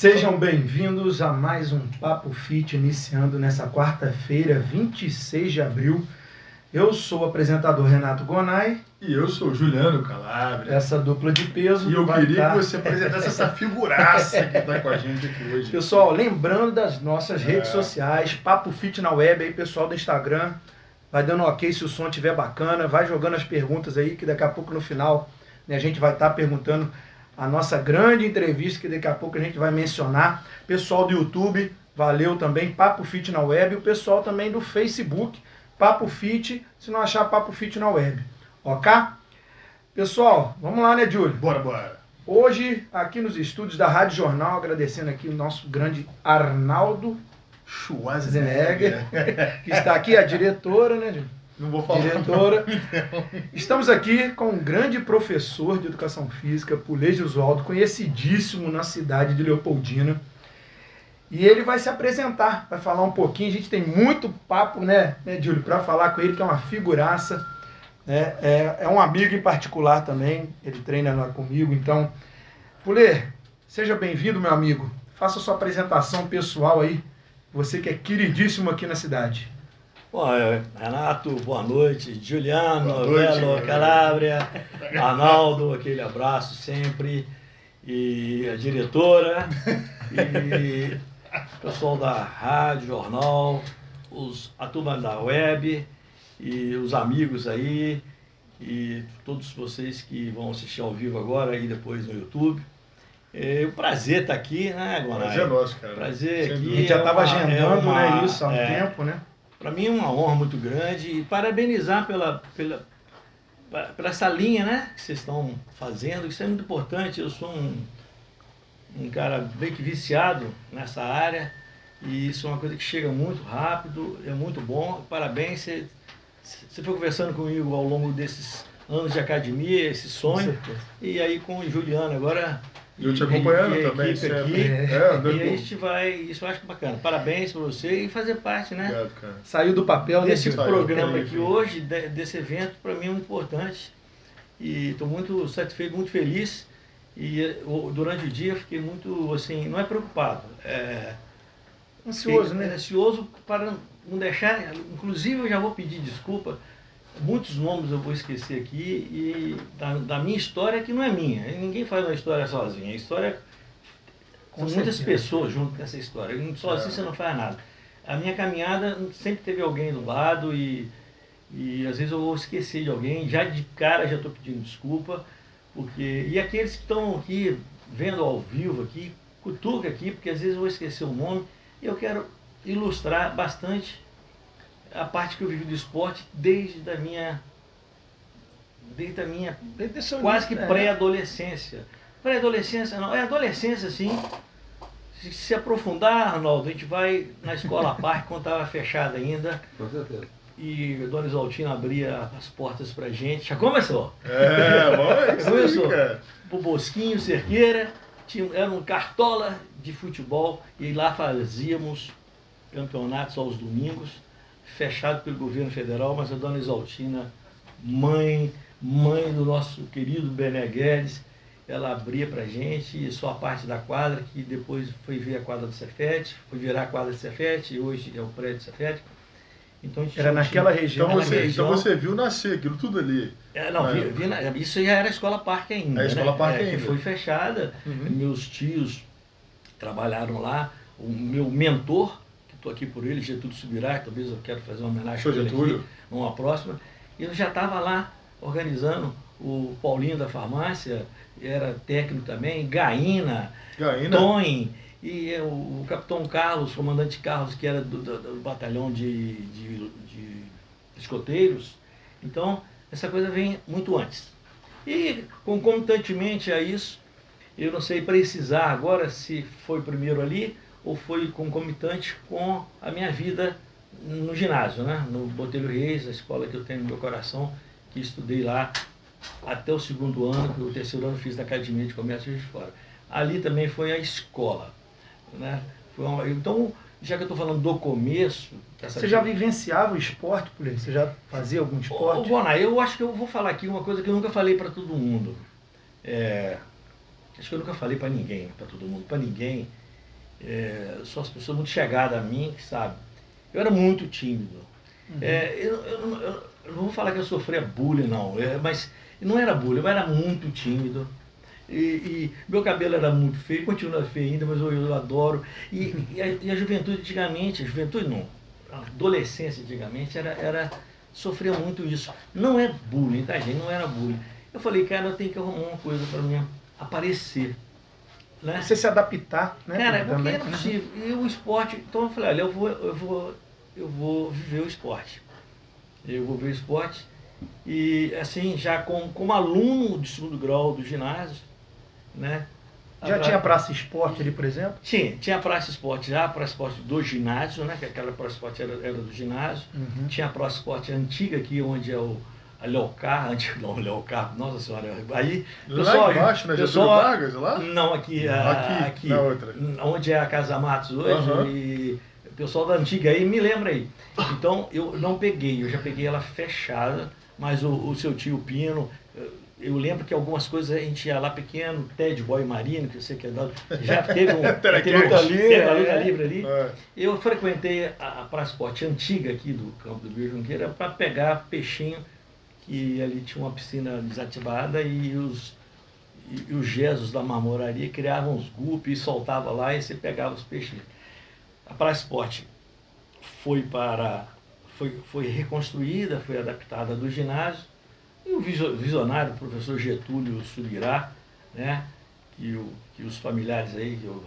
Sejam bem-vindos a mais um Papo Fit, iniciando nessa quarta-feira, 26 de abril. Eu sou o apresentador Renato Gonay. E eu sou o Juliano Calabria. Essa dupla de peso. E eu queria que você apresentasse essa figuraça que está com a gente aqui hoje. Pessoal, lembrando das nossas redes sociais, Papo Fit na web, aí pessoal do Instagram, vai dando ok se o som estiver bacana, vai jogando as perguntas aí, que daqui a pouco no final, né, a gente vai estar perguntando a nossa grande entrevista, que daqui a pouco a gente vai mencionar. Pessoal do YouTube, valeu também, Papo Fit na web. E o pessoal também do Facebook, Papo Fit, se não achar Papo Fit na web. Ok? Pessoal, vamos lá, né, Júlio? Bora. Hoje, aqui nos estúdios da Rádio Jornal, agradecendo aqui o nosso grande Arnaldo Schwarzenegger, que está aqui, a diretora, né, Júlio? Não vou falar. Diretora. Estamos aqui com um grande professor de Educação Física, Pulê Gisualdo, conhecidíssimo na cidade de Leopoldina. E ele vai se apresentar, vai falar um pouquinho. A gente tem muito papo, né Júlio, para falar com ele, que é uma figuraça. É um amigo em particular também, ele treina lá comigo. Então, Pulê, seja bem-vindo, meu amigo. Faça a sua apresentação pessoal aí, você que é queridíssimo aqui na cidade. Bom, Renato, boa noite. Juliano, Belo, Calabria, Arnaldo, aquele abraço sempre. E a diretora, e o pessoal da Rádio Jornal, a turma da web, e os amigos aí, e todos vocês que vão assistir ao vivo agora e depois no YouTube. É um prazer estar aqui, né, Gonay? Prazer é nosso, cara. Prazer aqui. A gente já estava agendando, né, isso há um tempo, né? Para mim é uma honra muito grande e parabenizar pela essa linha, né, que vocês estão fazendo. Isso é muito importante. Eu sou um cara bem que viciado nessa área e isso é uma coisa que chega muito rápido, é muito bom. Parabéns, você foi conversando comigo ao longo desses anos de academia, esse sonho. E aí com o Juliano agora... Eu te acompanhando também, aqui, e aí a gente vai, isso eu acho bacana. Parabéns para você e fazer parte, né? Obrigado, cara. Saiu do papel desse programa aqui hoje, desse evento, para mim é muito importante. E estou muito satisfeito, muito feliz. E durante o dia fiquei muito, assim, não é preocupado. Ansioso, né? Ansioso para não deixar, inclusive eu já vou pedir desculpa. Muitos nomes eu vou esquecer aqui, e da minha história, que não é minha. Ninguém faz uma história sozinho. A história são muitas pessoas junto com essa história. Sozinho você não faz nada. A minha caminhada sempre teve alguém do lado e às vezes eu vou esquecer de alguém. Já de cara já estou pedindo desculpa. E aqueles que estão aqui vendo ao vivo aqui, cutuca aqui, porque às vezes eu vou esquecer o nome. E eu quero ilustrar bastante a parte que eu vivi do esporte desde a minha quase que pré-adolescência. Pré-adolescência não, é adolescência sim. Se aprofundar, Arnaldo, a gente vai na escola parque quando estava fechada ainda. Com certeza. E a Dona Isaltina abria as portas pra gente. Já começou? Começou. O Bosquinho, Cerqueira, era um cartola de futebol e lá fazíamos campeonatos aos domingos, fechado pelo governo federal, mas a Dona Isaltina, mãe do nosso querido Bené Guedes, ela abria pra gente só a parte da quadra, que depois foi ver a quadra do Cefete, foi virar a quadra do Cefete, e hoje é o prédio do Cefete. Então, era naquela região. Então você viu nascer aquilo tudo ali. Isso já era a Escola Parque ainda. A Escola Parque ainda. Que foi fechada. Meus tios trabalharam lá. O meu mentor, que estou aqui por ele, Getúlio Subirá, talvez eu quero fazer uma homenagem para ele aqui, numa próxima. E eu já estava lá organizando. O Paulinho da farmácia era técnico também, Gaína. Tony. E o capitão Carlos, o comandante Carlos, que era do batalhão de escoteiros. Então, essa coisa vem muito antes. E, concomitantemente a isso, eu não sei precisar agora se foi primeiro ali ou foi concomitante com a minha vida no ginásio, né? No Botelho Reis, a escola que eu tenho no meu coração, que estudei lá até o segundo ano, que o terceiro ano fiz na Academia de Comércio de Fora. Ali também foi a escola. Né? Então, já que eu estou falando do começo... Você já vivenciava o esporte, por exemplo? Você já fazia algum esporte? Gonay, eu acho que eu vou falar aqui uma coisa que eu nunca falei para todo mundo. Acho que eu nunca falei para ninguém, para todo mundo, para ninguém. são as pessoas muito chegadas a mim, que sabem. Eu era muito tímido. Eu não vou falar que eu sofria bullying, não, mas não era bullying, eu era muito tímido. E meu cabelo era muito feio, continua feio ainda, mas eu adoro. E a juventude antigamente, a juventude não, a adolescência antigamente sofria muito isso. Não é bullying, tá, gente? Não era bullying. Eu falei, cara, eu tenho que arrumar uma coisa para mim aparecer. Né? Você se adaptar, né? Cara, porque era possível. E o esporte, então eu falei, olha, eu vou viver o esporte. Eu vou ver o esporte. E assim, já como aluno de segundo grau do ginásio, né? Já tinha praça esporte ali, por exemplo? Tinha praça esporte já, praça esporte do ginásio, né? Que aquela praça esporte era do ginásio. Tinha a praça esporte antiga aqui, onde é a Leocar, Leocar, nossa senhora. Aí, lá embaixo, na Getúlio Vargas, lá? Não, aqui, na outra. Onde é a Casa Matos hoje. E o pessoal da antiga aí me lembra aí. Então, eu não peguei, eu já peguei ela fechada, mas o seu tio Pino, eu lembro que algumas coisas a gente ia lá pequeno, Ted Boy Marino, que eu sei que é dado, já teve luta livre ali. Eu frequentei a praça esporte antiga aqui do Campo do Rio Junqueira para pegar peixinho, que ali tinha uma piscina desativada e os Jesus da marmoraria criavam os guppies e soltava lá e você pegava os peixinhos. A praça esporte foi reconstruída, foi adaptada do ginásio, e o visionário, o professor Getúlio Subirá, né, que os familiares aí, que eu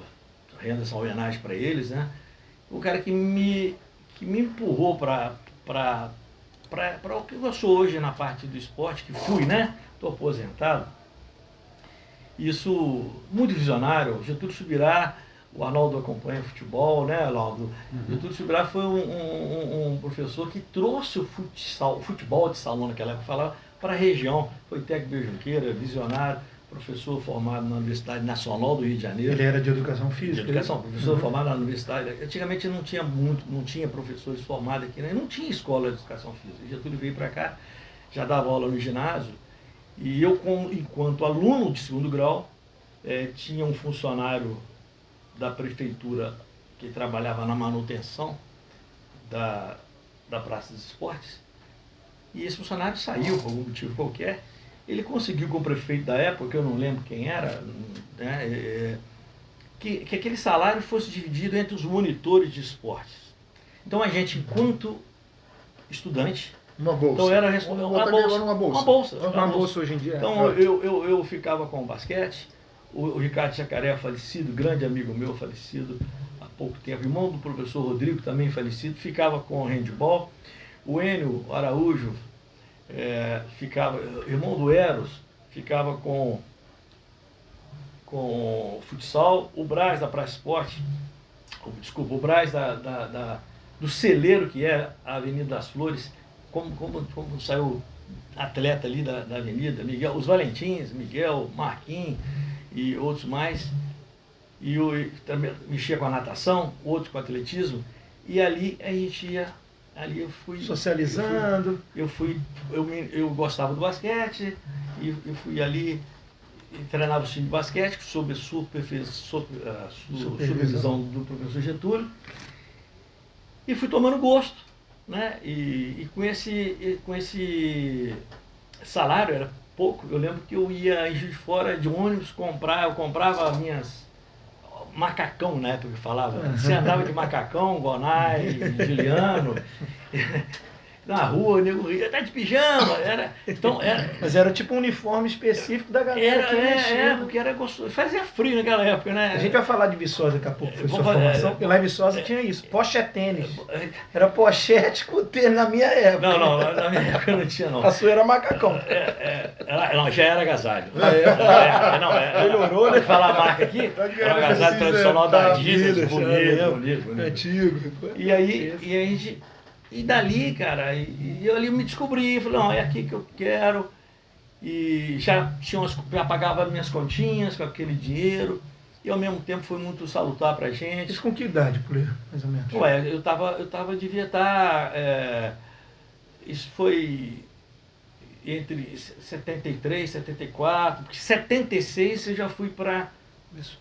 rendo essa homenagem para eles, né, o cara que me empurrou para o que eu sou hoje na parte do esporte, que fui, né, estou aposentado. Isso, muito visionário, Getúlio Subirá. O Arnaldo acompanha futebol, né, Arnaldo? Getúlio Subirá foi um professor que trouxe o futebol de salão naquela época, para a região. Foi técnico de Junqueira, visionário, professor formado na Universidade Nacional do Rio de Janeiro. Ele era de educação física? De educação, professor formado na universidade. Antigamente não tinha professores formados aqui, né? Não tinha escola de educação física. Getúlio veio para cá, já dava aula no ginásio, e eu, enquanto aluno de segundo grau, tinha um funcionário da prefeitura que trabalhava na manutenção da Praça dos Esportes, e esse funcionário saiu por algum motivo qualquer. Ele conseguiu com o prefeito da época, que eu não lembro quem era, né, que aquele salário fosse dividido entre os monitores de esportes. Então a gente, enquanto estudante, uma bolsa. Então era uma bolsa. Uma bolsa hoje em dia. Então eu ficava com o basquete. O Ricardo Jacaré, falecido, grande amigo meu, falecido há pouco tempo, irmão do professor Rodrigo, também falecido, ficava com o handball. O Enio Araújo, irmão do Eros, ficava com o futsal. O Braz da Praça Esporte, o Braz do celeiro, que é a Avenida das Flores, como saiu atleta ali da avenida, Miguel, os Valentins, Miguel, Marquinhos e outros mais, e eu também mexia com a natação, outros com o atletismo, e ali a gente ia, ali eu fui socializando. Eu gostava do basquete, e eu fui ali e treinava o time de basquete sob supervisão do professor Getúlio, e fui tomando gosto, né? E com esse salário, era pouco. Eu lembro que eu ia em Juiz de Fora de ônibus eu comprava minhas macacão, na época que falava. Você andava de macacão, Gonai, Juliano, na rua, o nego ria, tá de pijama, Mas era tipo um uniforme específico da galera. Porque era gostoso. Fazia frio naquela época, né? A gente vai falar de Viçosa daqui a pouco, foi sua formação, porque lá em Viçosa tinha isso, pochete-tênis. Era pochete com tênis na minha época. Não, na minha época não tinha, não. A sua era macacão. Não, já era agasalho. Melhorou, né? Falar a marca aqui, era agasalho tradicional da Adidas, bonito. Antigo. E aí a gente... E dali, cara, e eu ali me descobri, falei, não, é aqui que eu quero. E já pagava minhas continhas com aquele dinheiro, e ao mesmo tempo foi muito salutar pra gente. Isso com que idade, Puleiro, mais ou menos? Devia estar, isso foi entre 73, 74, porque 76 eu já fui para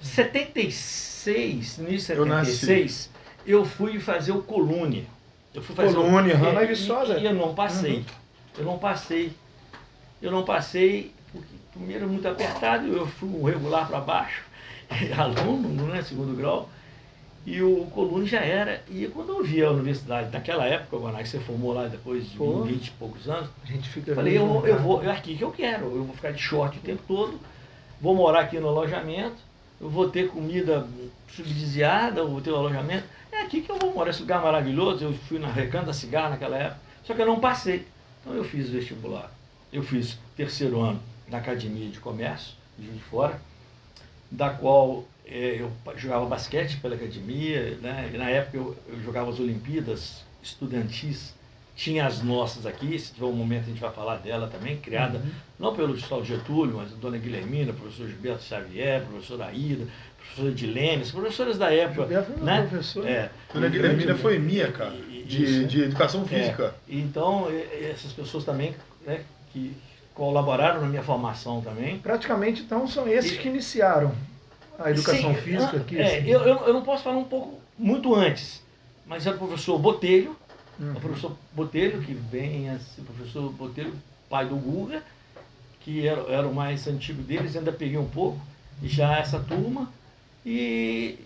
76, no início de Eu nasci. 76, eu fui fazer o Colune. Eu fui fazer Colune, o, na Viçosa. e eu não passei. Eu não passei, porque primeiro muito apertado, eu fui um regular para baixo, aluno, né, segundo grau, e o Colune já era. E quando eu vi a universidade, naquela época, quando você formou lá depois de 20 e poucos anos, A gente fica eu falei, é aqui que eu quero, eu vou ficar de short o tempo todo, vou morar aqui no alojamento, eu vou ter comida subsidiada, eu vou ter um alojamento, é aqui que eu vou morar, esse lugar maravilhoso. Eu fui na Recanto da Cigarra naquela época, só que eu não passei. Então eu fiz o vestibular, eu fiz terceiro ano na Academia de Comércio, de Juiz de Fora, da qual eu jogava basquete pela academia, né? E na época eu jogava as Olimpíadas estudantis, tinha as nossas aqui, se tiver um momento a gente vai falar dela também, criada não pelo Gustavo Getúlio, mas a dona Guilhermina, professor Gilberto Xavier, professora Aida, professora Dilene, as professoras da época. Gilberto né? Professor. Dona Guilhermina foi minha, cara, de educação física. Então, essas pessoas também, né, que colaboraram na minha formação também. Praticamente, então, são esses que iniciaram a educação física aqui. Assim. Eu não posso falar um pouco muito antes, mas era o professor Botelho, o professor Botelho, que vem assim, o professor Botelho, pai do Guga, que era o mais antigo deles, ainda peguei um pouco, e já essa turma. E,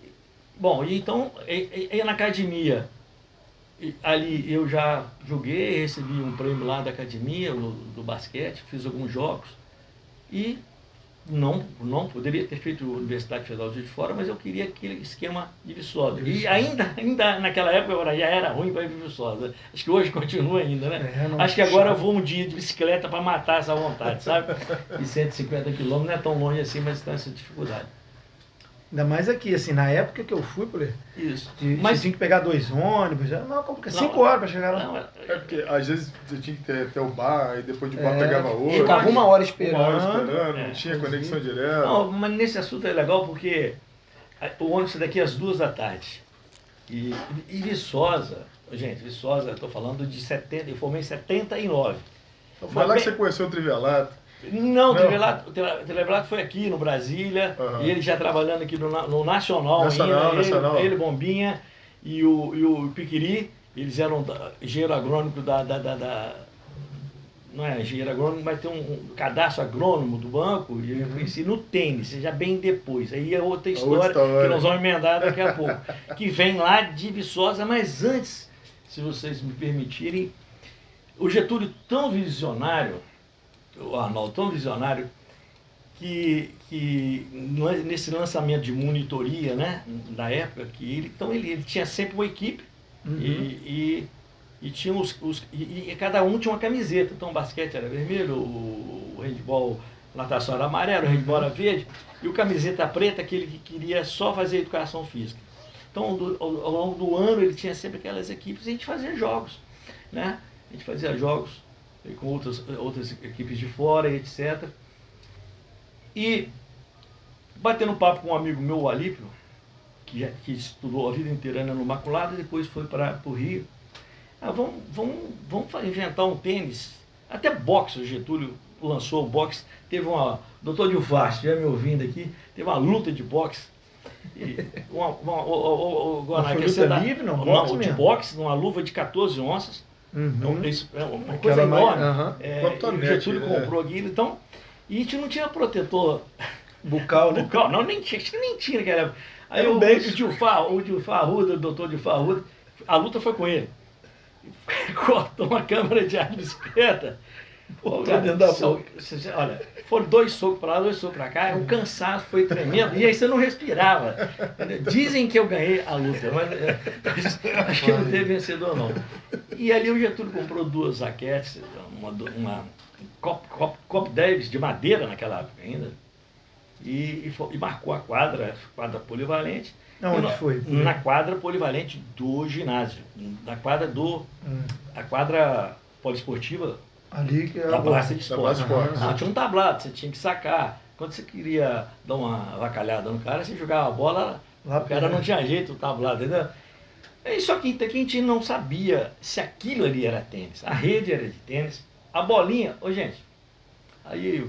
bom, então, na academia, ali eu já joguei, recebi um prêmio lá da academia, do basquete, fiz alguns jogos, e não poderia ter feito a Universidade Federal de Juiz de Fora, mas eu queria aquele esquema de Viçosa. E ainda naquela época já era ruim para ir para Viçosa. Acho que hoje continua ainda, né? Acho que agora eu vou um dia de bicicleta para matar essa vontade, sabe? E 150 quilômetros não é tão longe assim, mas tem essa dificuldade. Ainda mais aqui, assim, na época que eu fui, Isso. Mas tinha que pegar 2 ônibus, não, 5 horas para chegar lá. Não, É porque às vezes você tinha que ter até o bar, e depois de bar pegava outro. Ficava 1 hora esperando. Não tinha conexão direta. Não, mas nesse assunto é legal porque o ônibus sai daqui às 2 da tarde. E Viçosa, gente, Viçosa, eu estou falando de 70, eu formei em 79. Então foi lá que você conheceu o Trivelato. Não, o Trivelato foi aqui no Brasília, e ele já trabalhando aqui no Nacional ainda, Nacional. Ele, Bombinha e o Piquiri, eles eram engenheiro agrônico não é engenheiro agrônomo, mas tem um cadastro agrônomo do banco, e eu conheci no tênis, já bem depois. Aí é outra história que nós vamos emendar daqui a pouco, que vem lá de Viçosa, mas antes, se vocês me permitirem, o Getúlio tão visionário, o Arnaldo tão visionário, que nesse lançamento de monitoria, né, da época, então ele tinha sempre uma equipe, e tinha e cada um tinha uma camiseta. Então o basquete era vermelho, o handball, natação era amarelo, o handball era verde, e o camiseta preta, aquele que queria só fazer educação física. Então ao longo do ano ele tinha sempre aquelas equipes, e a gente fazia jogos, né? A gente fazia jogos com outras equipes de fora, etc. E batendo papo com um amigo meu, o Alípio, que estudou a vida inteira no Imaculada, depois foi para o Rio. Vamos inventar um tênis, até boxe. O Getúlio lançou o boxe, teve doutor Dilfar, se estiver me ouvindo aqui, teve uma luta de boxe. Uma luta livre, não? Não, de boxe, numa luva de 14 onças. Isso é uma coisa enorme. O Getúlio comprou aquilo, então, e a gente não tinha protetor bucal, né? Não, nem tinha naquela época. Aí o Dilfar Arruda, o doutor Dilfar Arruda, a luta foi com ele. Cortou uma câmara de ar de bicicleta. Dentro da boca. Olha, foram 2 socos para lá, 2 socos para cá, o cansaço foi tremendo, e aí você não respirava. Dizem que eu ganhei a luta, mas acho que não teve vencedor não. E ali o Getúlio comprou 2 raquetes, uma Cop Davis de madeira naquela época ainda, e marcou a quadra polivalente. Onde foi? Na quadra polivalente do ginásio, na quadra a quadra poliesportiva ali que da praça de esporte. Tinha um tablado, você tinha que sacar. Quando você queria dar uma avacalhada no cara, você jogava a bola, o cara não tinha jeito, o tablado, entendeu? Só que a gente não sabia se aquilo ali era tênis. A rede era de tênis, a bolinha, gente, aí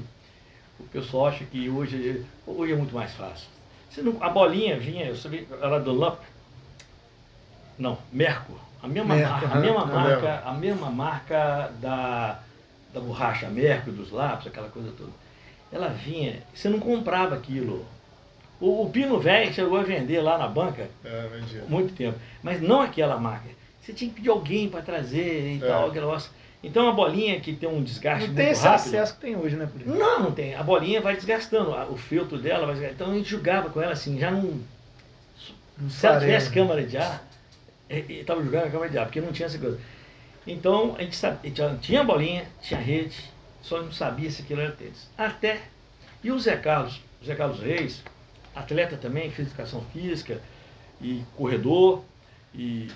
o pessoal acha que hoje é muito mais fácil. A bolinha vinha, eu sabia, era do Lamp. Não, Merco. A mesma Merco, marca, a mesma marca da borracha Merco, dos lápis, aquela coisa toda. Ela vinha, você não comprava aquilo. O Pino Velho chegou a vender lá na banca muito tempo, mas não aquela marca. Você tinha que pedir alguém para trazer e tal, aquele negócio. Então a bolinha que tem um desgaste não muito tem esse rápido, acesso que tem hoje, né, Polícia? não tem. A bolinha vai desgastando, o feltro dela vai desgastando. Então a gente jogava com ela assim, já não... Se ela tivesse câmara de ar, estava jogando a câmara de ar, porque não tinha essa coisa. Então a gente tinha bolinha, tinha rede, só não sabia se aquilo era tênis. E o Zé Carlos Reis, atleta também, fez educação física e corredor, e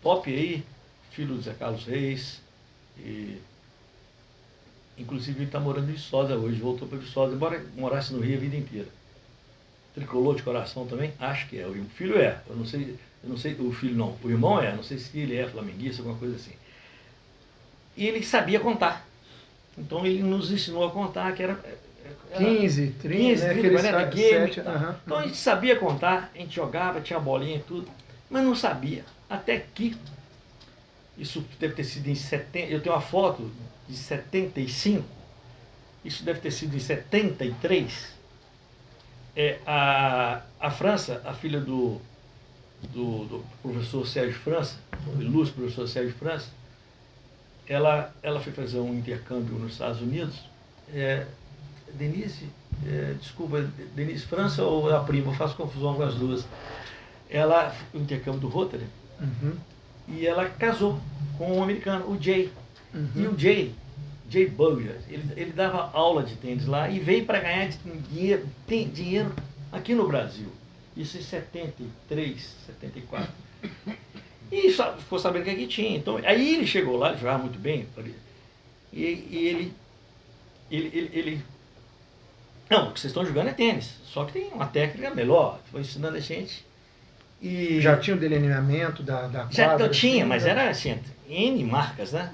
top aí, filho do Zé Carlos Reis, e inclusive ele está morando em Viçosa hoje, voltou para Viçosa, embora morasse no Rio a vida inteira. Tricolor de coração também? Acho que é. O filho é, eu não sei, o filho não, o irmão é, não sei se ele é flamenguista, alguma coisa assim. E ele sabia contar. Então ele nos ensinou a contar, que era 15, 30, 40 games. Uhum. Então a gente sabia contar, a gente jogava, tinha bolinha e tudo, mas não sabia. Até que, isso deve ter sido em 70, eu tenho uma foto de 75, isso deve ter sido em 73. A França, a filha do professor Sérgio França, o ilustre professor Sérgio França, ela foi fazer um intercâmbio nos Estados Unidos. Denise França ou a prima, eu faço confusão com as duas. O intercâmbio do Rotary, e ela casou com um americano, o Jay. E o Jay Bugger, ele dava aula de tênis lá e veio para ganhar dinheiro aqui no Brasil. Isso em 73, 74. E ficou sabendo que aqui tinha. Então, aí ele chegou lá, ele jogava muito bem. E ele... Não, o que vocês estão jogando é tênis. Só que tem uma técnica melhor. Foi ensinando a gente. E já tinha o delineamento da quadra? Já tinha, assim, mas era assim, N marcas, né?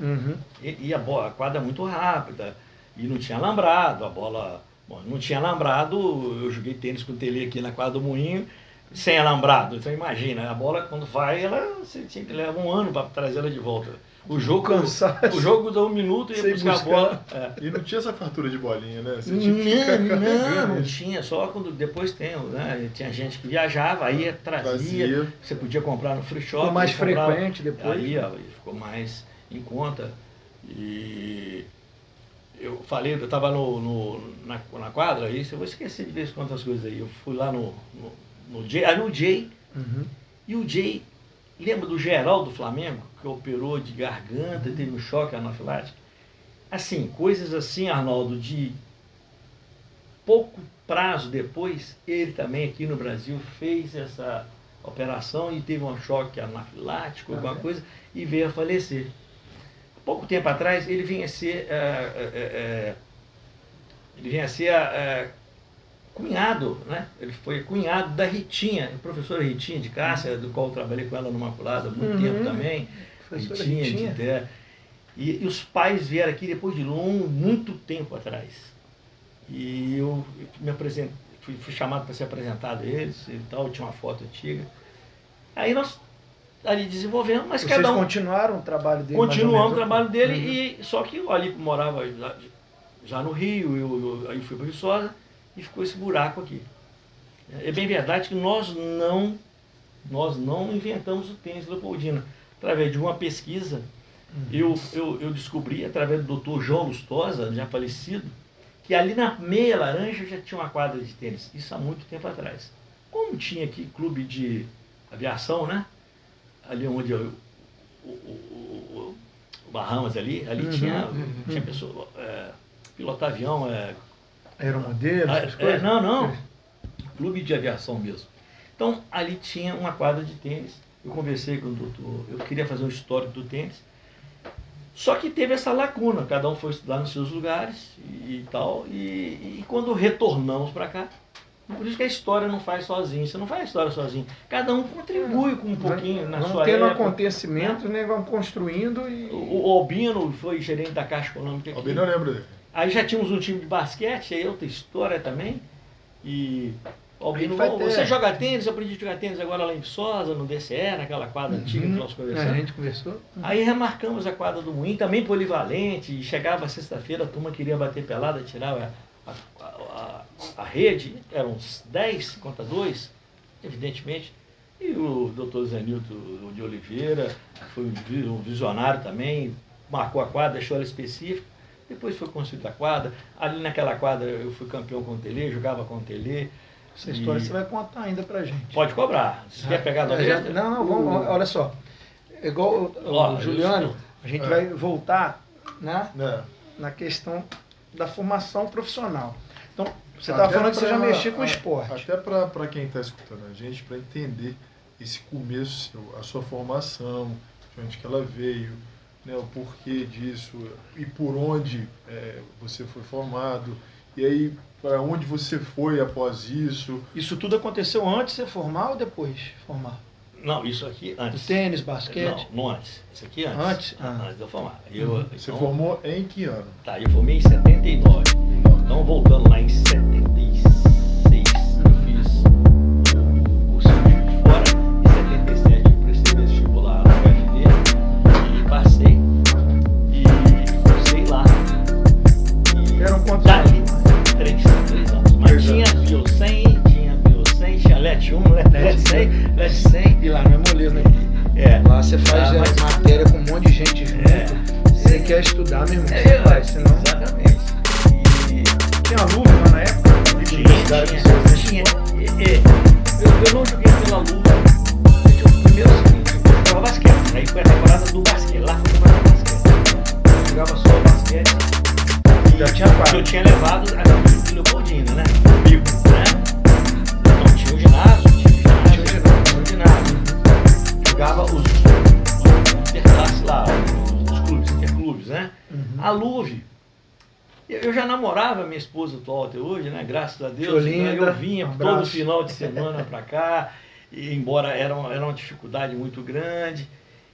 E a quadra muito rápida. E não tinha alambrado, a bola... Bom, não tinha alambrado, eu joguei tênis com o Tele aqui na quadra do Moinho, sem alambrado. Então imagina, a bola quando vai, você tinha que levar um ano para trazer ela de volta. O jogo dá 1 minuto e ia buscar a bola. E não tinha essa fartura de bolinha, né? Você Não tinha, só quando depois né? Tinha gente que viajava, aí trazia, você podia comprar no free shop. Ficou mais frequente depois. Aí ficou mais em conta. E eu falei, eu estava na quadra, isso eu vou esquecer de vez em quando as coisas aí. Eu fui lá no Jay, e o Jay, lembra do Geraldo do Flamengo, que operou de garganta, teve um choque anafilático? Assim, coisas assim, Arnaldo, de pouco prazo depois, ele também aqui no Brasil fez essa operação e teve um choque anafilático, alguma coisa, e veio a falecer. Pouco tempo atrás, ele vinha a ser cunhado, né? Ele foi cunhado da Ritinha, a professora Ritinha de Cássia, do qual eu trabalhei com ela numa Maculada há muito tempo também. Ritinha. E os pais vieram aqui depois de muito tempo atrás. E eu me apresentei, fui chamado para ser apresentado a eles e tal, tinha uma foto antiga. Aí nós ali desenvolvemos, mas vocês cada um... continuaram o trabalho dele? Continuamos o trabalho dele, só que o Ali morava já no Rio, aí fui para Viçosa e ficou esse buraco aqui. É bem verdade que nós não inventamos o tênis Leopoldina. Através de uma pesquisa, eu descobri, através do Dr. João Lustosa, já falecido, que ali na Meia Laranja já tinha uma quadra de tênis, isso há muito tempo atrás. Como tinha aqui clube de aviação, né? Ali onde o Bahamas ali tinha pessoa, pilotar avião, aeromodelo, essas coisas? Não, clube de aviação mesmo. Então ali tinha uma quadra de tênis, eu conversei com o doutor, eu queria fazer um histórico do tênis, só que teve essa lacuna, cada um foi estudar nos seus lugares e tal, e quando retornamos para cá, por isso que a história não faz sozinho, você não faz a história sozinho. Cada um contribui com um pouquinho na sua época. Vamos tendo acontecimentos, né? Vamos construindo e... O Albino foi gerente da Caixa Econômica aqui. Albino eu lembro dele. Aí já tínhamos um time de basquete, aí outra história também. E O Albino, você joga tênis, eu aprendi a jogar tênis agora lá em Viçosa, no DCE, naquela quadra antiga que nós conversamos. A gente conversou. Aí remarcamos a quadra do Moinho, também polivalente, chegava sexta-feira, a turma queria bater pelada, tirava a rede, eram uns 10 contra 2, evidentemente, e o doutor Zenilton de Oliveira foi um visionário também, marcou a quadra, deixou ela específica, depois foi construída a quadra, ali naquela quadra eu fui campeão com o Telê, jogava com o Telê. Essa história você vai contar ainda pra gente. Pode cobrar, você quer pegar 90? Não, vamos, olha só, igual o Juliano, a gente vai voltar, né, na questão da formação profissional. Então, você estava falando que você já mexia com esporte. Até para quem está escutando a gente, para entender esse começo seu, a sua formação, de onde que ela veio, né, o porquê disso e por onde você foi formado, e aí para onde você foi após isso. Isso tudo aconteceu antes de você formar ou depois de formar? Não, isso aqui antes. Do tênis, basquete? Não antes. Isso aqui antes. Antes? Antes de eu formar. Você formou em que ano? Tá, eu formei em 79. Então, voltando lá em 76, eu fiz o curso de Juiz de Fora. Em 77, eu prestei vestibular no UFV e passei. E cursei lá. Eram quantos dali, 3 anos. Mas tinha Bio100, tinha LET 1, LET 100, LET 100. E lá não é moleza, né? Lá você faz matéria com um monte de gente junto. Você quer estudar, meu irmão, você vai, senão... Exatamente. Tinha luva lá na época? Tinha. Eu não joguei pela luva. Primeiro o seguinte, eu jogava basquete. Aí foi a temporada do basquete. Lá foi a temporada do basquete. Eu jogava só basquete. Já tinha quadro. Eu tinha levado a camisa de Leopoldina, né? Comigo, né? Então tinha o ginásio, tinha o ginásio. Jogava os interclasses lá, os clubes, interclubes, né? A luve. Eu já namorava minha esposa atual até hoje, né? Graças a Deus. Eu vinha todo final de semana para cá, e embora era uma dificuldade muito grande.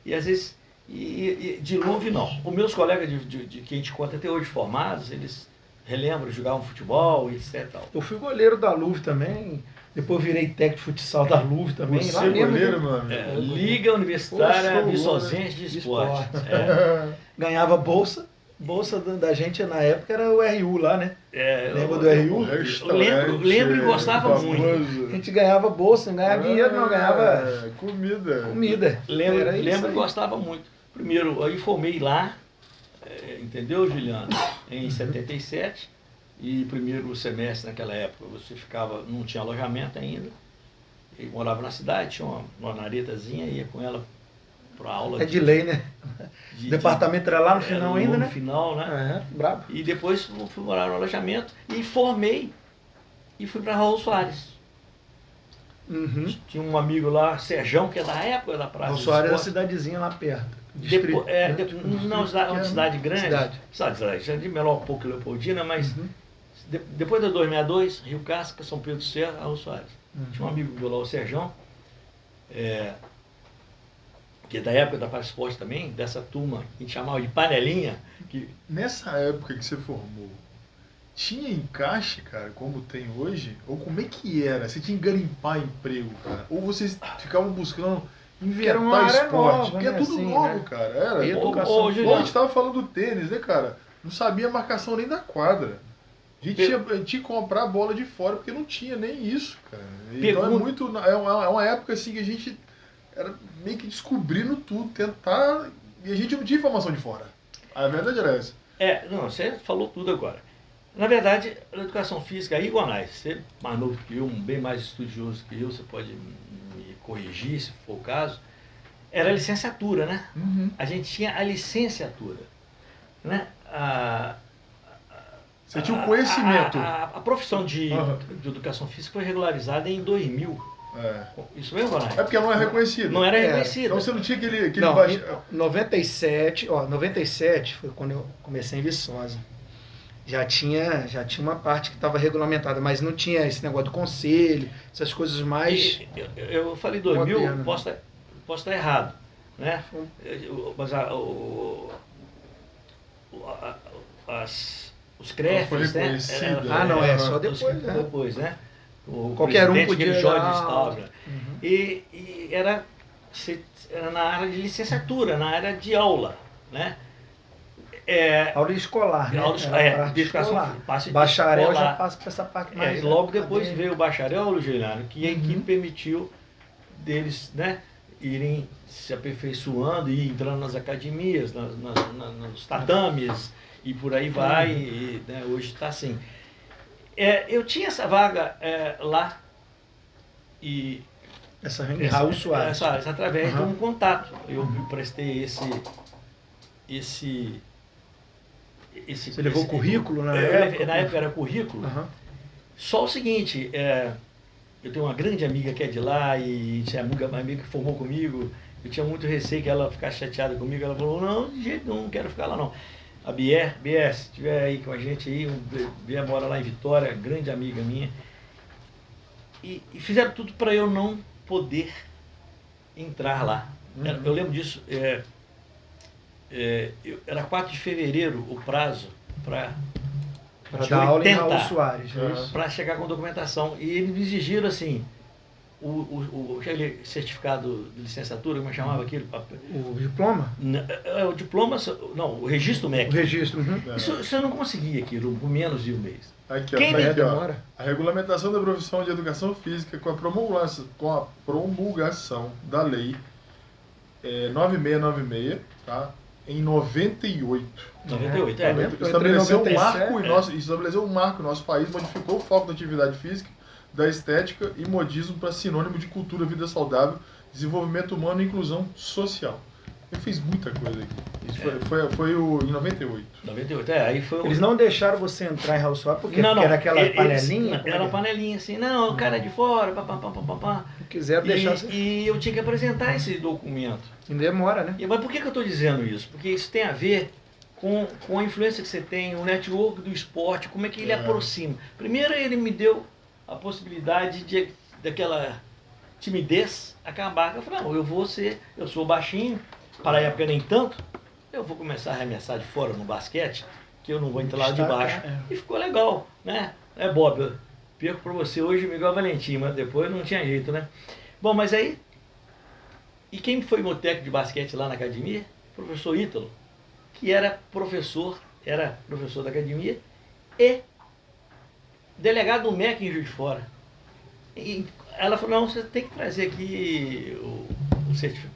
E às vezes, de luve não. Os meus colegas de que a gente conta até hoje formados, eles relembram, jogavam futebol, etc. Eu fui goleiro da luve também. Depois virei técnico de futsal da luve também. Você lá goleiro, meu amigo? Liga Universitária Viçosense de Esporte. Ganhava bolsa. Bolsa da gente na época era o RU lá, né? Lembra do RU? Eu lembro e gostava muito. A gente ganhava bolsa, não ganhava dinheiro, não ganhava comida. Lembro e gostava muito. Primeiro, aí formei lá, entendeu, Juliano? Em 77. E primeiro semestre naquela época você não tinha alojamento ainda. Eu morava na cidade, tinha uma naretazinha, ia com ela para aula. De lei, né? O departamento era lá no final ainda, né? No final, né? Brabo. E depois fui morar no alojamento e formei e fui para Raul Soares. Tinha um amigo lá, Serjão, que é da época da Praça. Raul Soares era uma cidadezinha lá perto. Não, uma cidade grande. Cidade de menor um pouco que Leopoldina, mas depois da 262, Rio Casca, São Pedro do Serra, Raul Soares. Tinha um amigo meu lá, o Serjão, que é da época da Praça Esporte também, dessa turma que a gente chamava de panelinha. Nessa época que você formou, tinha encaixe, cara, como tem hoje? Ou como é que era? Você tinha que garimpar emprego, cara? Ou vocês ficavam buscando inventar esporte? Nova, porque né? é tudo assim, novo, né? cara. Era. Educação. A gente tava falando do tênis, né, cara? Não sabia a marcação nem da quadra. A gente tinha que comprar a bola de fora, porque não tinha nem isso, cara. Então é uma época assim que a gente era meio que descobrindo tudo, tentar, e a gente não tinha informação de fora. A verdade era essa. Não, você falou tudo agora. Na verdade, a educação física, aí, Iguanais, você é mais novo que eu, bem mais estudioso que eu, você pode me corrigir se for o caso, era a licenciatura, né? A gente tinha a licenciatura, né? Você tinha um conhecimento. A profissão de educação física foi regularizada em 2000. Isso mesmo, Iguanais? É porque não é reconhecido. Não era reconhecido. Então você não tinha aquele não, 97 foi quando eu comecei em Viçosa. Já tinha uma parte que estava regulamentada, mas não tinha esse negócio do conselho, essas coisas mais... Eu falei 2000, moderno. Posso estar errado, né? Mas os CREFs, né? Só depois, depois, né? Qualquer um presidente, podia aquele dar Jorge aula. Stauber. E era na área de licenciatura, na área de aula, né? Aula escolar, né? Aula, de educação escolar. Bacharel escolar. já passa para essa parte mais. Logo depois veio o bacharel, Juliano, que Uhum. permitiu deles, né, irem se aperfeiçoando e entrando nas academias, nos tatames e por aí vai. E, né, hoje está assim. Eu tinha essa vaga lá e Essa Raul Soares. através de um contato. Eu prestei Você levou o currículo na época? Na época era currículo. Uhum. Só o seguinte, eu tenho uma grande amiga que é de lá e tinha uma amiga que formou comigo. Eu tinha muito receio que ela ficasse chateada comigo. Ela falou, não, de jeito nenhum, não quero ficar lá não. A Bier, se estiver aí com a gente aí, Bier mora lá em Vitória, grande amiga minha. E fizeram tudo para eu não poder entrar lá. Uhum. Eu lembro disso. Era 4 de fevereiro o prazo para dar aula em Raul Soares. Para chegar com documentação. E eles me exigiram assim, aquele certificado de licenciatura, como eu chamava aquilo? O diploma? O diploma, não, o registro MEC. O registro. Uhum. Isso eu não conseguia aquilo por menos de um mês. Aqui, Quem ó, a regulamentação da profissão de educação física com a promulgação da lei 9696, tá? Em 98. 98, Estabeleceu um marco em nosso país, modificou o foco da atividade física, da estética e modismo para sinônimo de cultura, vida saudável, desenvolvimento humano e inclusão social. Ele fez muita coisa aqui. Isso foi em 98. 98, aí foi Eles não deixaram você entrar em Raul Soares porque era aquela panelinha? Era uma panelinha assim, não, o cara é de fora, papapá. Quiseram deixar você. E eu tinha que apresentar esse documento. E demora, né? Mas por que eu estou dizendo isso? Porque isso tem a ver com a influência que você tem, o network do esporte, como é que ele aproxima. Primeiro ele me deu a possibilidade daquela timidez acabar. Eu falei, não, eu sou baixinho, para a época nem tanto, eu vou começar a arremessar de fora no basquete, que eu não vou entrar lá de baixo. E ficou legal, né? Bob, eu perco para você hoje Miguel Valentim, mas depois não tinha jeito, né? Bom, mas aí, e quem foi meu técnico de basquete lá na academia? O professor Ítalo, que era professor da academia e delegado do MEC em Juiz de Fora. E ela falou, não, você tem que trazer aqui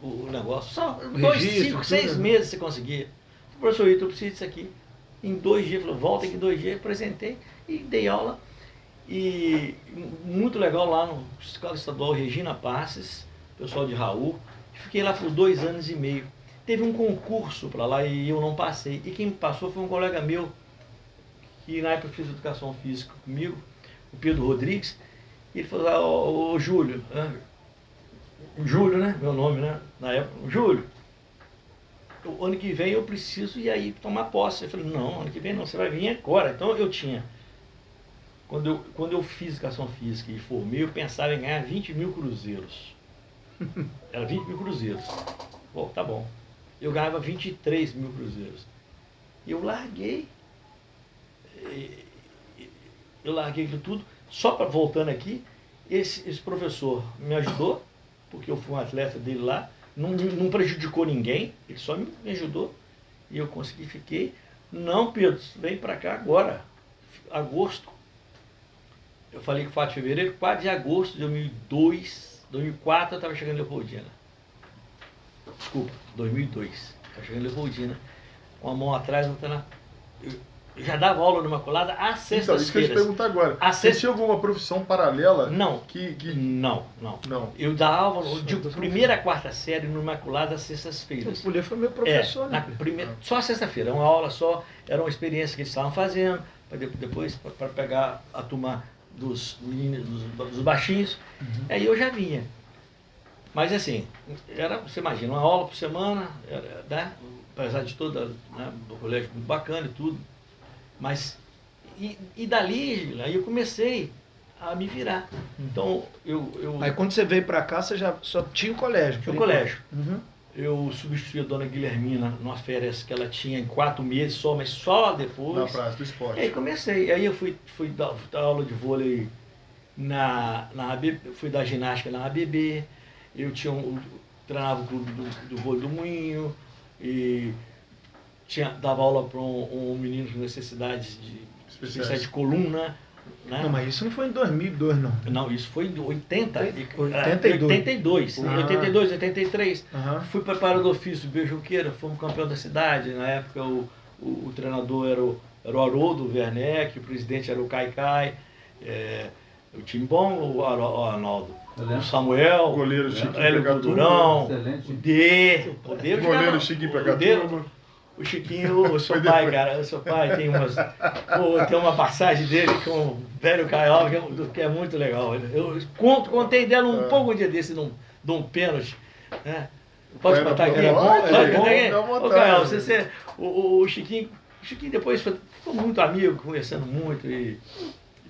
o negócio. Só 2, 5, 6 meses você conseguia. O professor Ítalo, eu preciso disso aqui. Em 2 dias, falou, volta aqui em 2 dias, apresentei e dei aula. E muito legal lá no Escola Estadual Regina Passes, pessoal de Raul. Fiquei lá por 2 anos e meio. Teve um concurso para lá e eu não passei. E quem passou foi um colega meu, que na época fez educação física comigo, o Pedro Rodrigues. E ele falou, ô Júlio, Júlio, né? Meu nome, né? Na época, Júlio, o ano que vem eu preciso ir aí tomar posse. Eu falei, não, ano que vem não, você vai vir agora. Então eu tinha, quando eu fiz educação física e formei, eu pensava em ganhar 20 mil cruzeiros. Era 20 mil cruzeiros. Pô, tá bom. Eu ganhava 23 mil cruzeiros. E eu larguei. Eu larguei aquilo tudo. Só para voltando aqui, esse professor me ajudou, porque eu fui um atleta dele lá, não prejudicou ninguém, ele só me ajudou e eu consegui, fiquei. Não, Pedro, vem para cá agora, agosto. Eu falei que 4 de fevereiro, 4 de agosto de 2004 eu estava chegando em Leopoldina. Desculpa, 2002. Eu cheguei em Leopoldina, com a mão atrás, outra na... Eu já dava aula no Imaculada às sextas-feiras. Então, isso que eu ia te perguntar agora. Você tinha alguma profissão paralela? Não. Não. Eu dava aula de primeira a quarta série no Imaculada às sextas-feiras. O Pulê foi meu professor, né? Só sexta-feira, uma aula só, era uma experiência que eles estavam fazendo, depois para pegar a turma dos meninos, dos baixinhos. Aí eu já vinha. Mas assim, você imagina, uma aula por semana, né? Apesar de toda, né, do colégio muito bacana e tudo. Mas, e dali, aí eu comecei a me virar. Então, Aí quando você veio pra cá, você já só tinha o colégio? Tinha o colégio. Eu substituí a dona Guilhermina numa férias que ela tinha em 4 meses só, mas só depois. Na Praça do Esporte. Aí comecei. Aí eu fui dar aula de vôlei na ABB, fui dar ginástica na ABB, eu treinava o clube do vôlei do Moinho, e dava aula para um menino com necessidades de coluna. Né? Não, mas isso não foi em 2002, não. Não, isso foi em 82. Em 82, 83. Uhum. Fui preparador do ofício do Beijuqueira, fomos campeão da cidade. Na época o treinador era o Haroldo Werneck, o presidente era o Caicai, o Timbom, o Arnaldo, o Samuel, o goleiro Chiquinho Hélio Gordurão, o D. O goleiro Chiquinho Pegatuba. O Chiquinho, o seu pai, cara, o seu pai tem uma passagem dele com o velho Caiola, que é muito legal. Eu contei dela um pouco um dia desse, de um pênalti, né? Pode contar aqui? É Ô, Caiola, o Chiquinho depois ficou muito amigo, conversando muito, e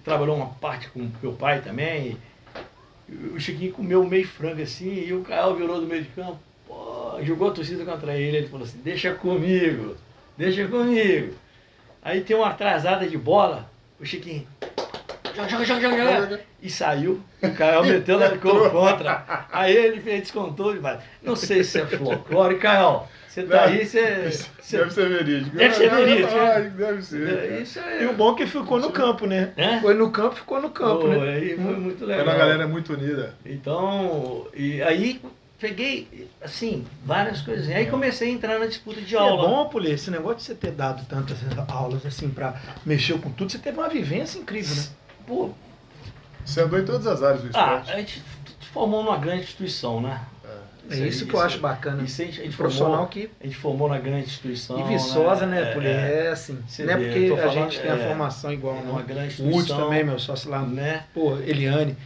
trabalhou uma parte com meu pai também. O Chiquinho comeu meio frango assim, e o Caiola virou do meio de campo. Jogou a torcida contra ele, ele falou assim, deixa comigo. Aí tem uma atrasada de bola, o Chiquinho, joga, e saiu, o Caio meteu na contra, aí ele descontou, mas não sei se é folclore, Caio, você tá aí, deve ser verídico. Deve ser verídico. Deve ser. E o bom é que ficou no campo, né? Foi no campo, ficou no campo, né? Aí foi muito legal. A galera é muito unida. Então, e aí peguei, assim, várias coisas. Aí comecei a entrar na disputa de aula. É bom, Pulê, esse negócio de você ter dado tantas aulas, assim, pra mexer com tudo, você teve uma vivência incrível, né? Pô, você andou em todas as áreas do esporte. A gente formou numa grande instituição, né? É isso que eu acho bacana. A gente profissional formou, a gente formou na grande instituição. E Viçosa, né, Pulê? É assim. Não é porque a gente tem a formação igual, não. Uma grande instituição. O Hudson também, meu sócio lá, né? Pô, Eliane.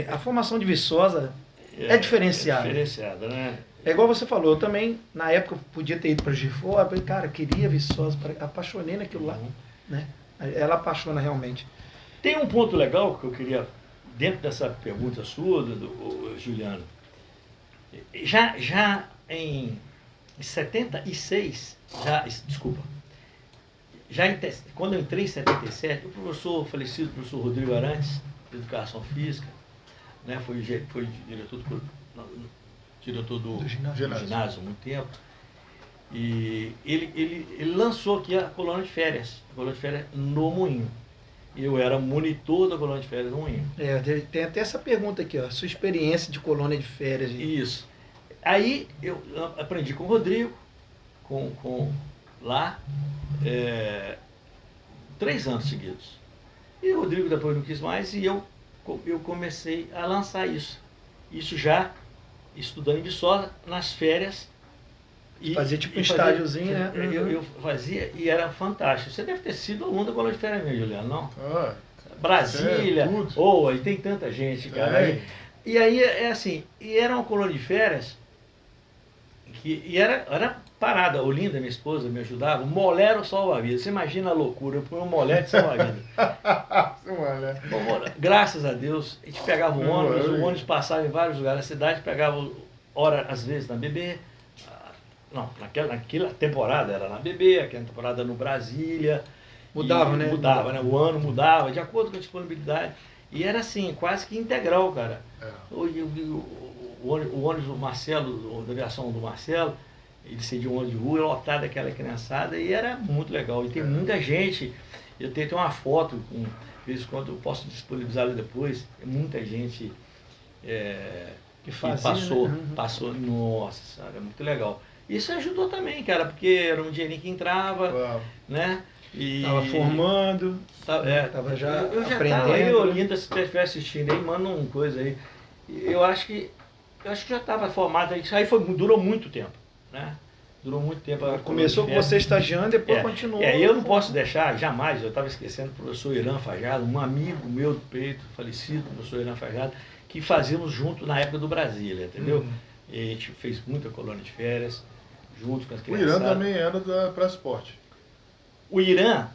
A formação de Viçosa é diferenciada. É diferenciada, né? É igual você falou, eu também, na época, podia ter ido para Gifó, eu falei, cara, queria Viçosa, apaixonei naquilo lá, né? Ela apaixona realmente. Tem um ponto legal que eu queria, dentro dessa pergunta sua, do Juliano, já em 76, quando eu entrei em 77, o professor falecido, o professor Rodrigo Arantes, de Educação Física, né, foi diretor do ginásio há muito tempo, e ele lançou aqui a colônia de férias no Moinho. Eu era monitor da colônia de férias no Moinho. Tem até essa pergunta aqui, ó, sua experiência de colônia de férias. Isso. Aí eu aprendi com o Rodrigo, lá, 3 anos seguidos. E o Rodrigo depois não quis mais, e eu comecei a lançar isso. Isso já estudando em Viçosa, nas férias. Fazia tipo um estádiozinho, né? Eu fazia e era fantástico. Você deve ter sido aluno da colônia de férias mesmo, Juliano, não? Brasília, aí tem tanta gente, cara. E aí é assim, e era uma colônia de férias e era parada. Olinda, minha esposa, me ajudava. Molero salva-vidas. Você imagina a loucura, eu punha um molé de salva-vidas. Graças a Deus, a gente pegava o ônibus passava em vários lugares da cidade, pegava hora, às vezes, na BB. Não, naquela temporada era na BB, aquela temporada no Brasília. Mudava, né? Mudava, né? O ano mudava, de acordo com a disponibilidade. E era assim, quase que integral, cara. O ônibus do Marcelo, da aviação do Marcelo, ele cedia um ônibus de rua, lotado aquela criançada, e era muito legal. E tem muita gente, eu tenho uma foto, de vez em quando eu posso disponibilizá-la depois, tem muita gente que passou, né? passou, nossa senhora, é muito legal. Isso ajudou também, cara, porque era um dinheirinho que entrava, né? Estava formando, estava já eu já aprendendo. Estava aí, Olinda, se você estiver assistindo aí, manda uma coisa aí. Eu acho que já estava formado, isso aí durou muito tempo, né? Durou muito tempo. Começou com você estagiando, depois continuou. Eu não posso deixar, jamais, eu estava esquecendo o professor Irã Fajado, um amigo meu do peito, falecido, o professor Irã Fajado, que fazíamos junto na época do Brasília, entendeu? E a gente fez muita colônia de férias, junto com as crianças. O Irã também era da Praça Esporte. O Irã,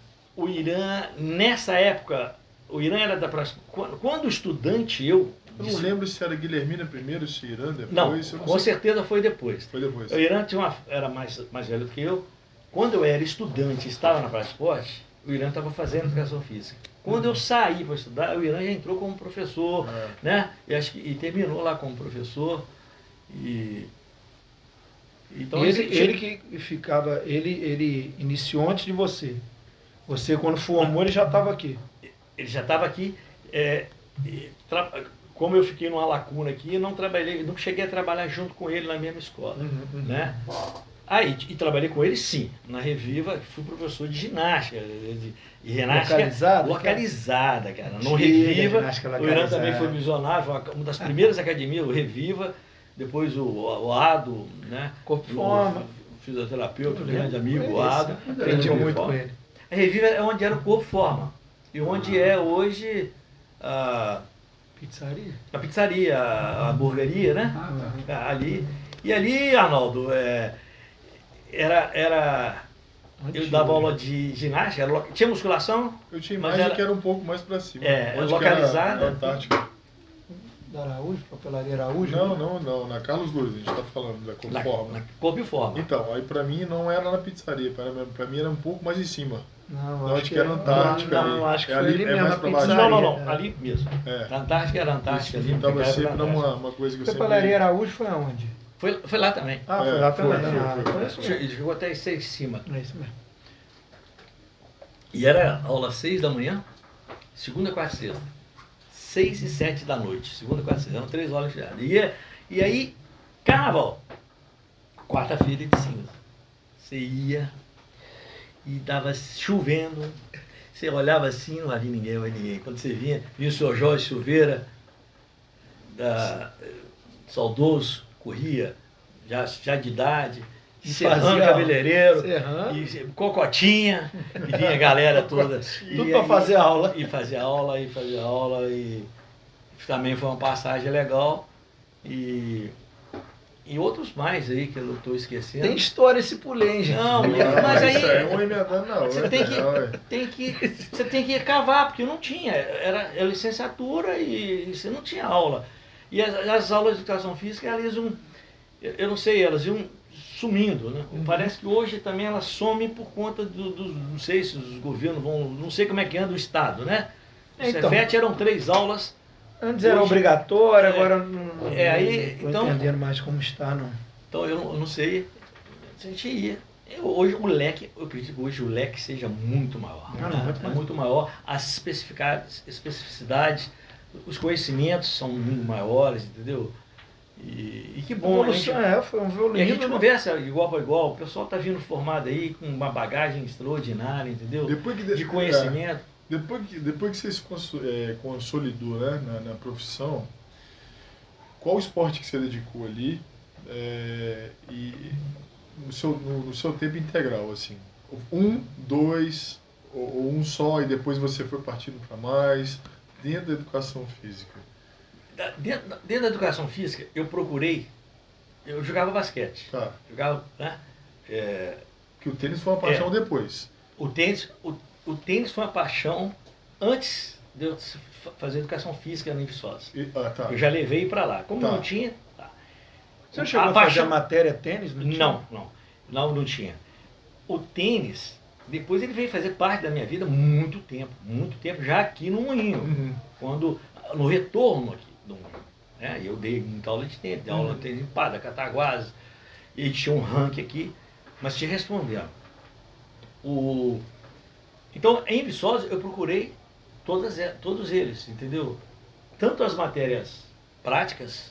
nessa época, o Irã era da Praça. Quando estudante, eu não lembro se era Guilhermina primeiro, se Irã depois. Não, com certeza foi depois. Foi depois. O Irã era mais velho do que eu. Quando eu era estudante e estava na Praça Esporte, o Irã estava fazendo educação física. Quando eu saí para estudar, o Irã já entrou como professor, né? E terminou lá como professor. Então, ele que ficava, ele iniciou antes de você. Você, quando formou, ele já estava aqui. Ele já estava aqui. Como eu fiquei numa lacuna aqui, eu não cheguei a trabalhar junto com ele na mesma escola. Né? E trabalhei com ele, sim. Na Reviva, fui professor de ginástica. Localizada, cara. No Reviva, o Irã também foi visionário, foi uma das primeiras academias, o Reviva, depois o Ado, né? Corpo Forma. Fisioterapeuta, grande amigo, o Ado. Aprendi muito com ele. A Reviva é onde era o Corpo Forma. E onde é hoje pizzaria? A pizzaria, a hamburgueria, né? Ali. E ali, Arnaldo, eu dava aula de ginástica, tinha musculação. Eu tinha imagem que era um pouco mais para cima. Localizada. Antártica. Da Araújo, Papelaria Araújo? Não, na Carlos Luiz, a gente está falando da Corpo Forma. Na Corpo Forma. Então, aí para mim não era na pizzaria, para mim era um pouco mais em cima. Não, acho que era Antártica. Não, acho que foi ali mesmo, mais na pizzaria. Não, ali mesmo. A Antártica era Antártica. Isso, estava sempre uma coisa que eu sempre... Papelaria Araújo foi aonde? Foi lá também. Foi lá também. Ele chegou até 6 em cima. É isso mesmo. E era aula 6 da manhã, segunda, quarta e sexta. 6 e 7 da noite, segunda, quarta e sexta. Eram 3 horas enfiadas. E aí, carnaval. Quarta-feira de cinza. Você ia e dava chovendo. Você olhava assim, não havia ninguém. Quando você vinha o senhor Jorge Silveira, saudoso, corria, já de idade, Serrano cabeleireiro, e Cocotinha, e vinha a galera toda. Tudo para fazer aula. E fazia aula, e também foi uma passagem legal. E outros mais aí que eu estou esquecendo. Tem história esse pulém, gente. Não, mas aí você tem que cavar, porque não tinha. Era licenciatura e você não tinha aula. E as aulas de educação física, elas iam, eu não sei, elas iam sumindo, né? Parece que hoje também elas somem por conta não sei se os governos vão, não sei como é que anda o Estado, né? O Cefet eram 3 aulas. Antes era obrigatório, agora não estou entendendo mais como está, não. Então eu não sei, a gente ia. Hoje o leque, eu acredito que hoje o leque seja muito maior. Muito maior. As especificidades, os conhecimentos são muito maiores, entendeu? E que bom, foi um violino. E a gente conversa igual para igual, o pessoal está vindo formado aí com uma bagagem extraordinária, entendeu? De conhecimento. Depois que você se consolidou, né, na profissão, qual esporte que você dedicou ali e no seu tempo integral, assim? 1, 2, ou um só e depois você foi partindo para mais, dentro da educação física? Dentro da educação física, eu jogava basquete. Tá. Jogava, né? Que o tênis foi uma paixão depois. O tênis foi uma paixão antes de eu fazer educação física na Viçosa. Tá. Eu já levei para lá. Como não tinha... Tá. Você não chegou a fazer a matéria tênis? Não tinha. O tênis, depois ele veio fazer parte da minha vida muito tempo, já aqui no Moinho. No retorno aqui do Moinho. Né? Eu dei muita aula de tênis, aula de tênis em Pada, Cataguases, e tinha um ranking aqui, mas te respondendo. Então, em Viçosa, eu procurei todos eles, entendeu? Tanto as matérias práticas,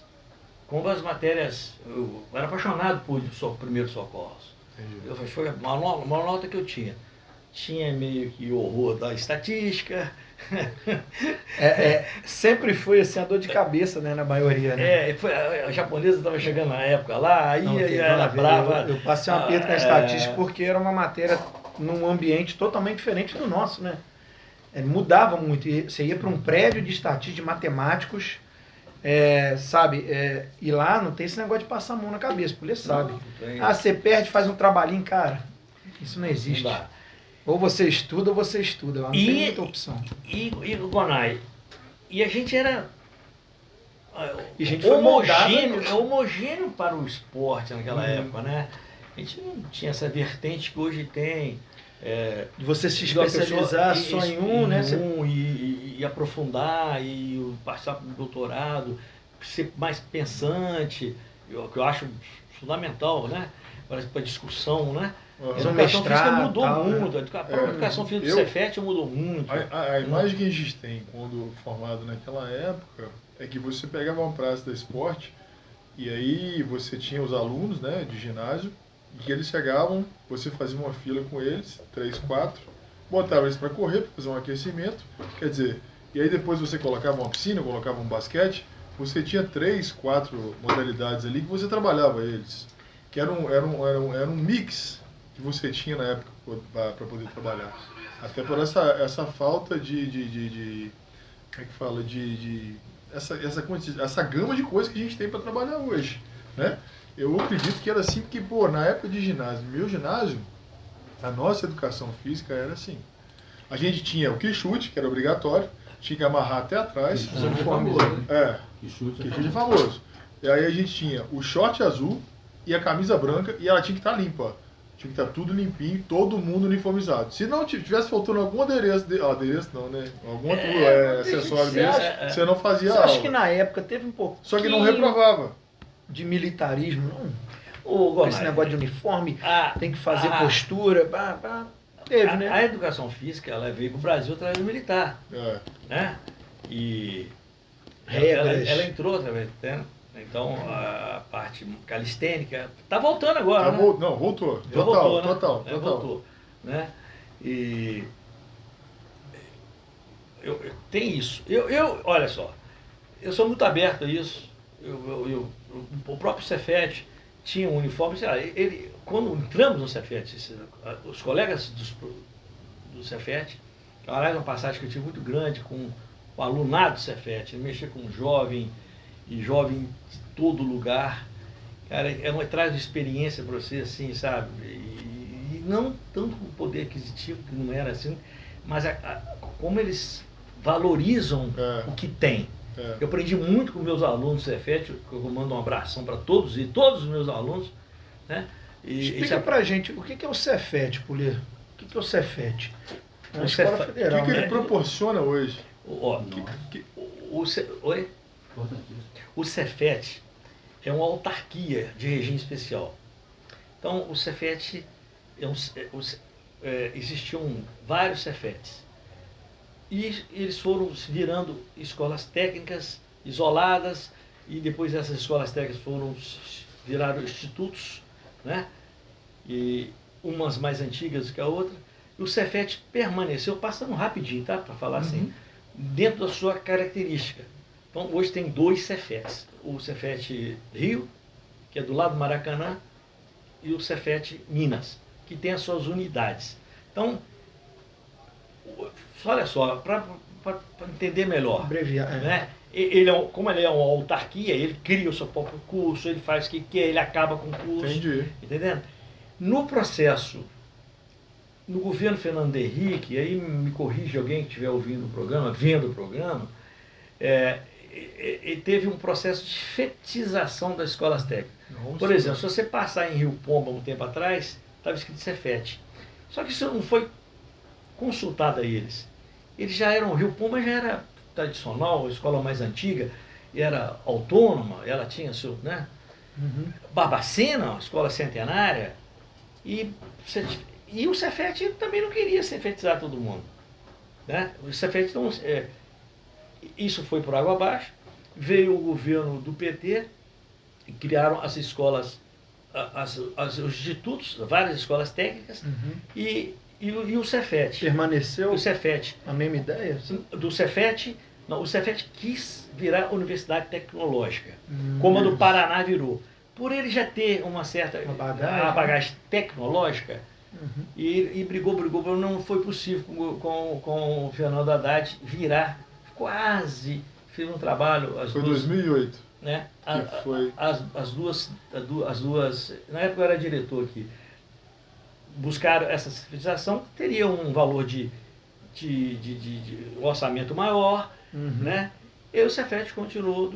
como as matérias... Eu era apaixonado por primeiros socorros. Foi a maior nota que eu tinha. Tinha meio que horror da estatística. Sempre foi assim, a dor de cabeça, né, na maioria, né? A japonesa estava chegando na época lá, aí era brava. Eu passei um aperto com a estatística porque era uma matéria num ambiente totalmente diferente do nosso, né? Mudava muito. Você ia para um prédio de estatística, de matemáticos, sabe? E lá não tem esse negócio de passar a mão na cabeça, porque ele sabe. Você perde, faz um trabalhinho, cara. Isso não existe. Não dá. Ou você estuda ou você estuda. Lá não tem muita opção. E Gonai, e a gente era e a gente foi homogêneo para o esporte naquela época, né? A gente não tinha essa vertente que hoje tem. De você se especializar só em um, né? E aprofundar, e passar para o doutorado, ser mais pensante, que eu acho fundamental, né? Para discussão, né? A educação física mudou muito, a própria educação física do Cefet mudou muito. A imagem que a gente tem quando formado naquela época é que você pegava uma praça da esporte e aí você tinha os alunos, né, de ginásio, e que eles chegavam, você fazia uma fila com eles, 3, 4, botava eles para correr, para fazer um aquecimento, quer dizer, e aí depois você colocava uma piscina, colocava um basquete, você tinha 3, 4 modalidades ali que você trabalhava eles, que era um mix que você tinha na época para poder trabalhar. Até por essa falta de como é que fala, essa gama de coisas que a gente tem para trabalhar hoje, né? Eu acredito que era assim, porque, pô, na época de ginásio, meu ginásio, a nossa educação física era assim. A gente tinha o quichute, que era obrigatório, tinha que amarrar até atrás. Isso é famoso, né? Quichute é famoso. E aí a gente tinha o short azul e a camisa branca, e ela tinha que estar limpa. Tinha que estar tudo limpinho, todo mundo uniformizado. Se não tivesse faltando algum adereço não, né? Algum acessório desse, você não fazia aula. Acho que na época teve um pouco. Só que não reprovava. De militarismo, não. Esse negócio de uniforme, tem que fazer postura. Teve, né? A educação física, ela veio para o Brasil através do militar. Né? E ela entrou através do tempo. Então, a parte calistênica está voltando agora, né? Não, voltou. Total. Voltou, né? E tem isso. Olha só, eu sou muito aberto a isso. O próprio Cefet tinha um uniforme. Quando entramos no Cefet, os colegas do Cefet, aliás, uma passagem que eu tive muito grande com o alunado do Cefet, mexer com jovem de todo lugar, cara, traz experiência para você, assim, sabe? E não tanto com o poder aquisitivo, que não era assim, mas como eles valorizam o que tem. Eu aprendi muito com meus alunos do Cefet, eu mando um abração para todos os meus alunos, né? Explica pra gente, o que é o Cefet, Pulir? O que é o Cefet? É uma escola federal, o que ele né? proporciona hoje? Oi? O Cefet é uma autarquia de regime especial. Então, o Cefet, existiam vários Cefets. E eles foram virando escolas técnicas isoladas, e depois essas escolas técnicas viraram institutos, né? E umas mais antigas que a outra. E o Cefet permaneceu, passando rapidinho, tá? Para falar assim, dentro da sua característica. Então, hoje tem 2 Cefets. O Cefet Rio, que é do lado do Maracanã, e o Cefet Minas, que tem as suas unidades. Então, olha só, para entender melhor. Abreviar, né? Como ele é uma autarquia, ele cria o seu próprio curso, ele faz o que quer, ele acaba com o curso. Entendi. Entendendo? No processo, no governo Fernando Henrique, aí me corrige alguém que estiver ouvindo o programa, vendo o programa, ele teve um processo de fetização das escolas técnicas. Por exemplo, se você passar em Rio Pomba um tempo atrás, estava escrito Cefet. Só que isso não foi consultado a eles. Eles já eram, Rio Pomba já era tradicional, a escola mais antiga, era autônoma, ela tinha seu, né? Barbacena, uma escola centenária, e o Cefet também não queria cefetizar todo mundo, né? O Cefet, então, isso foi por água abaixo, veio o governo do PT, e criaram as escolas, os institutos, várias escolas técnicas, e o Cefet. Permaneceu o Cefet. A mesma ideia? Do Cefet, não, o Cefet quis virar universidade tecnológica, como a do Paraná virou. Por ele já ter uma certa bagagem tecnológica, e brigou, não foi possível com o Fernando Haddad virar, quase fez um trabalho. Foi 2008. Né? Foi... As duas, na época eu era diretor aqui, buscaram essa civilização, teria um valor de orçamento maior, né? E o Cefet continuou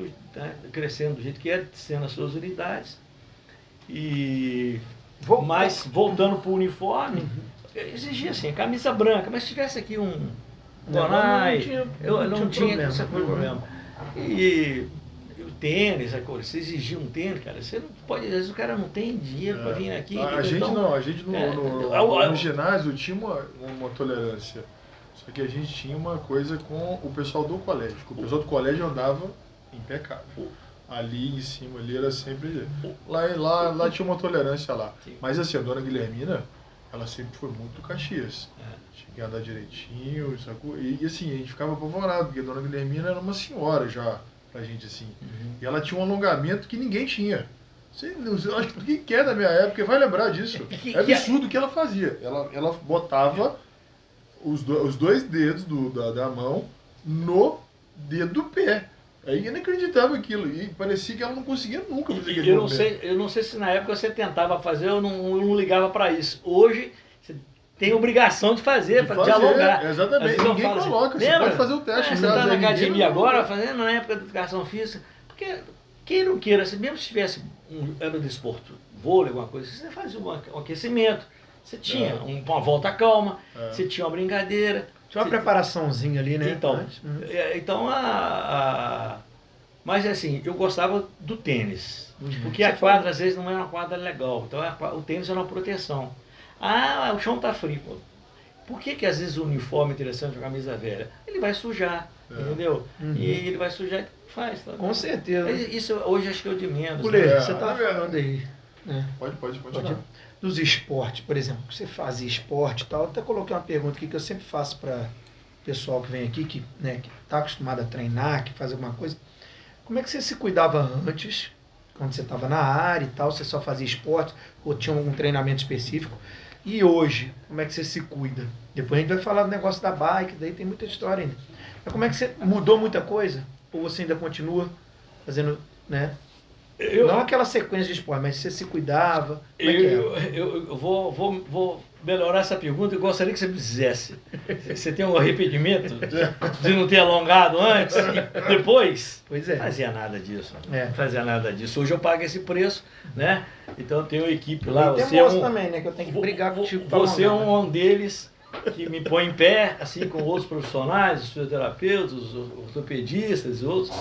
crescendo do jeito que é, sendo as suas unidades. Mas, voltando para o uniforme, exigia assim, camisa branca, mas se tivesse aqui um Não Gonai, eu não tinha problema. esse problema. E o tênis, você exigia um tênis, cara, você não pode, às vezes o cara não tem dinheiro para vir aqui. A gente no ginásio tinha uma tolerância. Só que a gente tinha uma coisa com o pessoal do colégio. O pessoal do colégio andava impecável. Ali em cima, ali era sempre... Lá tinha uma tolerância lá. Sim. Mas assim, a dona Guilhermina, ela sempre foi muito Caxias. Tinha que andar direitinho, sacou? E assim, a gente ficava apavorado, porque a dona Guilhermina era uma senhora já, pra gente assim. E ela tinha um alongamento que ninguém tinha. Eu acho que quem quer da minha época vai lembrar disso. É absurdo o que ela fazia. Ela botava os dois dedos da mão no dedo do pé. Aí eu não acreditava aquilo. E parecia que ela não conseguia nunca fazer aquele movimento. Eu não sei se na época você tentava fazer, eu não ligava para isso. Hoje, você tem obrigação de fazer, de alongar. Exatamente. Ninguém coloca. Assim, você pode fazer o teste. Você está na academia agora, fazendo na época da educação física. Porque, quem não queira, mesmo se tivesse era de esporte, vôlei, alguma coisa, você fazia um aquecimento. Você tinha uma volta calma, você tinha uma brincadeira. Tinha uma preparaçãozinha ali, né? Então mas assim, eu gostava do tênis. Porque a quadra, às vezes, não é uma quadra legal. Então o tênis é uma proteção. O chão tá frio. Por que às vezes o uniforme é interessante, a camisa velha? Ele vai sujar, entendeu? E ele vai sujar e faz. Tá? Com certeza. Isso hoje acho que é o de menos. Pulê, você tá falando aí. Né? Pode. Dos esportes, por exemplo, você fazia esporte e tal, até coloquei uma pergunta aqui que eu sempre faço para pessoal que vem aqui, que está acostumado a treinar, que faz alguma coisa. Como é que você se cuidava antes, quando você estava na área e tal, você só fazia esporte ou tinha algum treinamento específico? E hoje, como é que você se cuida? Depois a gente vai falar do negócio da bike, daí tem muita história ainda. Mas como é que você mudou muita coisa? Ou você ainda continua fazendo, né? Não aquela sequência de esporte, mas você se cuidava? Eu vou melhorar essa pergunta. Eu gostaria que você me dissesse. Você tem um arrependimento de não ter alongado antes e depois? Pois é. Fazia nada disso. Fazia nada disso. Hoje eu pago esse preço, né? Então eu tenho uma equipe lá. Você é também, né? Que eu tenho que brigar contigo. Você é um deles que me põe em pé, assim com outros profissionais, os fisioterapeutas, os ortopedistas e outros.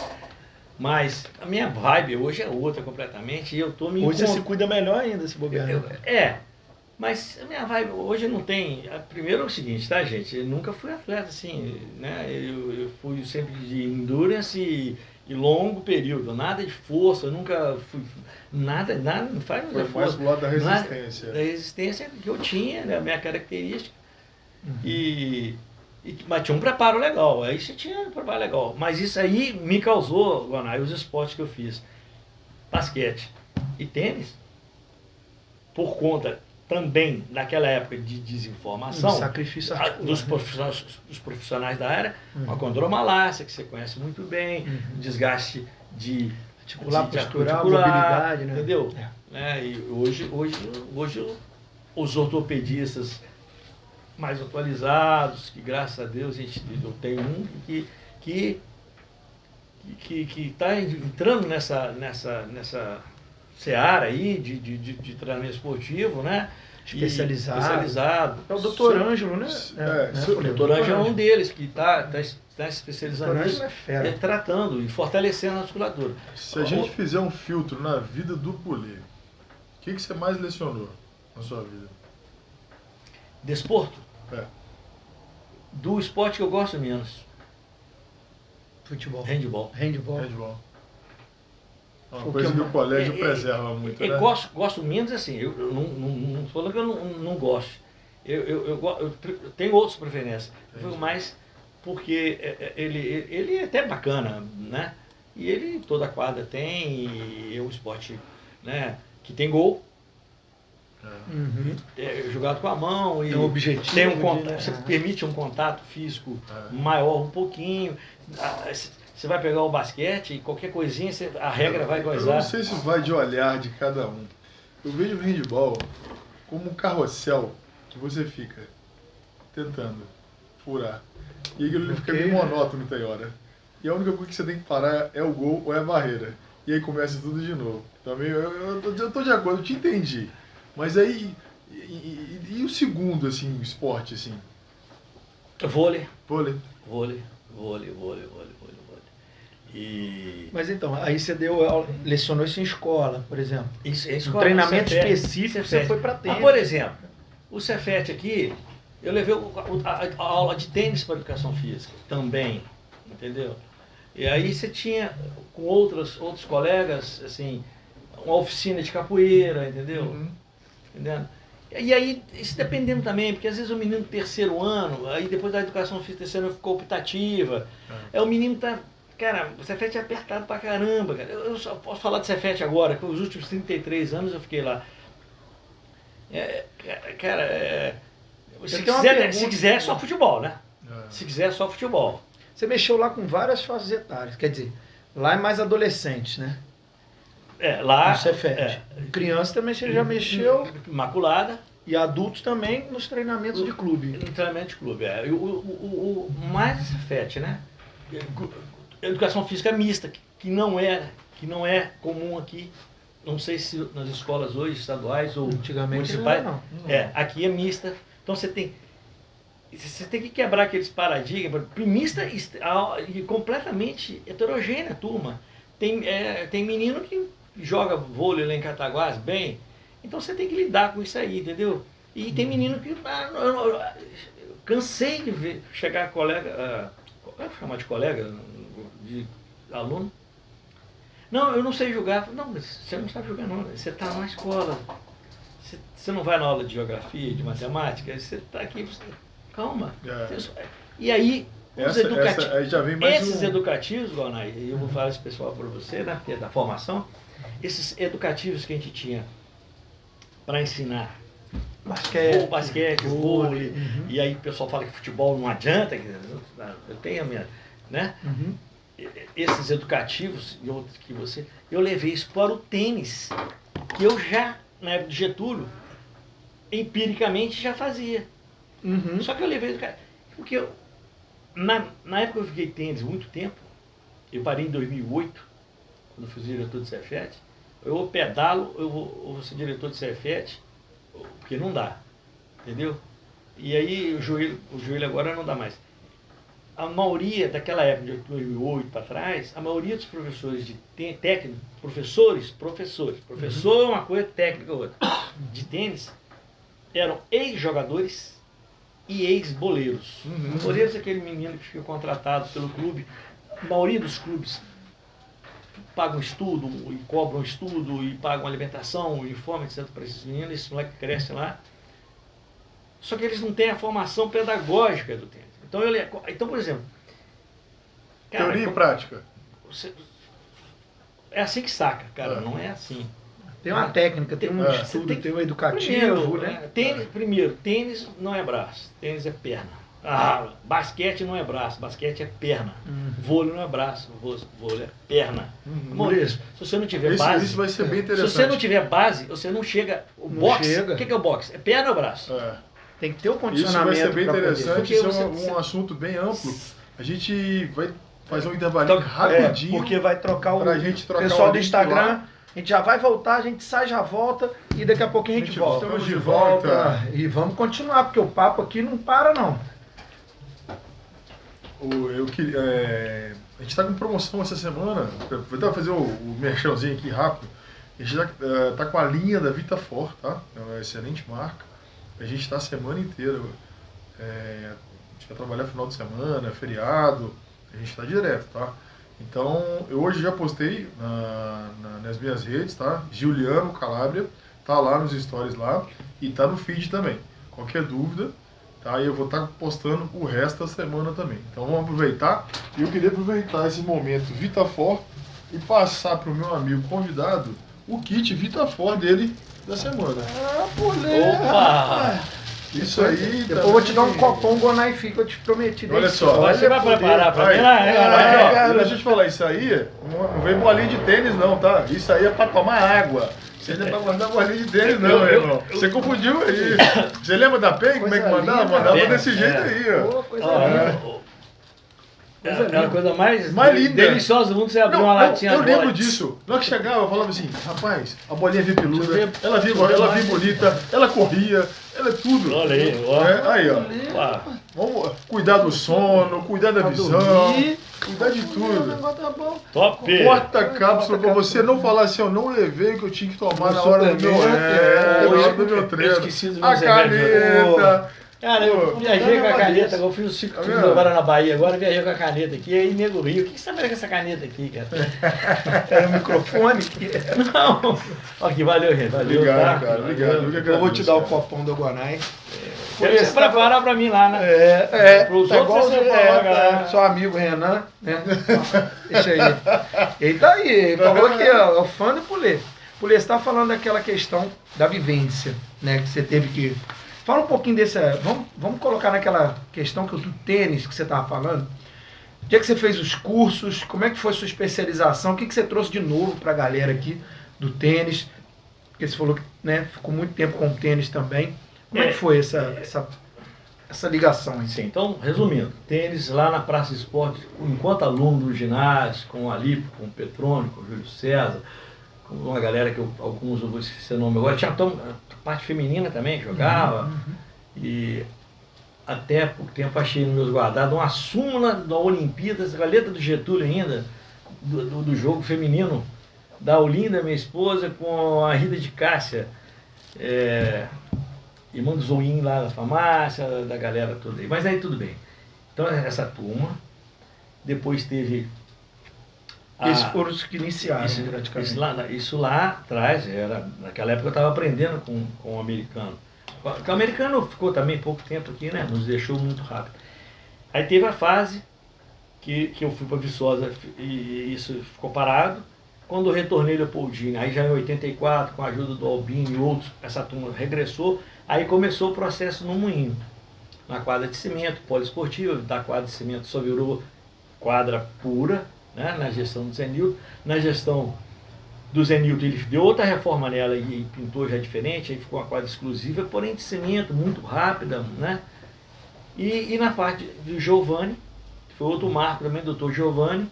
Mas a minha vibe hoje é outra completamente e eu tô me... Hoje você se cuida melhor ainda, se bobear. Mas a minha vibe hoje não tem... Primeiro é o seguinte, tá, gente? Eu nunca fui atleta assim, né? Eu fui sempre de endurance e longo período, nada de força, eu nunca fui... Nada, não faz força. Foi mais pro lado da resistência. Da resistência que eu tinha, né? A minha característica. Mas tinha um preparo legal, aí você tinha um preparo legal. Mas isso aí me causou, Gonai, os esportes que eu fiz. Basquete e tênis, por conta também daquela época de desinformação, sacrifício dos profissionais da área, a condromalácia, que você conhece muito bem, desgaste de articular, mobilidade, né? Entendeu? E hoje os ortopedistas mais atualizados, que graças a Deus eu tenho um que está entrando nessa seara aí de treinamento esportivo, né? Especializado. É o Dr. Ângelo, né? O Dr. Ângelo é um deles que está especializando nisso, tratando e fortalecendo a musculatura. Se a gente fizer um filtro na vida do Pulê, o que você mais lecionou na sua vida? Desporto? Do esporte que eu gosto menos. Futebol. Handball. É uma coisa que o colégio preserva muito, né? Gosto menos assim, eu não estou falando que eu não gosto. Eu tenho outras preferências. Mas porque ele é até bacana, né? E ele toda a quadra tem, e é um esporte, né, que tem gol. Jogado com a mão e tem um objetivo, tem você permite um contato físico maior um pouquinho. Você vai pegar o basquete e qualquer coisinha a regra vai gozar. Eu não sei se vai de olhar de cada um. Eu vejo o handball como um carrossel que você fica tentando furar. E ele fica meio monótono tem hora. E a única coisa que você tem que parar é o gol ou é a barreira. E aí começa tudo de novo. Também eu tô de acordo, eu te entendi. Mas aí, E o segundo, assim, esporte, assim? Vôlei. Vôlei. Vôlei. E... Mas então, aí você lecionou isso em escola, por exemplo. Isso, um treinamento específico, você foi para tênis. Por exemplo, o Cefet aqui, eu levei a aula de tênis para educação física também, entendeu? E aí você tinha com outros colegas, assim, uma oficina de capoeira, entendeu? Entendendo? E aí, isso dependendo também, porque às vezes o menino do terceiro ano, aí depois da educação física terceiro ano ficou optativa, o menino tá... Cara, o Cefet é apertado pra caramba, cara. Eu só posso falar de Cefet agora, que os últimos 33 anos eu fiquei lá. Se quiser é só futebol, né? Se quiser é só futebol. Você mexeu lá com várias faixas etárias, quer dizer, lá é mais adolescentes, né? Lá... No Cefet. Criança também você já mexeu. Imaculada. E adultos também nos treinamentos de clube. No treinamento de clube, o mais Cefet, né? Educação física mista, que não é comum aqui, não sei se nas escolas hoje, estaduais ou municipais, não. Aqui é mista, então você tem que quebrar aqueles paradigmas, mista e completamente heterogênea a turma, tem menino que joga vôlei lá em Cataguás bem, então você tem que lidar com isso aí, entendeu? E tem menino que, eu cansei de ver, chegar colega, chamar de colega, de aluno. Não, eu não sei jogar. Não, mas você não sabe jogar não. Você está na escola. Você não vai na aula de geografia, de matemática. Você está aqui. Calma. E aí, os educativos. Esses educativos, Gonai, eu vou falar esse pessoal para você, né? Porque é da formação. Esses educativos que a gente tinha para ensinar basquete, vôlei. E aí o pessoal fala que futebol não adianta. Eu tenho a minha. Né? Esses educativos e outros que eu levei isso para o tênis, que eu já, na época de Getúlio, empiricamente já fazia. Só que eu levei porque na época eu fiquei tênis muito tempo, eu parei em 2008, quando eu fui diretor de Cefet, eu pedalo, eu vou ser diretor de Cefet, porque não dá, entendeu? E aí o joelho agora não dá mais. A maioria daquela época, de 2008 para trás, a maioria dos professores de técnico, professor é uma coisa, técnica é outra, de tênis, eram ex-jogadores e ex-boleiros. Boleiros é aquele menino que fica contratado pelo clube. A maioria dos clubes pagam estudo, e cobram estudo, e pagam alimentação, uniforme, etc. para esses meninos, esses moleques crescem lá. Só que eles não têm a formação pedagógica do tênis. Então, por exemplo... Cara, teoria e prática. É assim que saca, cara, não é assim. Tem uma técnica, tem um estudo, tem um educativo, né? Tênis não é braço, tênis é perna. Basquete não é braço, basquete é perna. Vôlei não é braço, vôlei é perna. Se você não tiver base... Isso vai ser bem interessante. Se você não tiver base, você não chega... O boxe, o que é o boxe? É perna ou braço? Tem que ter o condicionamento. Isso vai ser bem interessante, isso é um assunto bem amplo. A gente vai fazer um intervalinho rapidinho. Porque vai trocar o pessoal do Instagram. A gente já vai voltar, a gente sai, já volta e daqui a pouquinho a gente volta. Estamos de volta. E vamos continuar, porque o papo aqui não para não. A gente está com promoção essa semana. Vou fazer o merchanzinho aqui rápido. A gente está com a linha da VitaFor, tá? É uma excelente marca. A gente está a semana inteira. A gente vai trabalhar final de semana, feriado. A gente está direto, tá? Então, eu hoje já postei nas minhas redes, tá? Giuliano Calabria, tá lá nos stories lá e tá no feed também. Qualquer dúvida, tá? E eu vou estar postando o resto da semana também. Então vamos aproveitar. E eu queria aproveitar esse momento VitaFor e passar para o meu amigo convidado o kit VitaFor dele da semana. Opa! Isso aí. Depois eu vou te dar um copão Gonai-Fi que eu te prometi. Olha só. Você vai preparar pra mim lá? Deixa eu te falar, isso aí não vem bolinha de tênis não, tá? Isso aí é pra tomar água. Isso não é pra mandar bolinha de tênis não, meu irmão. Você confundiu aí. Você lembra da PEN? Como é que mandava? Mandava desse jeito aí, ó. Coisa linda. Era a coisa mais linda. Deliciosa do mundo, você abriu uma latinha. Eu lembro disso. Na hora que chegava, eu falava assim, rapaz, a bolinha vinha peluda, ela vinha bonita, ela corria, ela é tudo. Olha aí, ó. Aí, ó. Vamos cuidar do sono, cuidar da visão, cuidar de tudo. Top! Corta a cápsula pra você não falar assim, eu não levei o que eu tinha que tomar na hora do meu treino. Eu esqueci do meu A caneta. Cara, eu viajei com a caneta, eu fiz os 5 quilos agora na Bahia, agora viajei com a caneta aqui, aí nego Rio, o que você tá vendo com essa caneta aqui, cara? Era o microfone? Não! Aqui, valeu, gente, valeu. Obrigado, tá? cara, obrigado. Eu vou te dar o copão do Gonai. Quero que você preparar pra mim lá, né? Pros tá outros igual você fala, seu amigo Renan, né? Deixa aí. Ele tá aí, ele falou que é o fã do Pulê. Pulê, você tá falando daquela questão da vivência, né? Que você teve que... Fala um pouquinho desse... Vamos colocar naquela questão do tênis que você estava falando. O dia que você fez os cursos, como é que foi a sua especialização? O que você trouxe de novo para a galera aqui do tênis? Porque você falou que, né, ficou muito tempo com o tênis também. Como é que foi essa ligação aí? Sim, então, resumindo, tênis lá na Praça Esporte, enquanto aluno do ginásio, com o Alipo, com o Petrônio, com o Júlio César, com uma galera que alguns eu vou esquecer o nome agora, tinha a parte feminina também, jogava, e até pouco tempo achei nos meus guardados uma súmula da Olimpíadas, a letra do Getúlio ainda, do jogo feminino, da Olinda, minha esposa, com a Rita de Cássia, irmã do Zoim lá da farmácia, da galera toda aí, mas aí tudo bem. Então essa turma, depois teve... Esses foram os que iniciaram, praticamente. Isso lá atrás, naquela época eu estava aprendendo com o americano. O americano ficou também pouco tempo aqui, né? Nos deixou muito rápido. Aí teve a fase que eu fui para Viçosa e isso ficou parado. Quando eu retornei Leopoldina, aí já em 84, com a ajuda do Albino e outros, essa turma regressou, aí começou o processo no Moinho. Na quadra de cimento, poliesportiva, da quadra de cimento só virou quadra pura, né, na gestão do Zé Nilton. Na gestão do Zé Nilton, ele deu outra reforma nela e pintou já diferente, aí ficou uma quadra exclusiva, porém de cimento, muito rápida, né? E na parte do Giovanni, que foi outro marco também, doutor Giovanni,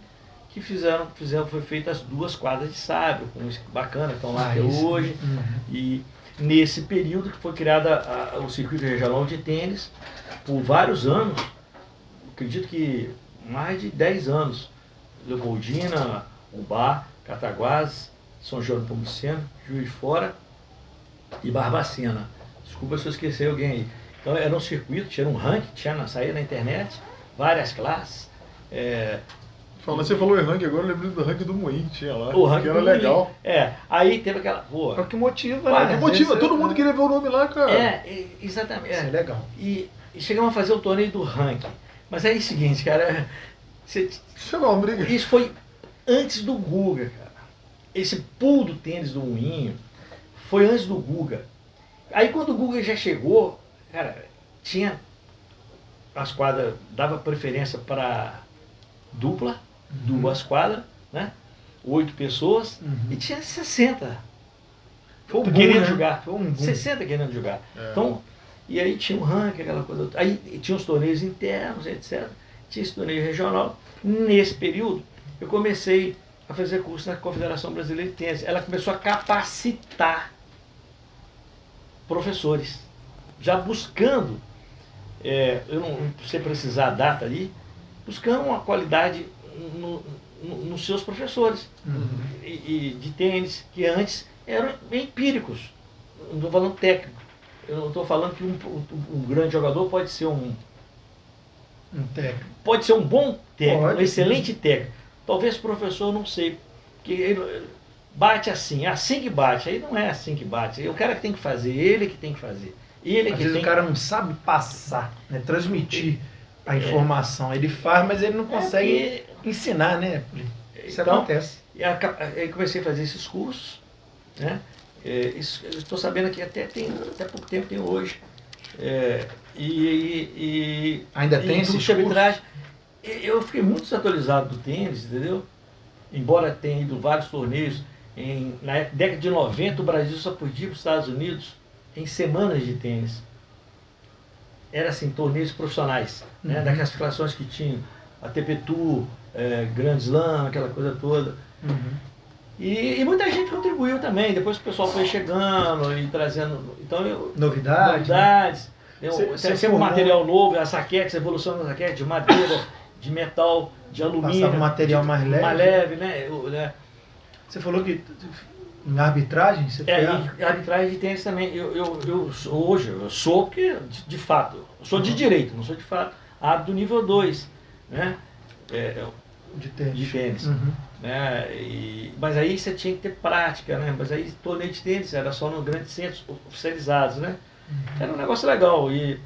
que foi feitas as 2 quadras de sábio, com isso bacana, estão lá até hoje. E nesse período que foi criada o circuito regional de tênis, por vários anos, acredito que mais de 10 anos, Leopoldina, Ubá, Cataguases, São João do Pomuceno, Juiz de Fora e Barbacena. Desculpa se eu esqueci alguém aí. Então era um circuito, tinha um ranking, saía na internet, várias classes. Você falou em ranking, agora eu lembrei do ranking do Moinho que tinha lá, o ranking que era legal. Aí teve aquela... É o que motiva, né? Que motiva, todo mundo queria ver o nome lá, cara. Exatamente. Isso é legal. E chegamos a fazer o torneio do ranking. Mas aí é o seguinte, cara... Chegou uma briga. Isso foi antes do Guga, cara. Esse pool do tênis do Moinho foi antes do Guga. Aí quando o Guga já chegou, cara, tinha as quadras, dava preferência para dupla, 2 quadras, né? 8 pessoas, e tinha 60 querendo jogar. Foi um boom. 60 querendo jogar. Então, e aí tinha um ranking, aquela coisa. Aí tinha os torneios internos, etc. Tinha esse torneio regional. Nesse período, eu comecei a fazer curso na Confederação Brasileira de Tênis. Ela começou a capacitar professores, já buscando, eu não sei precisar a data ali, buscando uma qualidade nos seus professores e de tênis, que antes eram empíricos. Não estou falando técnico. Eu não estou falando que um grande jogador pode ser um técnico. Pode ser um bom técnico, um excelente técnico. Talvez o professor, não sei, que ele bate assim, é assim que bate. Aí não é assim que bate. É o cara que tem que fazer, ele que tem que fazer. Às vezes o cara não sabe passar, né, transmitir a informação. Ele faz, mas ele não consegue ensinar, né? Isso então, acontece. Aí comecei a fazer esses cursos, né? Estou sabendo que até pouco tempo tem hoje. Ainda tem esses cursos? Eu fiquei muito desatualizado do tênis, entendeu? Embora tenha ido vários torneios. Na década de 90, o Brasil só podia ir para os Estados Unidos em semanas de tênis. Era assim, torneios profissionais, né? Das classificações que tinham a TP Tour, Grand Slam, aquela coisa toda. Uhum. E muita gente contribuiu também, depois que o pessoal foi chegando e trazendo Novidades. Sempre um material novo, as raquetes, a evolução das raquetes, de madeira, de metal, de alumínio. Passava um material mais leve. Mais leve, né? Você falou que em arbitragem você em arbitragem de tênis também. Hoje eu sou, porque de fato, eu sou de direito, não sou de fato, árbitro do nível 2, né? De tênis. De tênis. Uhum. Né? Mas aí você tinha que ter prática, né? Mas aí torneio de tênis era só nos grandes centros oficializados, né? Era um negócio legal. E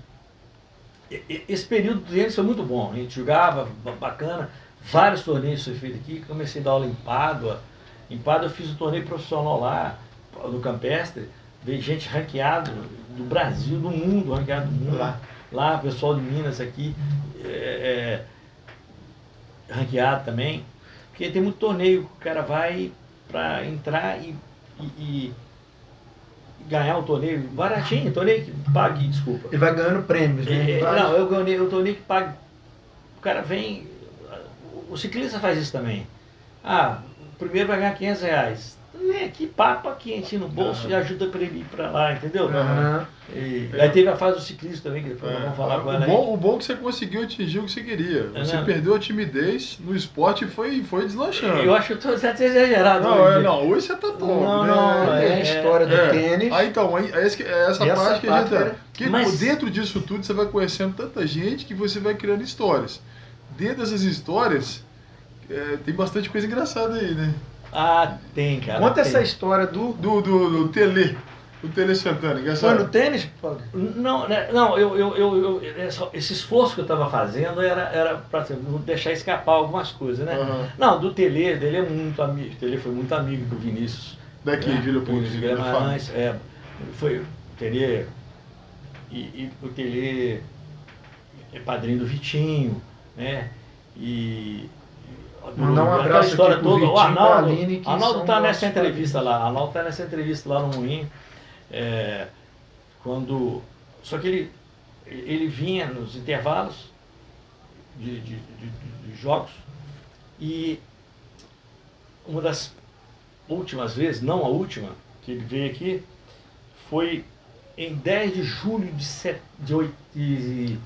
esse período do tênis foi muito bom. A gente jogava, bacana. Vários torneios foram feitos aqui. Comecei a dar aula em Pádua. Em Pádua eu fiz um torneio profissional lá, no Campestre. Veio gente ranqueado do Brasil, do mundo, ranqueado do mundo. Lá pessoal de Minas aqui, ranqueado também. Porque tem muito torneio que o cara vai para entrar e ganhar o torneio baratinho, torneio que pague, desculpa. Ele vai ganhando prêmios, né? Não, eu ganhei o torneio que pague. O cara vem. O ciclista faz isso também. O primeiro vai ganhar R$500. Que papo aqui, a gente no bolso e ajuda para ele ir para lá, entendeu? Aí teve a fase do ciclismo também, que depois nós vamos falar com ela aí. O bom é que você conseguiu atingir o que você queria. Você perdeu a timidez no esporte e foi deslanchando. Eu acho que eu estou exagerado. Hoje você tá top. Não, é a história do tênis. Essa parte que a gente tá. Porque dentro disso tudo você vai conhecendo tanta gente que você vai criando histórias. Dentro dessas histórias, tem bastante coisa engraçada aí, né? Tem, cara. Conta essa história do Tele. O Tele Santana. Foi no tênis? Não, esse esforço que eu estava fazendo era para não deixar escapar algumas coisas, né? Não, do Tele é muito amigo. O Tele foi muito amigo do Vinícius. Daqui, de Leopoldina. Foi o Tele. E o Tele é padrinho do Vitinho, né? Mandar um abraço história aqui toda. Vitinho, O Aline, que Arnaldo está nessa nossos entrevista lá. Arnaldo está nessa entrevista lá no Moinho. Só que ele vinha nos intervalos de jogos e uma das últimas vezes, não a última, que ele veio aqui, foi em 10 de julho de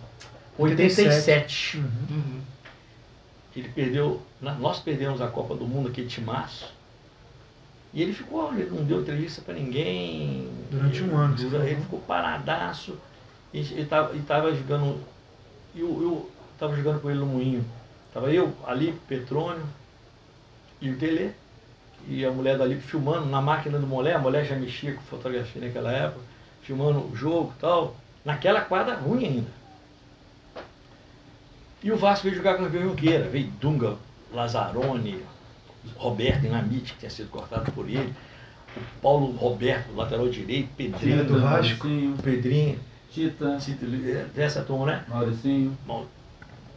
87. Ele perdeu, nós perdemos a Copa do Mundo aqui de março. E ele ficou, ele não deu entrevista para ninguém. Durante um ano. Ele ficou paradaço. Ele estava jogando. Eu estava jogando com ele no Moinho. Estava eu, ali, Petrônio e o Tele. E a mulher dali filmando na máquina do Molé. A mulher já mexia com fotografia naquela época. Filmando o jogo e tal. Naquela quadra ruim ainda. E o Vasco veio jogar com o Gabriel Junqueira. Veio Dunga, Lazzaroni, Roberto Dinamite, que tinha sido cortado por ele. O Paulo Roberto, lateral direito, Pedrinho do Vasco. Pedrinho. Tita. Dessa turma, né? Mauricinho.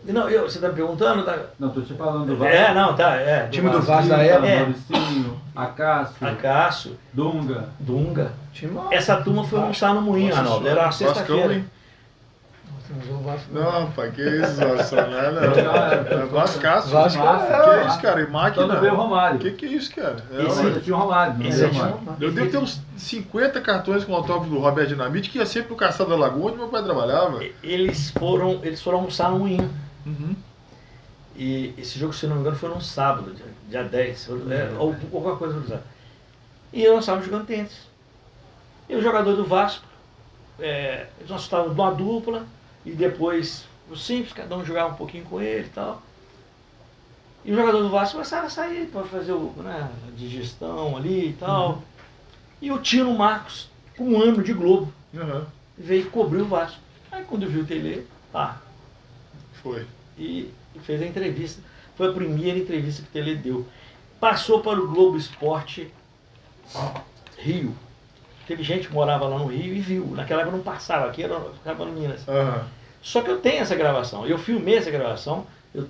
Não, você está me perguntando? Tá? Não, estou te falando do Vasco. Tá. Time do Vasco da época. Mauricinho, Acácio. Dunga. Essa turma foi almoçar no Moinho, Arnaldo. Era uma sexta-feira. Não, pai, que isso, não. Vascaço. Que isso, cara? E máquina. Quando veio o Romário. Que isso, cara? Tinha o Romário. Eu devo ter uns 50 cartões com autógrafo do Roberto Dinamite, que ia sempre no Caçado da Lagoa, onde meu pai trabalhava. Eles foram almoçar no Moinho. E esse jogo, se não me engano, foi num sábado, dia 10, ou alguma coisa no sábado. E nós estávamos jogando tênis. E o jogador do Vasco, nós estávamos numa dupla, e depois o simples, cada um jogava um pouquinho com ele e tal. E o jogador do Vasco começaram a sair para fazer a digestão ali e tal. E o Tino Marcos, com um ano de Globo, veio cobrir o Vasco. Aí quando viu o Tele, foi. E fez a entrevista. Foi a primeira entrevista que o Tele deu. Passou para o Globo Esporte Rio. Teve gente que morava lá no Rio e viu. Naquela época não passava, aqui ficava em Minas. Só que eu tenho essa gravação. Eu filmei essa gravação. Eu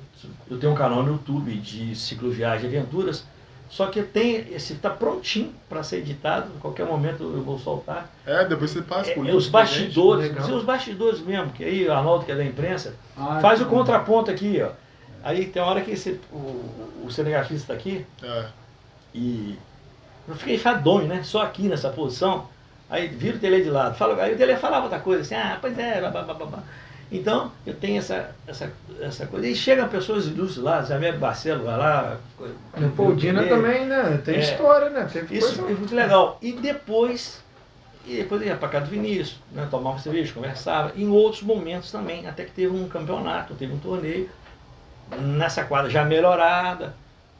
tenho um canal no YouTube de cicloviagem e aventuras. Só que eu tenho, esse está prontinho para ser editado. Em qualquer momento eu vou soltar. Depois você passa por os bastidores. Os bastidores mesmo. Que aí o Arnaldo, que é da imprensa, faz o contraponto aqui, ó. Aí tem uma hora que o cinegrafista está aqui, e eu fiquei enfadonho, né? Só aqui nessa posição. Aí vira o Tele de lado. Aí o Tele falava outra coisa assim, pois é, blá. Então, eu tenho essa coisa. E chegam pessoas ilustres lá, Zé Américo Barcelo vai lá. Leopoldina também, né? Tem história, né? Isso é muito legal. E depois eu ia para casa do Vinícius, né? Tomava cerveja, conversava. Em outros momentos também, até que teve um campeonato, teve um torneio, nessa quadra já melhorada,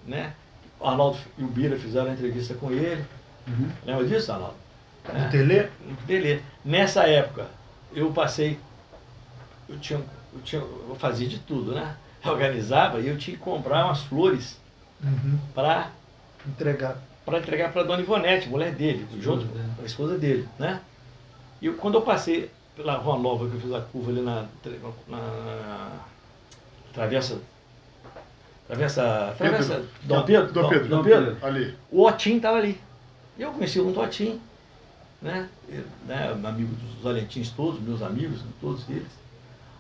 né? O Arnaldo e o Bira fizeram a entrevista com ele. Lembra disso, Arnaldo? Do Tele? Do Tele. Nessa época, eu passei... Eu fazia de tudo, né? Eu organizava e eu tinha que comprar umas flores para entregar para a dona Ivonete, mulher dele, junto com a esposa dele, né? E quando eu passei pela Rua Nova, que eu fiz a curva ali na travessa Dom Pedro, ali. O Otim estava ali. Eu conheci o Otim, né? Amigo dos Valentins todos, meus amigos, todos eles.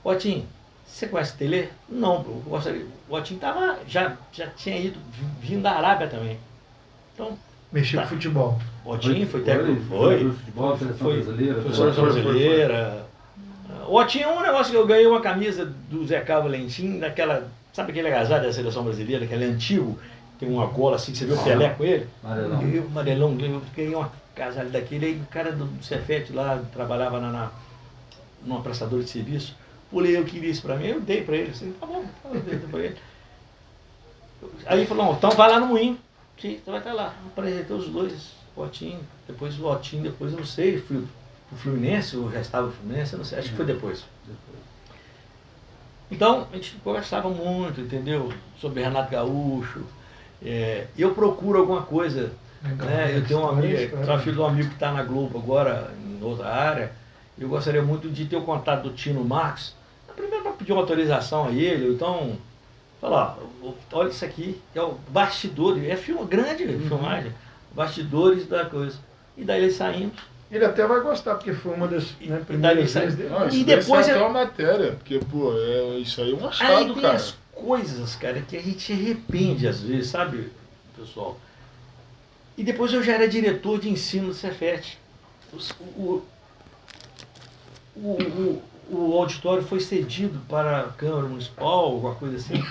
Otim, você conhece o Tele? Não, eu gostaria. O Otim já tinha vindo da Arábia também. Então, mexeu com futebol. O Otim foi técnico, foi seleção brasileira. O Otim é um negócio que eu ganhei uma camisa do Zé Carlos Valentim, daquela, sabe aquele agasalho da seleção brasileira, aquele antigo, tem uma gola assim, que você viu o Pelé com ele? Amarelão. Eu ganhei uma agasalho daquele, aí o cara do Cefete lá, trabalhava numa prestadora de serviço. Eu queria isso pra mim, eu dei pra ele, assim, tá bom, eu dei pra ele. Aí ele falou, então vai lá no Moinho, você vai estar lá. Apresentei os dois, o Otim, depois eu não sei, fui pro Fluminense, ou já estava no Fluminense, eu não sei, acho que foi depois. Então, a gente conversava muito, entendeu? Sobre Renato Gaúcho, eu procuro alguma coisa, né? Eu tenho uma amiga, filho de um amigo que está na Globo agora, em outra área, eu gostaria muito de ter o contato do Tino Marcos, primeiro para pedir uma autorização a ele, ou então, falar, olha isso aqui, que é o bastidor, grande filmagem, bastidores da coisa. E daí eles saímos. Ele até vai gostar, porque foi uma das primeiras vezes dele. E depois é uma matéria, porque, isso aí é um achado, aí tem as coisas, cara, que a gente se arrepende às vezes, sabe, pessoal? E depois eu já era diretor de ensino do Cefete. O auditório foi cedido para a Câmara Municipal, alguma coisa assim,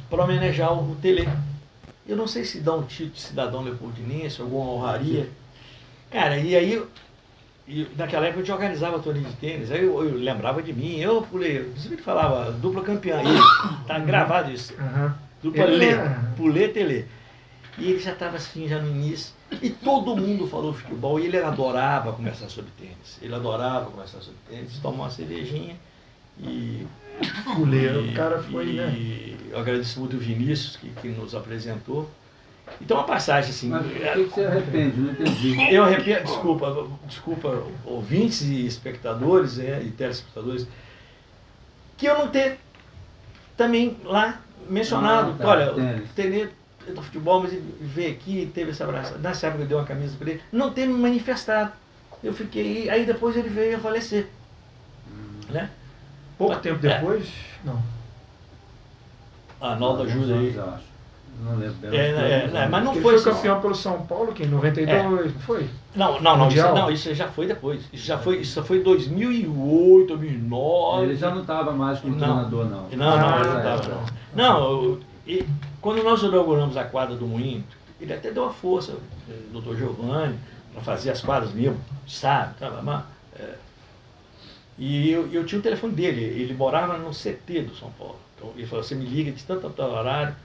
para homenagear o Tele. Eu não sei se dá um título de cidadão leopoldinense, alguma honraria. Cara, e aí, naquela época a gente organizava torneio de tênis, aí eu lembrava de mim, eu sempre falava dupla campeã, tá gravado isso, dupla Pulê, Tele. E ele já estava assim, já no início, e todo mundo falou futebol, e ele adorava conversar sobre tênis. Tomar uma cervejinha e... O cara foi, né? E eu agradeço muito o Vinícius, que nos apresentou. Então uma passagem assim... Mas por que você arrepende? Não entendi. Eu arrependo, desculpa ouvintes e espectadores e telespectadores, que eu não ter também lá mencionado, olha, Tele do futebol, mas ele veio aqui, teve essa abraço. Nessa época eu dei uma camisa para ele, não ter me manifestado. Eu fiquei, aí depois ele veio a falecer. Né? Pouco tempo depois? Não. Arnaldo ajuda aí. Não lembro. Mas não ele foi campeão pelo São Paulo, que em 92, não foi? Não, isso já foi depois. Isso foi 2008, 2009. Ele já não estava mais como treinador, não. Não, e quando nós inauguramos a quadra do Moinho, ele até deu uma força, o Dr. Giovanni, para fazer as quadras mesmo, sabe? E eu tinha o telefone dele, ele morava no CT do São Paulo. Então ele falou, você me liga de tanto horário.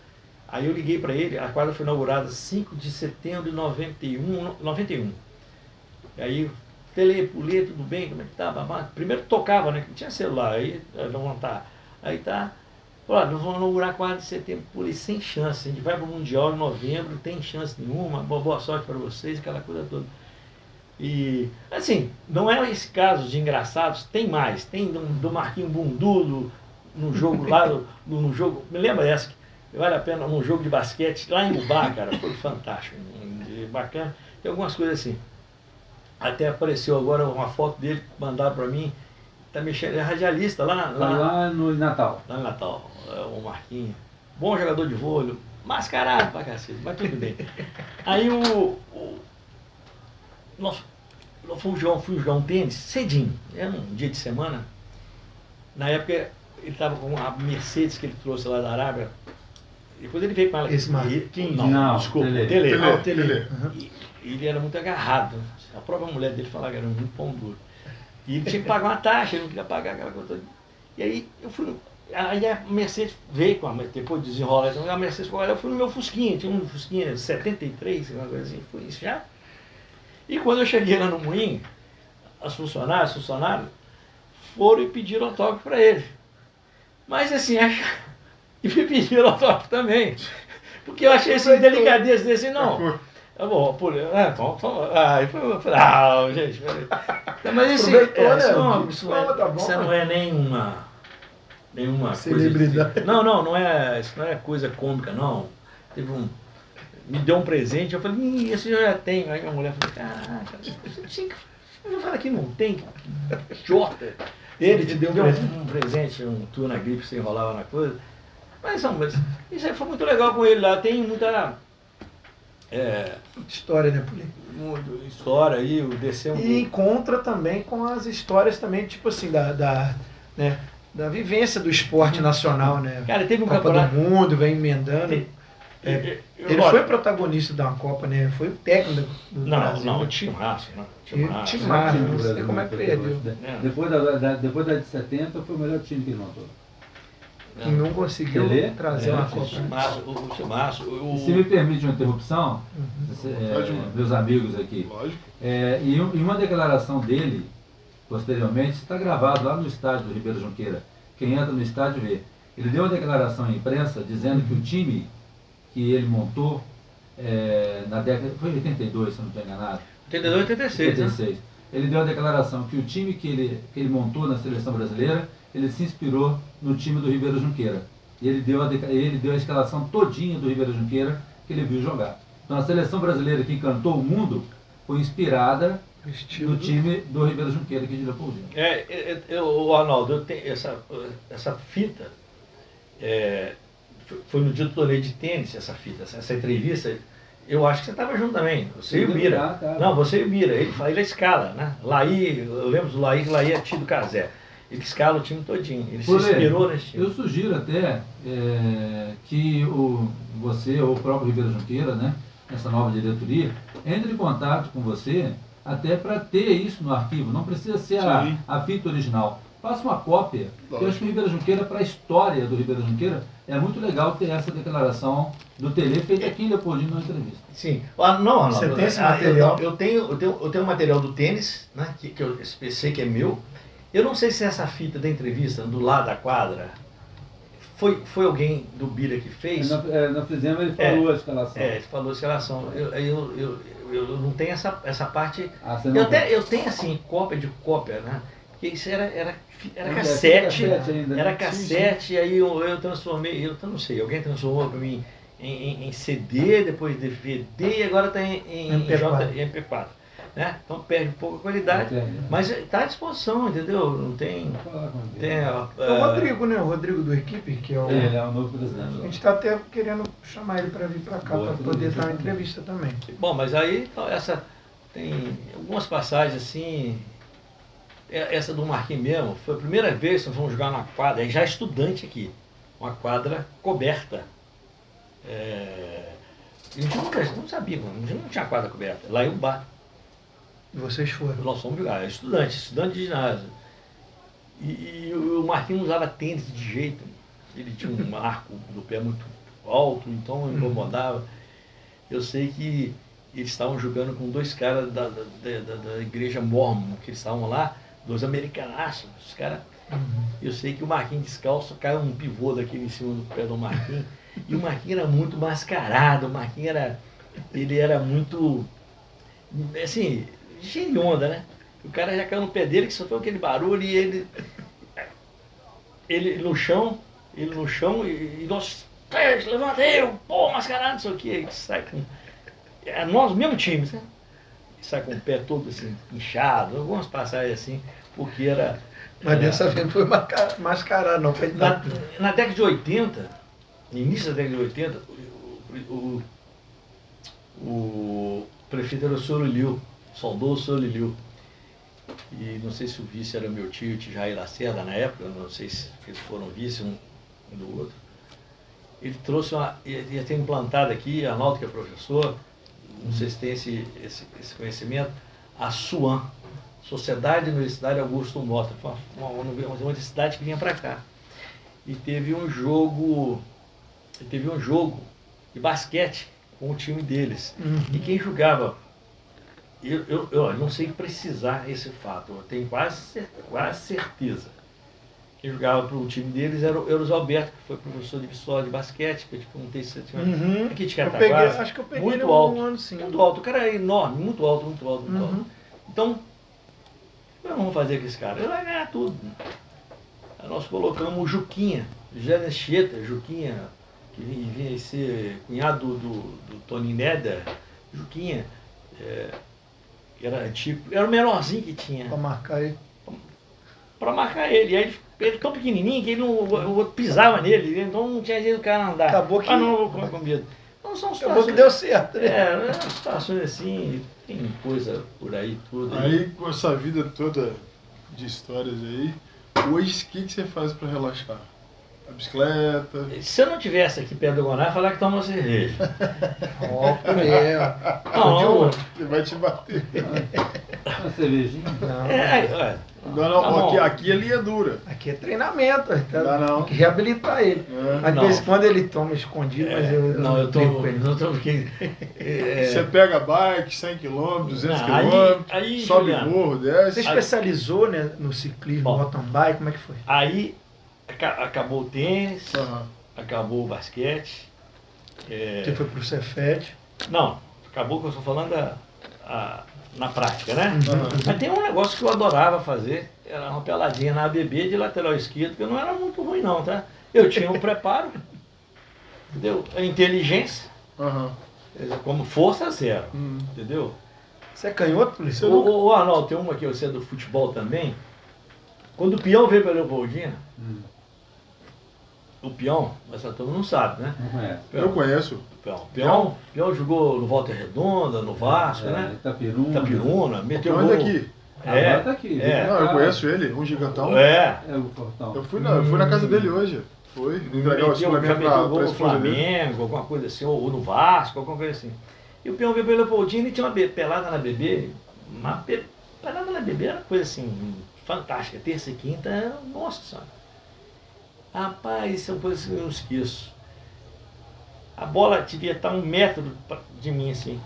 Aí eu liguei para ele, a quadra foi inaugurada 5 de setembro de 91. E aí, Tele, Pulê, tudo bem, como é que tá? Primeiro tocava, né? Não tinha celular, aí levantar. Aí tá. Olha, nós vamos inaugurar a quadra de setembro, Pulê, sem chance. A gente vai para o Mundial em novembro, não tem chance nenhuma, boa sorte para vocês, aquela coisa toda. E, assim, não é esse caso de engraçados, tem mais. Tem do Marquinho Bundudo, no jogo lá, no jogo, me lembra essa, vale a pena, num jogo de basquete, lá em Ubá, cara, foi fantástico, bacana. Tem algumas coisas assim. Até apareceu agora uma foto dele, mandaram para mim, tá mexendo, é radialista Lá no Natal. lá no Natal, o Marquinhos. Bom jogador de vôlei, mascarado pra cacete, mas tudo bem. Aí nós fui jogar um tênis cedinho, era um dia de semana. Na época ele estava com a Mercedes que ele trouxe lá da Arábia. Depois ele veio com ela. Esse Marquinhos? Não, desculpa, Tele. o Tele. Tele. E ele era muito agarrado. A própria mulher dele falava que era muito pão duro. E ele tinha que pagar uma taxa, ele não queria pagar aquela coisa toda. E aí eu fui. Aí a Mercedes veio com depois de desenrolar, a Mercedes falou, eu fui no meu Fusquinha, tinha um Fusquinha 73, uma coisa assim, foi isso já. E quando eu cheguei lá no moinho, os funcionários foram e pediram autógrafo para ele. Mas assim, e me pediram autógrafo também. Porque eu achei assim, delicadeza desse, não. Tá bom, aí eu falei, gente, mas assim, isso não é nenhuma celebridade. Coisa assim. Isso não é coisa cômica, não. Me deu um presente, eu falei, esse eu já tenho. Aí minha mulher falou, caraca, eu falo que não tem, idiota. Ele te deu um presente, um tour na gripe, você enrolava na coisa. Mas isso aí foi muito legal com ele lá, tem muita história, né, Puli? História aí, o descer E encontra também com as histórias também, tipo assim, né, da vivência do esporte nacional, né? Cara, teve um Copa campeonato do Mundo, vem emendando. Ele foi protagonista da Copa, né? Foi o técnico do Brasil. Não, o timaço, né? Timaço, não sei como é que perdeu. Depois da de 70 foi o melhor time que ele montou. E não conseguiu trazer uma Copa. O timaço. Se me permite uma interrupção, meus amigos aqui. Lógico. E uma declaração dele, posteriormente, está gravado lá no estádio do Ribeiro Junqueira. Quem entra no estádio vê. Ele deu uma declaração à imprensa dizendo que o time que ele montou na década... Foi em 82, se eu não estou enganado. 82 e 86, né? Ele deu a declaração que o time que ele montou na seleção brasileira, ele se inspirou no time do Ribeiro Junqueira. E ele deu a escalação todinha do Ribeiro Junqueira que ele viu jogar. Então a seleção brasileira que encantou o mundo foi inspirada no time do Ribeiro Junqueira aqui de Leopoldina. Arnaldo, eu tenho essa fita, foi no dia do torneio de tênis, essa fita, essa entrevista. Eu acho que você estava junto também, você e o Bira. Não, você e o Bira, ele escala, né? Laí, eu lembro do Laí, que Laí é tio do Casé. Ele escala o time todinho, ele se inspirou nesse time. Eu sugiro até que você ou o próprio Ribeiro Junqueira, né, nessa nova diretoria, entre em contato com você até para ter isso no arquivo. Não precisa ser a fita original. Faça uma cópia. Eu acho que o Ribeiro Junqueira, para a história do Ribeiro Junqueira, é muito legal ter essa declaração do Tele feita aqui em Leopoldina na entrevista. Sim. Não, Arnaldo, você tem esse material? Eu tenho material do tênis, né, que eu sei que é meu. Eu não sei se essa fita da entrevista, do lado da quadra, foi alguém do Bira que fez. Nós fizemos, ele falou a escalação. Ele falou a escalação. Eu não tenho essa parte. Eu tenho assim, cópia de cópia, né? Porque isso era cassete. Ainda, né? Era cassete, aí eu transformei, eu não sei, alguém transformou para mim em CD, depois DVD, e agora está em MP4. Né? Então perde um pouco a qualidade, mas está à disposição, entendeu? Não tem. O Rodrigo, né? O Rodrigo do equipe, que é o. Ele é o novo presidente. A gente está até querendo chamar ele para vir para cá, para poder dar uma entrevista também. Bom, mas aí tem algumas passagens assim. Essa do Marquinhos mesmo, foi a primeira vez que nós fomos jogar numa quadra, já estudante aqui, uma quadra coberta. A gente não sabia, a gente não tinha quadra coberta, lá em Ubá. E vocês foram? Nós fomos jogar, estudante de ginásio. E o Marquinhos usava tênis de jeito, ele tinha um arco do pé muito alto, então incomodava. Eu sei que eles estavam jogando com dois caras da igreja Mormon, que eles estavam lá, dois americanaços, os caras. Eu sei que o Marquinhos descalço, caiu um pivô daquele em cima do pé do Marquinhos, e o Marquinhos era muito mascarado, o Marquinhos era muito, assim, cheio de onda, né? O cara já caiu no pé dele, que só foi aquele barulho, e ele no chão, e nós, levanta aí, pô, mascarado, não sei o que, sai com... Nós, mesmo time, né? sai com o pé todo assim, inchado, algumas passagens assim, porque era... Mas dessa vez não foi mascarado, não. Foi na década de 80, no início da década de 80, o prefeito era o Sr. Liliu, saudoso Sr. Liliu. E não sei se o vice era meu tio, Jair Lacerda, na época, não sei se eles foram vice um do outro. Ele trouxe ia ter implantado aqui, Arnaldo, que é professor, não sei se tem esse conhecimento, a SUAM, Sociedade Universitária Augusto Mota, uma universidade que vinha para cá. E teve um jogo de basquete com o time deles. E quem jogava, eu não sei precisar esse fato, eu tenho quase certeza. Quem jogava para o time deles era o Zé Alberto, que foi professor de história de basquete, que eu te perguntei se você tinha aqui de Cataguases. Acho que eu peguei muito alto, um ano, sim. muito alto. O cara é enorme, muito alto. Então, eu não vou fazer com esse cara, ele vai ganhar tudo. Aí nós colocamos o Juquinha, José Anchieta, Juquinha, que vinha ser cunhado do Tony Neder, Juquinha, que era antigo, era o menorzinho que tinha. Para marcar ele. Para marcar ele. E aí ele tão pequenininho que ele não, o outro pisava nele, então não tinha jeito do cara andar. Acabou que... não vou comer comida. Então são situações... Acabou que deu certo. Situações assim, tem coisa por aí, tudo. Aí, com essa vida toda de histórias aí, hoje o que você faz para relaxar? A bicicleta? Se eu não tivesse aqui perto do Goná, eu ia falar que toma uma cerveja. Ó, Não, ele vai te bater. Uma cervejinha? Não, aqui ele é dura. Aqui é treinamento, Não. tem que reabilitar ele. Mas de vez em quando ele toma escondido, mas eu não tomo, com ele. não tomo porque... Você pega a bike, 100 km, 200 km, sobe o morro, desce. Você especializou, né, no ciclismo, mountain bike, como é que foi? Aí acabou o tênis, acabou o basquete. Você foi pro Cefet? Não, acabou que eu estou falando na prática, né? Mas tem um negócio que eu adorava fazer, era uma peladinha na ABB de lateral esquerdo, que não era muito ruim não, tá? Eu tinha um preparo, entendeu? A inteligência, como força zero, entendeu? Você é canhoto, polícia? O Arnaldo, tem uma que você é do futebol também. Quando o Peão veio para Leopoldina, o Peão, essa turma não sabe, né? Eu conheço. Peão jogou no Volta Redonda, no Vasco, né? Itapiruna, meteu gol. Aqui. Agora tá aqui. Não, eu conheço ele, um gigantão. O Fortão. Eu fui na casa dele hoje. Foi, entregar o suplemento para o Flamengo, alguma coisa assim, ou no Vasco, alguma coisa assim. E o Peão veio para Leopoldina e tinha uma pelada na BB. Uma pelada na BB era coisa assim, fantástica. Terça e quinta, nossa senhora. Rapaz, isso é uma coisa que eu não esqueço. A bola devia estar 1 metro de mim, assim.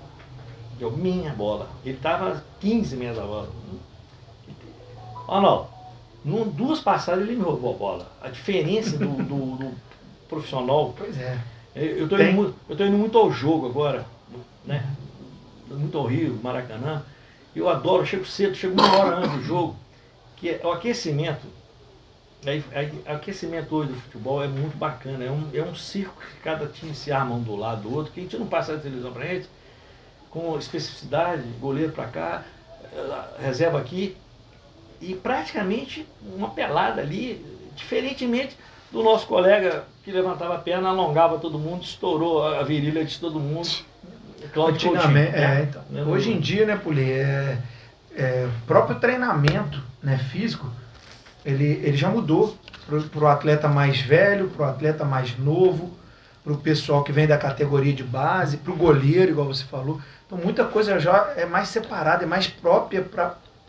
Minha bola. Ele estava a 15 metros da bola. Olha não, 2 passadas ele me roubou a bola. A diferença do profissional. Pois é. Eu tô indo muito ao jogo agora, né? Muito ao Rio, Maracanã. Eu adoro, eu chego cedo, chego 1 hora antes do jogo, que é o aquecimento. O aquecimento hoje do futebol é muito bacana, é um circo que cada time se arma um do lado do outro, que a gente não passa a televisão pra gente, com especificidade, goleiro pra cá, reserva aqui, e praticamente uma pelada ali, diferentemente do nosso colega que levantava a perna, alongava todo mundo, estourou a virilha de todo mundo. Cláudio Coutinho. Então. Hoje em dia, né, Puli, o próprio treinamento, né, físico, ele já mudou para o atleta mais velho, para o atleta mais novo, para o pessoal que vem da categoria de base, para o goleiro, igual você falou. Então muita coisa já é mais separada, é mais própria,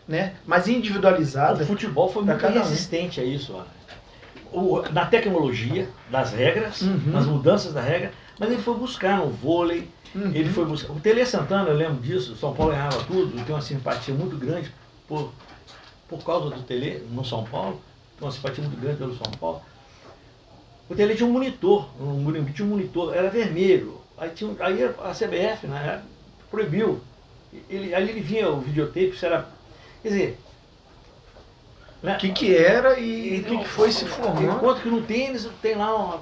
né, mais individualizada. O futebol foi muito resistente a isso, na tecnologia das regras, nas mudanças da regra, mas ele foi buscar no vôlei, ele foi buscar. O Tele Santana, eu lembro disso, o São Paulo ganhava tudo, tem uma simpatia muito grande por causa do Tele no São Paulo, tem uma simpatia muito grande pelo São Paulo. O Tele tinha um monitor, era vermelho. Aí a CBF, na época, proibiu. Aí ele vinha o videotape, isso era. Quer dizer. O que era e o que foi se formando. Enquanto que no tênis tem lá,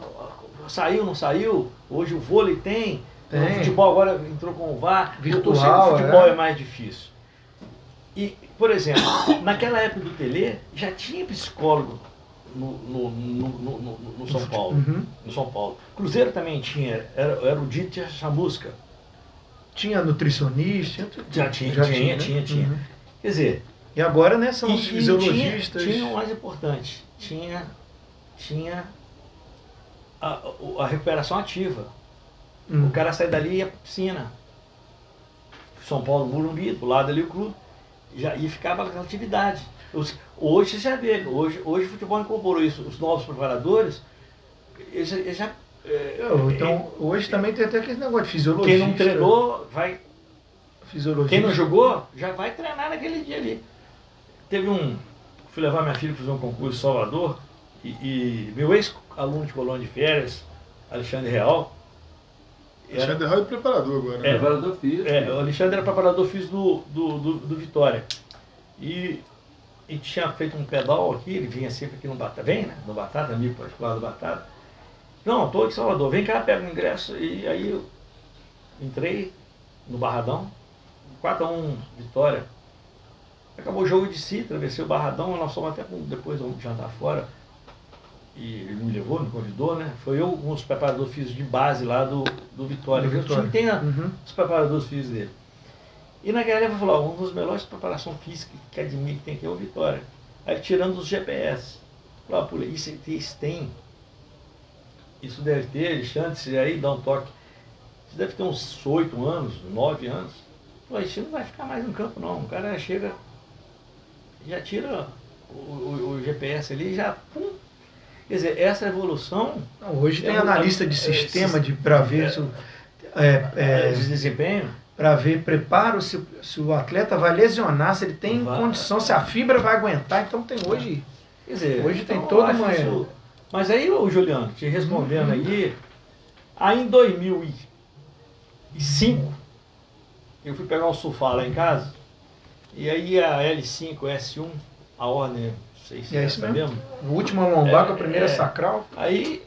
saiu, não saiu, hoje o vôlei tem. O futebol agora entrou com o VAR, virtual, o futebol é mais difícil. E, por exemplo, naquela época do Tele, já tinha psicólogo no São Paulo. Uhum. No São Paulo. Cruzeiro também tinha, era o Dieter Chamusca. Tinha nutricionista? Já tinha. Uhum. Quer dizer... E agora, né, são os E fisiologistas. tinha o mais importante, tinha a recuperação ativa. O cara sai dali e ia pra piscina. São Paulo, Morumbi, do lado ali o clube, e ficava aquela atividade. Hoje você já vê, hoje o futebol incorporou isso, os novos preparadores, eles já... Então, hoje também tem até aquele negócio de fisiologista. Quem não treinou, vai... Fisiologista. Quem não jogou, já vai treinar naquele dia ali. Fui levar minha filha para fazer um concurso em Salvador, e meu ex-aluno de colônia de férias, Alexandre Real... Alexandre Real é preparador agora, né? Preparador físico. O Alexandre era preparador físico do Vitória. E tinha feito um pedal aqui, ele vinha sempre aqui no Batata, no Batata, amigo particular do Batata. Não, estou aqui em Salvador, vem cá, pega o ingresso. E aí eu entrei no Barradão, 4-1 Vitória. Acabou o jogo de si, atravessei o Barradão, nós fomos até depois vamos jantar fora. E ele me levou, me convidou, né? Foi eu, um dos preparadores físicos de base lá do Vitória. O time tem os preparadores físicos dele. E naquela época eu falei, um dos melhores de preparação física que admite que tem aqui é o Vitória. Aí tirando os GPS. Falei, isso tem. Isso deve ter, Alexandre, se aí dá um toque. Isso deve ter uns 8 anos, 9 anos. Falei, isso não vai ficar mais no campo não. O cara chega, já tira o GPS ali e já pum. Quer dizer, essa evolução... Não, hoje tem analista de sistema para ver de desempenho. Para ver preparo, se o atleta vai lesionar, se ele tem condição, se a fibra vai aguentar. Então tem hoje... Quer dizer, hoje tem toda uma... Mas aí, Juliano, te respondendo aí em 2005, eu fui pegar um sofá lá em casa, e aí a L5, S1, a ordem... Não sei se é isso mesmo. O último lombar com a primeira sacral. Aí,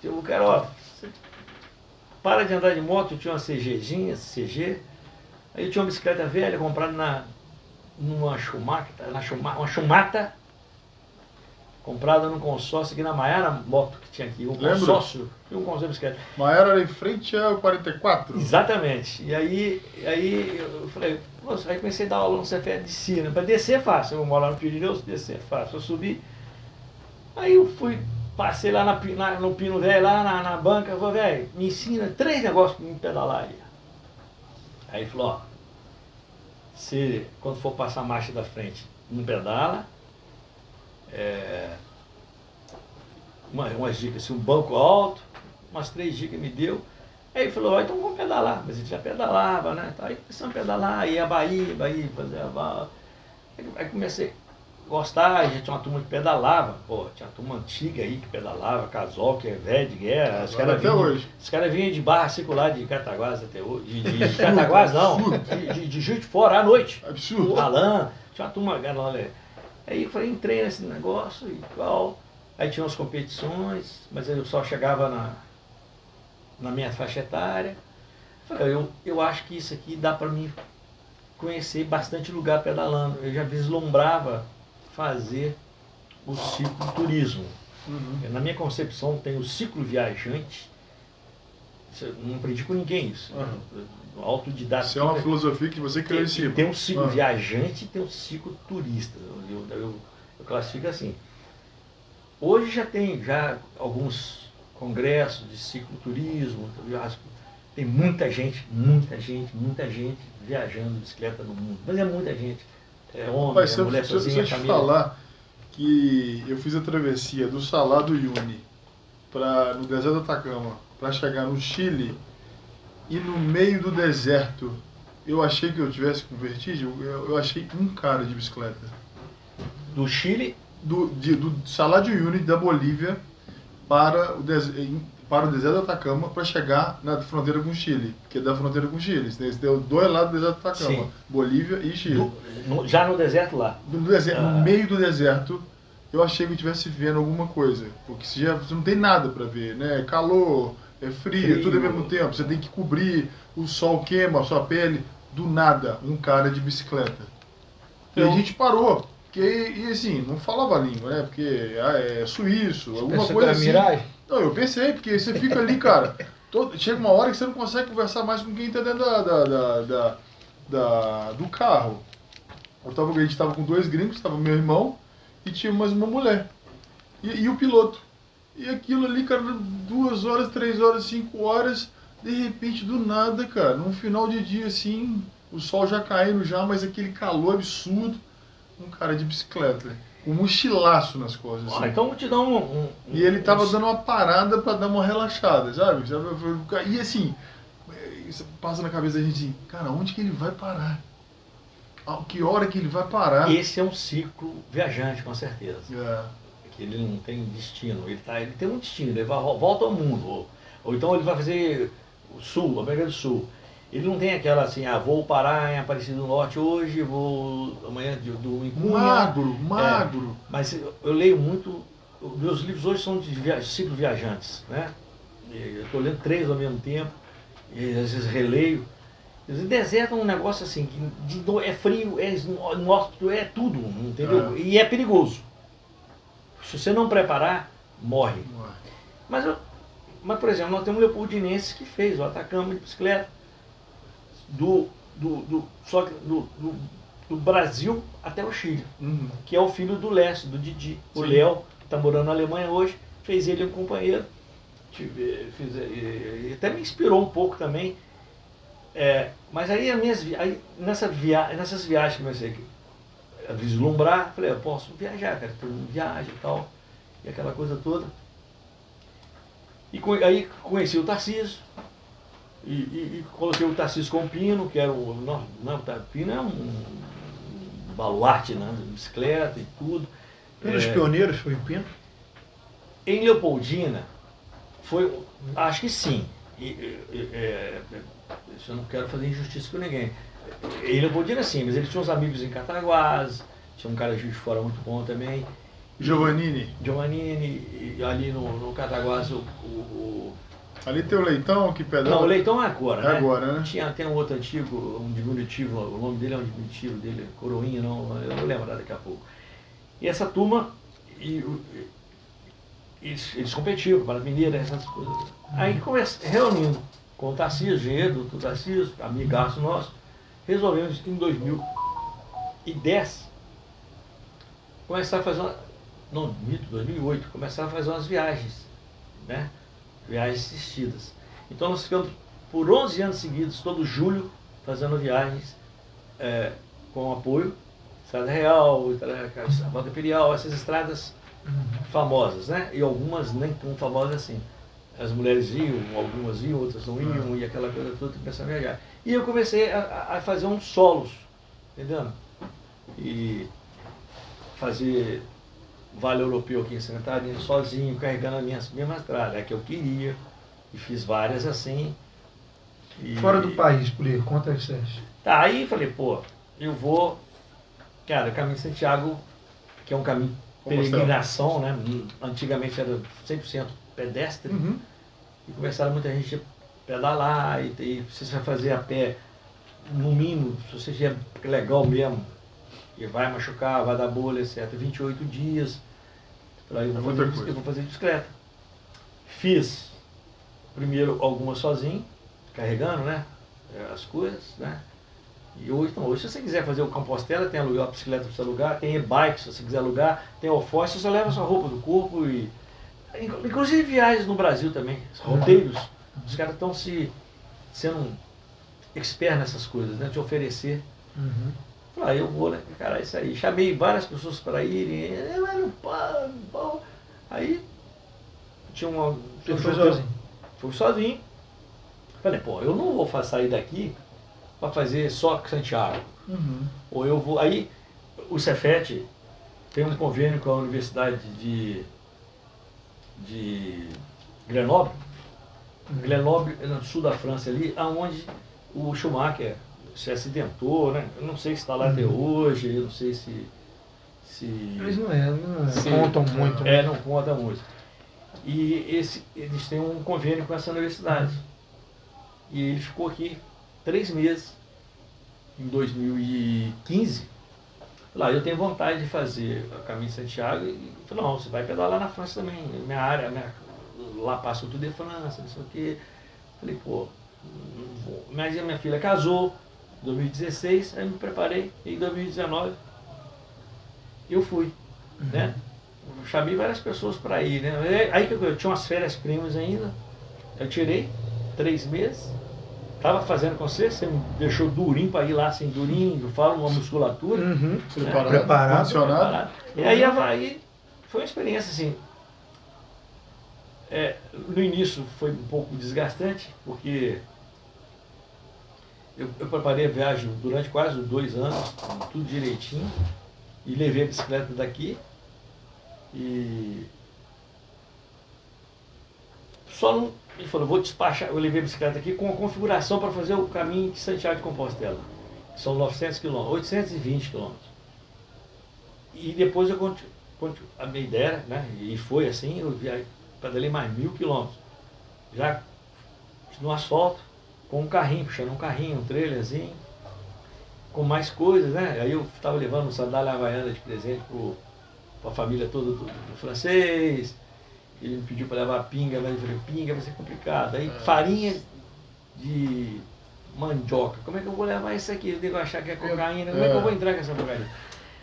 o cara, ó, para de andar de moto, eu tinha uma CGzinha, CG. Aí eu tinha uma bicicleta velha comprada uma Schumata, comprada num consórcio aqui na Maiara Moto, que tinha aqui, consórcio de bicicleta. Maiara era em frente ao 44? Exatamente. E aí eu falei, aí comecei a dar aula no Cefet de Sina. Para descer é fácil, eu moro lá no Pirineus, descer é fácil. Eu subi, aí eu passei lá no Pino Velho, lá na banca, eu falei, velho, me ensina 3 negócios para me pedalar aí. Aí ele falou, ó, você, quando for passar a marcha da frente, não pedala, umas dicas, assim, um banco alto, umas 3 dicas me deu. Aí ele falou, então vamos pedalar, mas a gente já pedalava, né? Aí começamos a pedalar, ia a Bahia, fazer a bala. Aí comecei a gostar, já tinha uma turma que pedalava, tinha uma turma antiga aí que pedalava, Casol, que é velho de guerra. Os caras vinham de Barra Circular de Cataguás até hoje, de Cataguás não, de Juiz de Fora à noite. Absurdo. Alan, tinha uma turma, aí eu falei, entrei nesse negócio e tal. Aí tinha umas competições, mas eu só chegava na minha faixa etária. Falei, eu acho que isso aqui dá para mim conhecer bastante lugar pedalando. Eu já vislumbrava fazer o cicloturismo. Na minha concepção tem o ciclo viajante. Não aprendi com ninguém isso. Autodidata. Isso é uma filosofia que você criou em cima. Tem um ciclo viajante e tem um ciclo turista. Eu classifico assim. Hoje já tem alguns congressos de cicloturismo, tem muita gente viajando de bicicleta no mundo, mas é muita gente, homem, mulher sozinha, família. Deixa eu te falar que eu fiz a travessia do Salar do Uyuni no deserto do Atacama para chegar no Chile, e no meio do deserto eu achei que eu tivesse com vertigem, eu achei um cara de bicicleta. Do Chile? Do Salar de Uyuni da Bolívia para o deserto do Atacama para chegar na fronteira com o Chile, que é da fronteira com o Chile. Você deu 2 lados do deserto do Atacama, sim. Bolívia e Chile. Já no deserto lá? No meio do deserto, eu achei que eu estivesse vendo alguma coisa, porque você não tem nada para ver, né? Calor, é frio, tudo ao mesmo tempo, você tem que cobrir, o sol queima a sua pele. Do nada, um cara de bicicleta. E a gente parou. E assim, não falava a língua, né? Porque é suíço, alguma coisa assim. Miragem? Não, eu pensei, porque você fica ali, cara. Chega uma hora que você não consegue conversar mais com quem tá dentro do carro. A gente tava com 2 gringos, tava meu irmão e tinha mais uma mulher. E o piloto. E aquilo ali, cara, 2 horas, 3 horas, 5 horas, de repente, do nada, cara, num final de dia assim, o sol já caindo já, mas aquele calor absurdo, um cara de bicicleta, um mochilaço nas costas. Assim. Então vou te dar E ele tava dando uma parada pra dar uma relaxada, sabe? E assim, isso passa na cabeça da gente assim, cara, onde que ele vai parar? A que hora que ele vai parar? Esse é um ciclo viajante, com certeza. É. Que ele não tem destino, ele tem um destino, ele volta ao mundo. Ou então ele vai fazer o Sul, América do Sul. Ele não tem aquela assim, vou parar em Aparecida do Norte hoje, vou amanhã do Cunha. Magro. Mas eu leio muito, meus livros hoje são de ciclo viajantes, né? Eu estou lendo 3 ao mesmo tempo, e às vezes releio. O deserto é um negócio assim, que é frio, é inóspito, é tudo, entendeu? E é perigoso. Se você não preparar, morre. Mas, por exemplo, nós temos um leopoldinense que fez o Atacama de bicicleta do Brasil até o Chile, que é o filho do Lécio, do Didi. O Léo está morando na Alemanha hoje, fez ele um companheiro. Até me inspirou um pouco também. Mas aí, nessas viagens que comecei a vislumbrar, falei, eu posso viajar, cara, todo mundo viaja e tal, e aquela coisa toda. E aí conheci o Tarcísio, e coloquei o Tarcísio com o Pino, que era o Pino é um baluarte, né, de bicicleta e tudo. Um dos pioneiros foi o Pino? Em Leopoldina, acho que sim. Eu não quero fazer injustiça com ninguém. Em Leopoldina sim, mas ele tinha uns amigos em Cataguás, tinha um cara de fora muito bom também. Giovannini, e ali no Cataguás ali tem o Leitão que pedala. Não, o Leitão é agora, né? Agora, né? Tem um outro antigo, um diminutivo, o nome dele é um diminutivo dele, Coroinha, não, eu não lembro daqui a pouco. E essa turma, eles competiam para a Mineira, essas coisas. Aí reunindo com o Tarcísio, engenheiro do Tarcísio, amigaço nosso, resolvemos em 2010 começar a fazer 2008, começar a fazer umas viagens, né? Viagens assistidas. Então nós ficamos por 11 anos seguidos, todo julho, fazendo viagens com apoio, Estrada Real, Volta Imperial, essas estradas famosas, né? E algumas nem tão famosas assim. As mulheres iam, algumas iam, outras não iam, e aquela coisa toda, começaram a viajar. E eu comecei a fazer uns solos, entendeu? E fazer Vale Europeu aqui em Santa Catarina, sozinho, carregando a minha estrada, que eu queria, e fiz várias assim. Fora do país, Puli, conta isso. Tá, aí falei, eu vou, cara, o Caminho de Santiago, que é um caminho de peregrinação, né? Antigamente era 100% pedestre, e começaram muita gente a pedalar, e você vai fazer a pé, no mínimo, se você tiver legal mesmo, e vai machucar, vai dar bolha, etc. 28 dias. Eu vou fazer bicicleta. Fiz primeiro algumas sozinho, carregando, né? As coisas, né? E hoje, se você quiser fazer o Compostela, tem alugar a bicicleta para você alugar, tem e-bike se você quiser alugar, tem alforce, você leva a sua roupa do corpo e. Inclusive viagens no Brasil também, roteiros. Os caras estão sendo expert nessas coisas, né? De oferecer. Eu vou, né? Cara, isso aí. Chamei várias pessoas para irem. Aí tinha uma. Você foi sozinho? Fui sozinho. Falei, eu não vou sair daqui para fazer só Santiago. Ou eu vou. Aí o Cefet tem um convênio com a Universidade de Grenoble. Grenoble, no sul da França ali, aonde o Schumacher se acidentou, né? Eu não sei se está lá até hoje, eu não sei se eles não contam muito. Não contam muito. E eles têm um convênio com essa universidade. E ele ficou aqui 3 meses, em 2015, Falei, eu tenho vontade de fazer o caminho de Santiago. E falei, não, você vai pedalar na França também. Minha área, lá passa tudo de França, não sei o quê. Falei, pô, não vou. Mas a minha filha casou em 2016, aí me preparei. E em 2019 eu fui, né? Eu chamei várias pessoas para ir, né? Aí que eu tinha umas férias primas ainda. Eu tirei 3 meses. Estava fazendo com você me deixou durinho para ir lá, assim, durinho, eu falo, uma musculatura. Uhum. Preparado. Preparado. E aí Havaí foi uma experiência, assim, no início foi um pouco desgastante, porque eu preparei a viagem durante quase 2 anos, tudo direitinho, e levei a bicicleta daqui, e só não... Ele falou, vou despachar, eu levei a bicicleta aqui com a configuração para fazer o caminho de Santiago de Compostela. São 900 quilômetros, 820 quilômetros. E depois a minha ideia, né, e foi assim, eu pedalei mais 1000 quilômetros. Já no asfalto, com um carrinho, puxando um carrinho, um trailerzinho, com mais coisas, né? Aí eu estava levando sandália havaiana de presente para a família toda do francês. Ele me pediu para levar pinga, mas eu falei, pinga vai ser complicado. Aí farinha de mandioca, como é que eu vou levar isso aqui? Eu devo achar que é cocaína, como é que eu vou entrar com essa porcaria?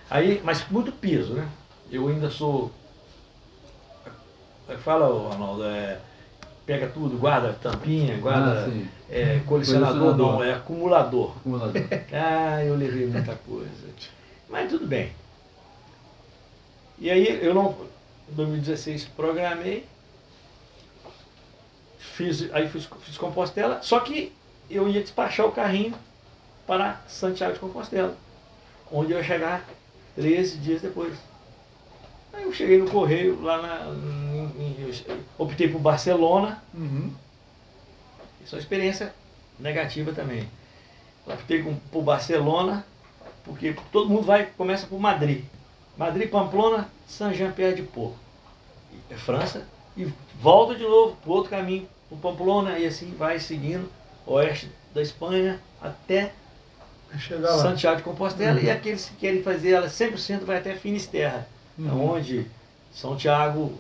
Aí, mas muito peso, né? Eu ainda sou... Fala, Arnaldo, pega tudo, guarda tampinha, guarda colecionador, não, é acumulador. Eu levei muita coisa. Mas tudo bem. E aí eu não... Em 2016 programei, fiz Compostela, só que eu ia despachar o carrinho para Santiago de Compostela, onde eu ia chegar 13 dias depois. Aí eu cheguei no correio, lá optei por Barcelona, isso é uma experiência negativa também. Optei por Barcelona, porque todo mundo começa por Madrid. Madrid, Pamplona, Saint-Jean-Pied-de-Port, França, e volta de novo para o outro caminho, para Pamplona, e assim vai seguindo oeste da Espanha até Santiago de Compostela, e aqueles que querem fazer ela 100% vai até Finisterra, onde São Tiago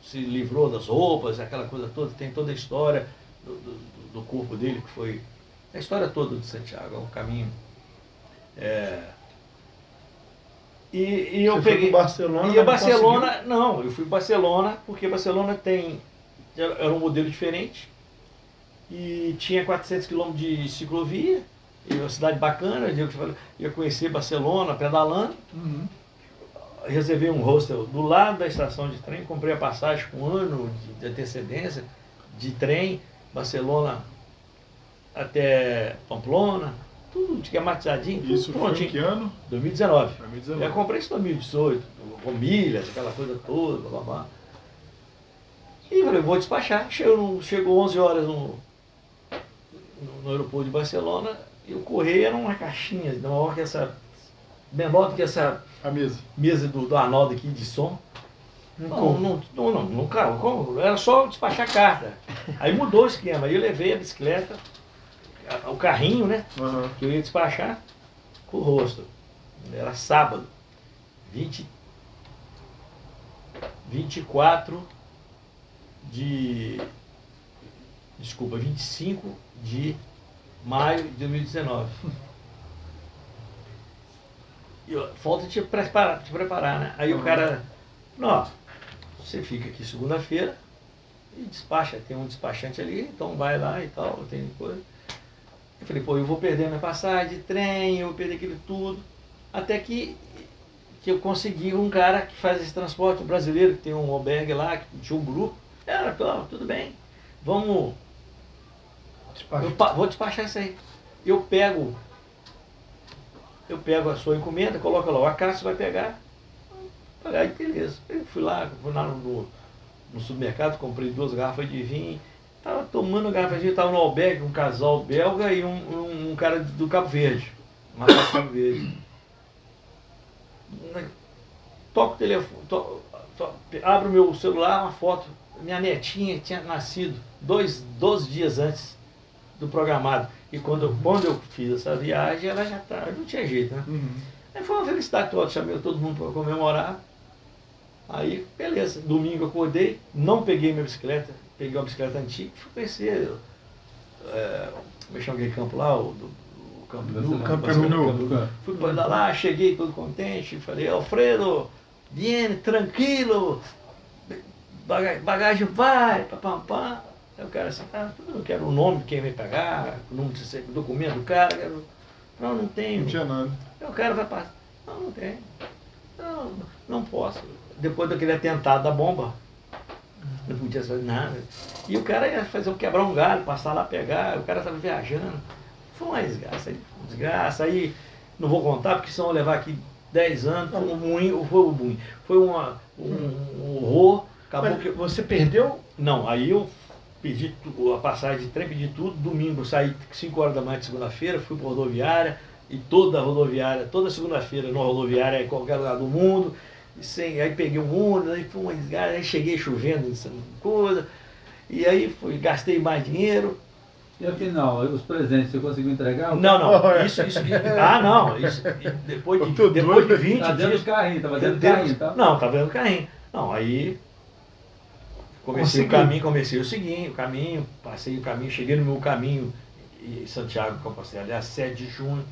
se livrou das roupas, aquela coisa toda, tem toda a história do corpo dele, que foi a história toda de Santiago, é um caminho... E eu peguei. Barcelona, e Barcelona, não, eu fui para Barcelona porque Barcelona era um modelo diferente e tinha 400 km de ciclovia, e uma cidade bacana, eu ia conhecer Barcelona pedalando. Reservei um hostel do lado da estação de trem, comprei a passagem com 1 ano de antecedência de trem, Barcelona até Pamplona. Tudo esquematizadinho, tudo isso prontinho. Foi em que ano? 2019. Eu comprei isso em 2018, com milhas, aquela coisa toda, blá, blá, blá. E falei, vou despachar. Chegou 11 horas no aeroporto de Barcelona, e o correio era uma caixinha, menor do que essa a mesa do Arnaldo aqui de som. Não, como? Era só despachar carta. Aí mudou o esquema, aí eu levei a bicicleta, o carrinho, né? Que eu ia despachar com o rosto. Era sábado, 25 de maio de 2019. Falta te preparar, né? Aí o cara, não, você fica aqui segunda-feira e despacha, tem um despachante ali, então vai lá e tal, tem coisa. Eu falei, pô, eu vou perder minha passagem de trem, eu vou perder aquilo tudo. Até que eu consegui um cara que faz esse transporte, um brasileiro, que tem um albergue lá, que tinha um grupo. Tudo bem, vamos... Vou despachar isso aí. Eu pego a sua encomenda, coloca lá, o Acácio vai pegar. Aí beleza. Eu fui lá no supermercado, comprei 2 garrafas de vinho. Estava tomando a garrafa de vinho, estava no albergue, um casal belga e um cara do Cabo Verde. Marcado do Cabo Verde. Toco o telefone, abro o meu celular, uma foto. Minha netinha tinha nascido 12 dias antes do programado. E quando eu fiz essa viagem, ela já não tinha jeito, né? Aí foi uma felicidade toda, chamei todo mundo para comemorar. Aí, beleza, domingo eu acordei, não peguei minha bicicleta, peguei uma bicicleta antiga, fui conhecer, como é que chama aquele campo lá, o Campo Nu. Fui para lá, cheguei todo contente, falei, Alfredo, viene, tranquilo, bagagem vai, papapá. Aí o cara assim, eu não quero o nome de quem vai pagar, o número de documento do cara, não tenho. Não tinha nada. Aí o cara vai passar, não tem, não posso. Depois daquele atentado da bomba, não podia fazer nada. E o cara ia quebrar um galho, passar lá, pegar, o cara estava viajando. Foi uma desgraça, aí não vou contar, porque senão eu levar aqui 10 anos, foi um horror. Acabou que você perdeu? Não, aí eu pedi a passagem de trem, pedi tudo, domingo saí 5 horas da manhã de segunda-feira, fui para a rodoviária, e toda segunda-feira na rodoviária, em qualquer lugar do mundo, aí peguei um ônibus, aí foi uma desgraça, aí cheguei chovendo, coisa, e aí gastei mais dinheiro. E afinal, os presentes você conseguiu entregar? Não, isso depois de 20 tá dentro dias. do carrinho, tá fazendo carrinho, tá? Não, tá vendo o carrinho. Não, aí comecei o caminho, passei o caminho, cheguei no meu caminho em Santiago, Compostela, aliás, 7 de junho,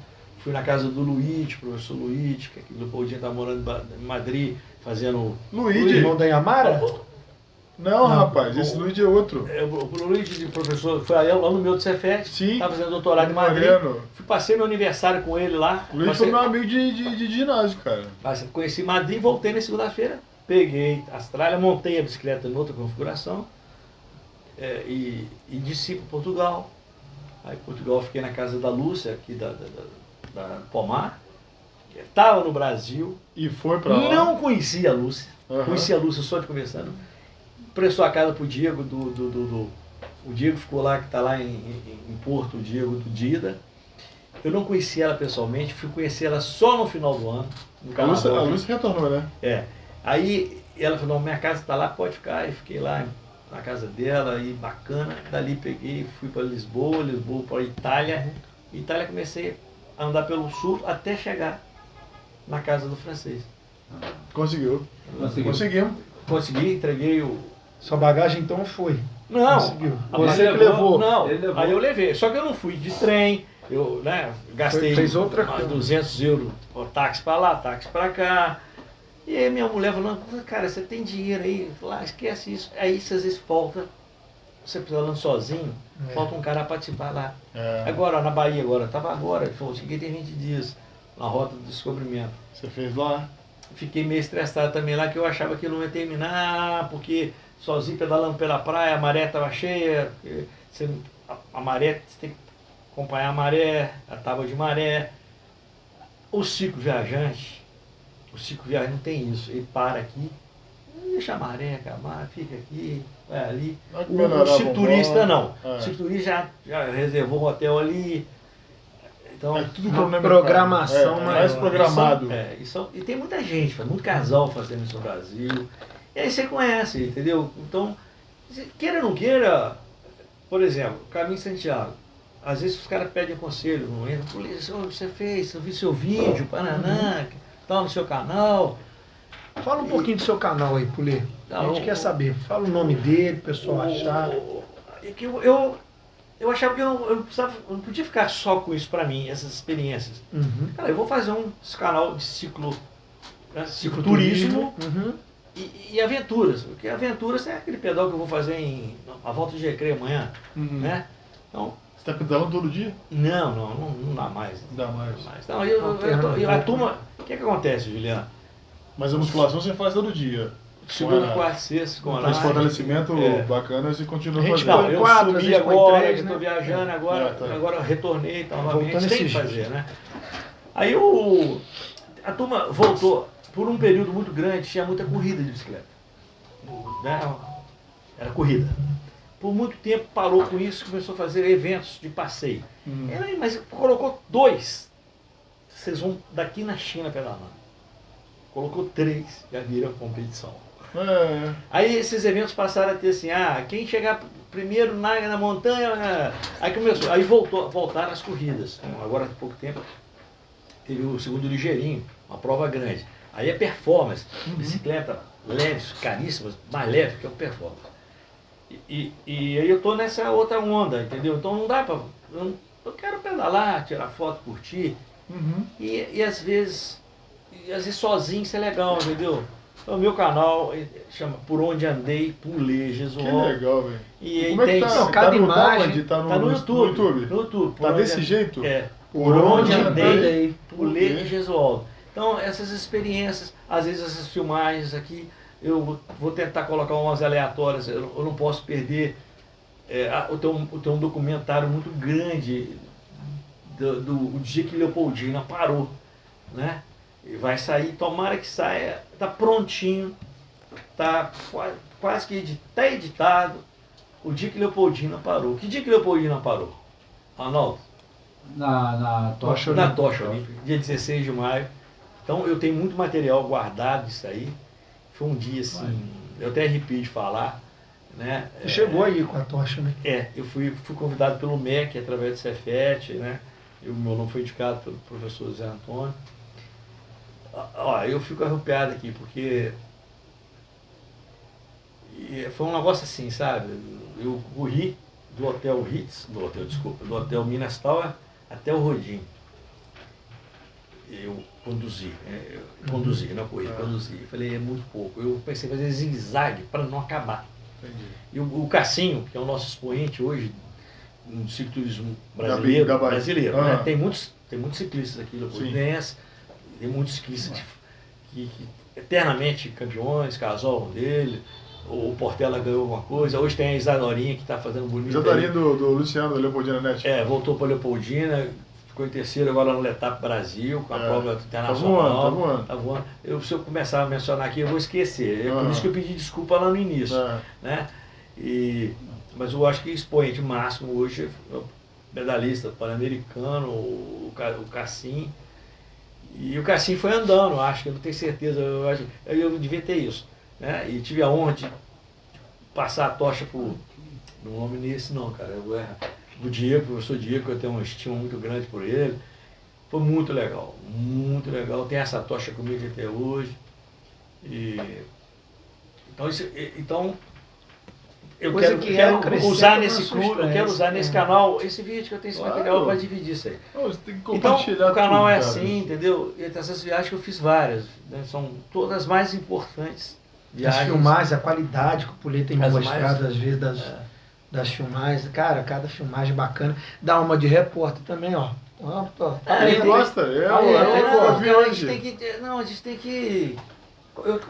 fui na casa do Luiz, professor Luiz, que aqui do Leopoldina tá morando em Madrid, fazendo... Luiz? Irmão da Yamara? Não, rapaz, esse Luiz é outro. O Luiz, de professor, foi aluno meu do Cefet, estava fazendo doutorado em Madrid. Passei meu aniversário com ele lá. O Luiz foi meu amigo de ginásio, cara. Conheci Madrid, voltei na segunda-feira, peguei a Austrália, montei a bicicleta em outra configuração e desci para Portugal. Aí em Portugal fiquei na casa da Lúcia, aqui da Pomar, que estava no Brasil. E foi para lá? Não conhecia a Lúcia, conhecia a Lúcia só de conversando. Prestou a casa pro Diego, o Diego ficou lá, que está lá em Porto, o Diego do Dida. Eu não conheci ela pessoalmente, fui conhecer ela só no final do ano. A Lúcia retornou, né? Aí ela falou, não, minha casa está lá, pode ficar. E fiquei lá na casa dela, e bacana. Dali peguei, fui para Lisboa para Itália. Itália comecei a andar pelo sul até chegar na casa do francês. Conseguimos. Consegui, entreguei Sua bagagem então foi? Não. Conseguiu. Você que levou? Não, aí eu levei. Só que eu não fui de trem, eu gastei Fez outra coisa. 200 euros por táxi para lá, táxi para cá. E aí minha mulher falou, cara, você tem dinheiro aí? Lá, esquece isso. Aí às vezes falta, você precisa andando sozinho, falta um cara participar lá. Agora, na Bahia ele falou, cheguei tem 20 dias na rota do descobrimento. Você fez lá? Fiquei meio estressado também lá, que eu achava que não ia terminar, porque sozinho pedalando pela praia, a maré estava cheia, a maré, você tem que acompanhar a maré, a tábua de maré. O ciclo viajante não tem isso, ele para aqui, deixa a maré acalmar, fica aqui, vai ali. O ciclo turista não, o ciclo turista já reservou um hotel ali. Então, tudo uma programação mais programado. E tem muita gente, muito casal fazendo isso no Brasil. E aí você conhece, entendeu? Então, queira ou não queira, por exemplo, Caminho de Santiago. Às vezes os caras pedem conselho, não entra, polícia, você fez, eu vi seu vídeo, Paraná, tal, no seu canal. Fala um pouquinho do seu canal aí, Pulê. A gente quer saber. Fala o nome dele, o pessoal achar. Eu achava que eu não podia ficar só com isso para mim, essas experiências. Cara, eu vou fazer um canal de ciclo turismo e aventuras. Porque aventuras é aquele pedal que eu vou fazer a volta de Recreio amanhã. Né? Então, você está pedalando todo dia? Não dá mais. Não dá mais. Então, a turma, o que acontece, Juliano? Mas a musculação você faz todo dia. Segunda, quarta, sexta, com esse fortalecimento bacana, você continua fazendo. Não, eu sumi agora, que estou viajando, agora retornei, então novamente tem que fazer, né? Aí a turma voltou, por um período muito grande, tinha muita corrida de bicicleta. Né? Era corrida. Por muito tempo parou com isso, começou a fazer eventos de passeio. Mas colocou 2, vocês vão daqui na China pedalando. Colocou 3, já viram competição. Aí esses eventos passaram a ter assim, quem chegar primeiro na montanha, aí começou, aí voltaram as corridas. Agora há pouco tempo teve o segundo ligeirinho, uma prova grande. Aí é performance, bicicleta leve, caríssimas, mais leve que é o performance. E aí eu tô nessa outra onda, entendeu? Então não dá pra... Eu quero pedalar, tirar foto, curtir. E às vezes sozinho isso é legal, entendeu? Então, o meu canal chama Por Onde Andei, Pulei, Jesualdo. Que legal, velho. E aí como é que tem... tá? cada imagem imagem tá no YouTube. No YouTube. Tá desse jeito? Por Onde Andei, Andei, Pulei, Jesualdo. Então, essas experiências, às vezes essas filmagens aqui, eu vou tentar colocar umas aleatórias, eu não posso perder. Eu tenho um documentário muito grande do dia que Leopoldina parou, né? E vai sair, tomara que saia, tá prontinho, tá quase que tá editado, o dia que Leopoldina parou. Que dia que Leopoldina parou, Arnaldo? Na Tocha Na Tocha Olímpica, dia 16 de maio. Então eu tenho muito material guardado disso aí. Foi um dia assim, eu até arrepio de falar, né? Você chegou aí com a tocha, né? Eu fui convidado pelo MEC através do Cefet, né? O meu nome foi indicado pelo professor Zé Antônio. Eu fico arrepiado aqui, porque foi um negócio assim, sabe? Eu corri do Hotel Minas Tower até o Rodinho. Eu conduzi, não corri, conduzi. Eu falei, é muito pouco. Eu pensei em fazer zigue-zague para não acabar. Entendi. E o Cassinho, que é o nosso expoente hoje no ciclismo brasileiro, né? Tem muitos ciclistas aqui, leopoldinenses, tem muitos ciclistas que eternamente campeões, casal dele, o Portela ganhou alguma coisa, hoje tem a Isadorinha que está fazendo bonito. Isadorinha do Luciano, da Leopoldina Net. Voltou para a Leopoldina, ficou em terceiro agora no Letap Brasil, com a prova internacional. Tá voando. Se eu começar a mencionar aqui, eu vou esquecer. É por isso que eu pedi desculpa lá no início. Né? Mas eu acho que expoente máximo hoje é o medalhista pan-americano, o Cassim. E o Cassim foi andando, acho que eu não tenho certeza, eu devia ter isso. Né? E tive a honra de passar a tocha pro. Não nome nesse não, cara. Do Diego, professor Diego, que eu tenho uma estima muito grande por ele. Foi muito legal, muito legal. Tem essa tocha comigo até hoje. Então eu quero usar nesse clube, eu quero usar nesse canal, esse vídeo que eu tenho esse material para dividir isso aí. Você tem que compartilhar. Então o canal tudo, é assim, entendeu? E essas viagens que eu fiz várias, né? São todas as mais importantes viagens. As filmagens, a qualidade que o Pulei tem mostrado às vezes das filmagens, cara, cada filmagem bacana. Dá uma de repórter também, ó. Quem gosta? A gente tem que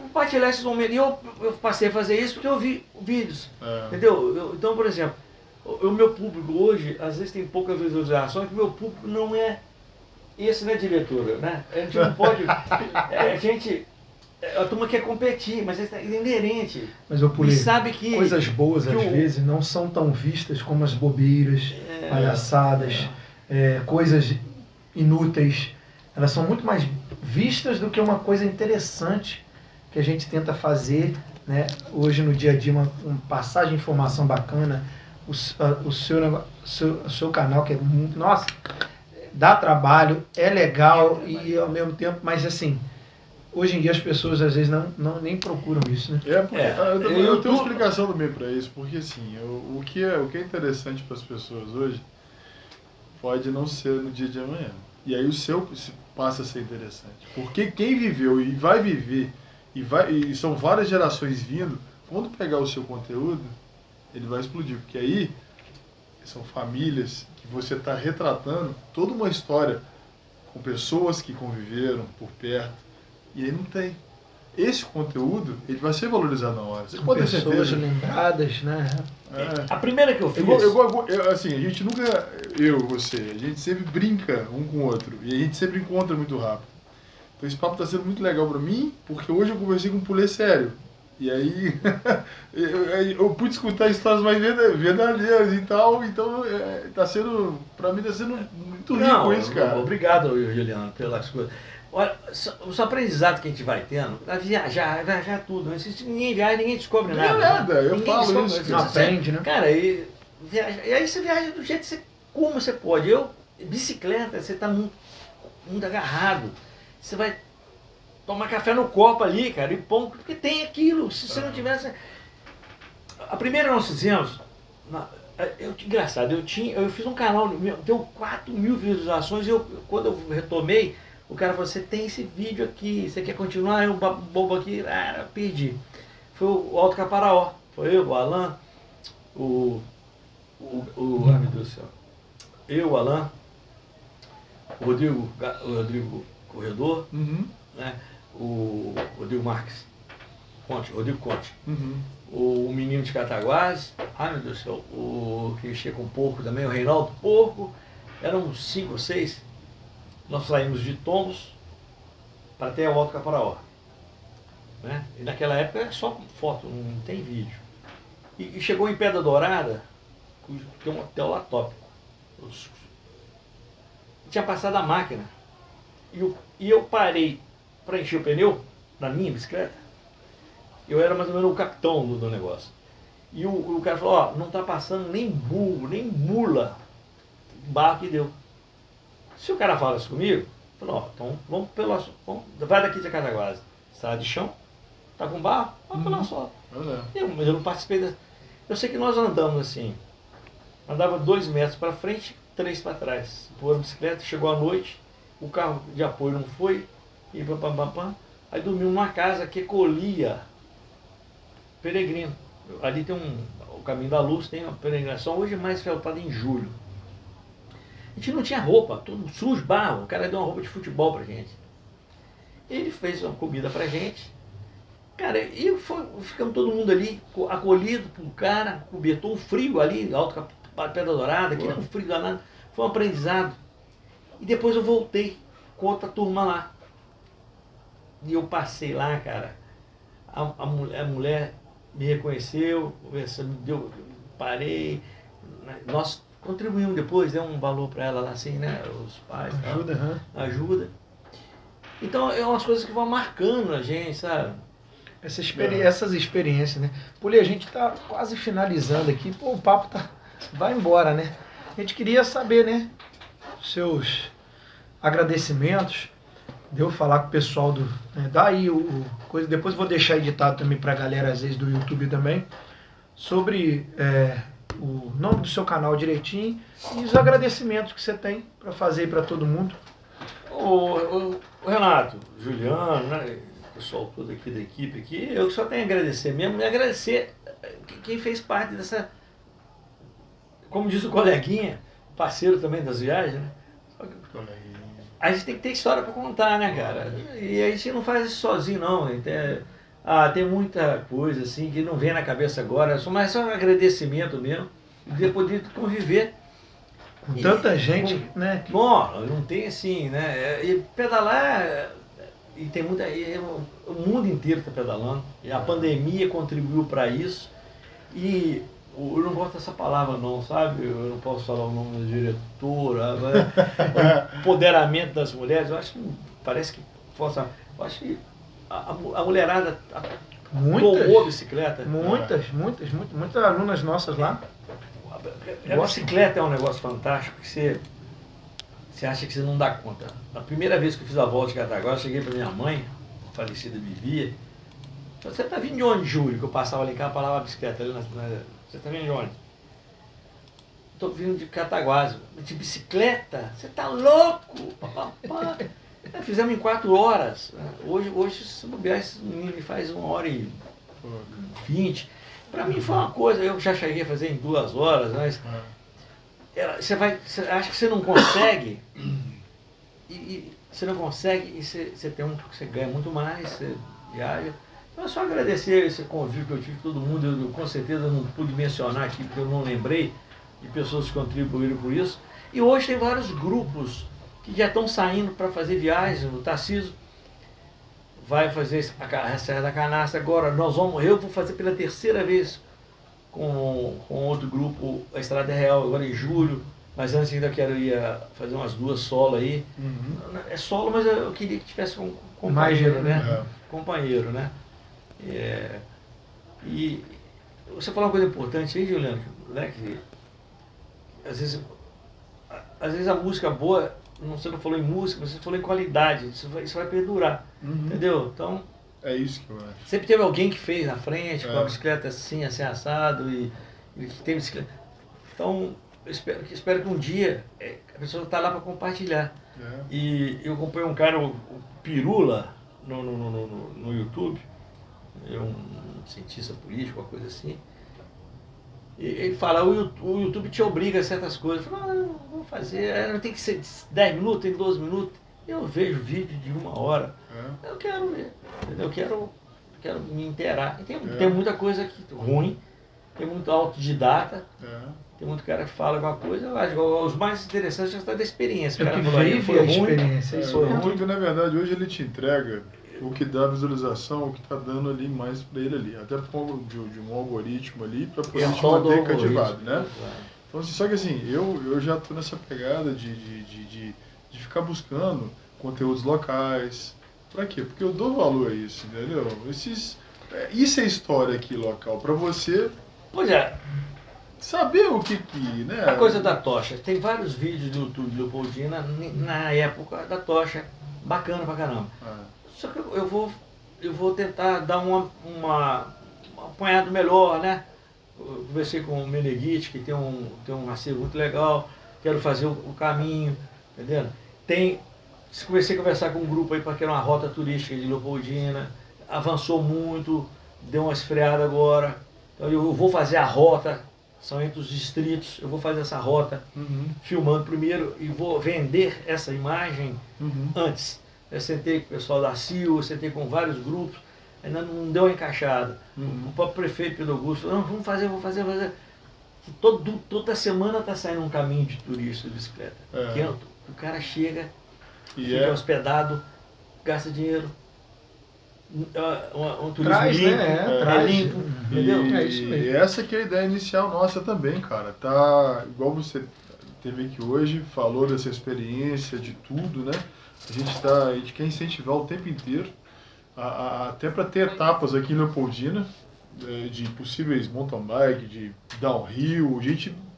compartilhar esses momentos. E eu passei a fazer isso porque eu vi vídeos. Entendeu? Então, por exemplo, o meu público hoje, às vezes tem pouca visualização, porque o meu público não é esse, né, diretora? Né? A gente não pode. A turma quer competir, mas é inerente. Mas eu Pulei, sabe que coisas boas às vezes não são tão vistas como as bobeiras, palhaçadas, coisas inúteis. Elas são muito mais vistas do que uma coisa interessante que a gente tenta fazer, né? Hoje no dia a dia, uma passagem de informação bacana, o seu canal que é muito, nossa, dá trabalho, é legal e ao mesmo tempo, mas assim, hoje em dia as pessoas às vezes nem procuram isso, né? Eu tenho uma explicação também para isso, porque assim, o que é interessante para as pessoas hoje pode não ser no dia de amanhã. E aí o seu passa a ser interessante. Porque quem viveu e vai viver, e são várias gerações vindo, quando pegar o seu conteúdo, ele vai explodir. Porque aí são famílias que você está retratando toda uma história com pessoas que conviveram por perto. E aí não tem. Esse conteúdo, ele vai ser valorizado na hora. Você pode ter certeza. Pessoas lembradas, né? A primeira que eu fiz... assim, a gente nunca... você, a gente sempre brinca um com o outro. E a gente sempre encontra muito rápido. Então esse papo está sendo muito legal para mim, porque hoje eu conversei com um Pulei sério. E aí eu pude escutar histórias mais verdadeiras e tal, então tá sendo, pra mim tá sendo muito rico isso, cara. Obrigado, Juliano, pelas coisas. Olha, os aprendizados que a gente vai tendo, viajar tudo, não existe, ninguém viaja, ninguém descobre nada. Não é nada, eu ninguém falo isso. Não aprende, né? Cara, e aí você viaja do jeito que você, como você pode. Bicicleta, você tá muito agarrado. Você vai tomar café no copo ali, cara, e pão, porque tem aquilo. Se você não tivesse... A primeira nós fizemos, engraçado, eu fiz um canal, deu 4.000 visualizações, e quando eu retomei, o cara falou, você tem esse vídeo aqui, você quer continuar? Eu bobo aqui, perdi. Foi o Alto Caparaó, foi eu, o Alan, ai meu Deus do céu, eu, o Alan, o Rodrigo Corredor, né? O Rodrigo Marques, Rodrigo Conte, o menino de Cataguases, ai meu Deus do céu, o que mexia com porco também, o Reinaldo Porco, eram 5 ou 6, nós saímos de Tombos para até o Alto Caparaó, né? E naquela época era só foto, não tem vídeo, e chegou em Pedra Dourada, tem um hotel lá top, tinha passado a máquina, e eu parei para encher o pneu da minha bicicleta. Eu era mais ou menos o capitão do negócio. E o cara falou, ó, não está passando nem burro, nem mula, o barco que deu. Se o cara fala isso comigo, falou, ó, então vai daqui de Cataguases, estrada de chão, tá com barro, vamos pela só. Mas eu não participei eu sei que nós andamos assim, andava 2 metros para frente, 3 para trás. Pôr a bicicleta, chegou a noite, o carro de apoio não foi, e aí dormiu numa casa que colhia peregrino. Ali tem o Caminho da Luz, tem uma peregrinação, hoje é mais felpada em julho. A gente não tinha roupa, tudo sujo, barro, o cara deu uma roupa de futebol pra gente. Ele fez uma comida pra gente, cara, e ficamos todo mundo ali, acolhido por um cara, cobertou um frio ali, Alto Pedra Dourada, que era um frio danado, foi um aprendizado. E depois eu voltei com outra turma lá. E eu passei lá, cara, a mulher me reconheceu, parei, nós contribuímos depois, deu um valor para ela lá assim, né, os pais. Ajuda. Então é umas coisas que vão marcando a gente, sabe? Essas experiências, né? Puli, a gente tá quase finalizando aqui, pô, o papo vai embora, né? A gente queria saber, né, seus agradecimentos, deu falar com o pessoal daí coisa, depois vou deixar editado também pra galera, às vezes, do YouTube também, sobre o nome do seu canal direitinho e os agradecimentos que você tem para fazer para todo mundo. O Renato, Juliano, né, o pessoal todo aqui da equipe aqui, eu só tenho a agradecer mesmo, e agradecer quem fez parte dessa, como diz o coleguinha, parceiro também das viagens, né? A gente tem que ter história para contar, né, cara? E a gente não faz isso sozinho, não. Tem muita coisa assim que não vem na cabeça agora, mas só um agradecimento mesmo, de poder conviver. Com tanta gente, né? Não tem assim, né? E pedalar, e tem muita. O mundo inteiro está pedalando, e a pandemia contribuiu para isso. E eu não gosto dessa palavra não, sabe? Eu não posso falar o nome da diretora, o empoderamento das mulheres, eu acho que parece que força. Eu acho que a mulherada tomou a bicicleta. Muitas alunas nossas lá. A bicicleta é um negócio fantástico que você acha que você não dá conta. A primeira vez que eu fiz a volta de Cataguases, eu cheguei para minha mãe, a falecida Bibia, você tá vindo de onde, Júlio? Que eu passava ali em casa, parava a bicicleta ali você tá vindo de onde? Tô vindo de Cataguases. De bicicleta? Você tá louco? Fizemos em 4 horas. Hoje se bobear, esse menino faz 1h20. Para mim foi uma coisa, eu já cheguei a fazer em 2 horas, mas você acha que você não consegue, e você não consegue, e você ganha muito mais, você viaja. Então é só agradecer esse convívio que eu tive com todo mundo. Eu com certeza não pude mencionar aqui, porque eu não lembrei de pessoas que contribuíram por isso. E hoje tem vários grupos que já estão saindo para fazer viagens. O Tarcísio vai fazer a Serra da Canastra agora. Eu vou fazer pela terceira vez com outro grupo a Estrada Real, agora em julho. Mas antes ainda ia fazer umas 2 solo aí. É solo, mas eu queria que tivesse um companheiro, né? Companheiro, né? E você falou uma coisa importante aí, Juliano, né? Que às vezes a música boa, você não falou em música, mas você falou em qualidade. Isso vai perdurar, entendeu? Então, é isso que eu acho. Sempre teve alguém que fez na frente, com a bicicleta assim assado, e que tem bicicleta. Então, eu espero que um dia a pessoa está lá para compartilhar. E eu acompanhei um cara, o Pirula, no YouTube, um cientista político, uma coisa assim. E ele fala, o YouTube te obriga a certas coisas. Eu falo, não vou fazer, não tem que ser 10 minutos, tem 12 minutos. Eu vejo vídeo de 1 hora. Eu quero ver, entendeu? Eu quero me inteirar. Tem muita coisa aqui ruim, tem muito autodidata. Tem muito cara que fala alguma coisa, eu acho que os mais interessantes já está da experiência. O cara falou aí, foi ruim. O YouTube, na verdade, hoje ele te entrega o que dá visualização, o que está dando ali mais para ele ali. Até por conta de um algoritmo ali, para poder te manter cativado, né? Então, só que assim, eu já estou nessa pegada de ficar buscando conteúdos locais. Para quê? Porque eu dou valor a isso, entendeu? Isso é história aqui local, para você... Pois é. Saber o que né? A coisa da tocha. Tem vários vídeos do YouTube do Leopoldina na época da tocha. Bacana pra caramba. Só que eu vou tentar dar um apanhado melhor, né? Eu conversei com o Meneghite, que tem um acervo muito legal. Quero fazer o caminho, entendeu? Comecei a conversar com um grupo aí para criar uma rota turística de Leopoldina. Avançou muito, deu uma esfriada agora. Então eu vou fazer a rota. São entre os distritos, eu vou fazer essa rota, filmando primeiro e vou vender essa imagem antes. Eu sentei com o pessoal da CIO, sentei com vários grupos, ainda não deu uma encaixada. O próprio prefeito Pedro Augusto falou, não, vamos fazer. Toda semana está saindo um caminho de turista de bicicleta. O cara chega, fica hospedado, gasta dinheiro. Um turismo traz, limpo, né? Limpo, entendeu? Isso mesmo. E essa que é a ideia inicial nossa também, cara. Tá igual você teve aqui hoje, falou dessa experiência, de tudo, né? A gente quer incentivar o tempo inteiro, até para ter etapas aqui em Leopoldina, de possíveis mountain bike, de downhill.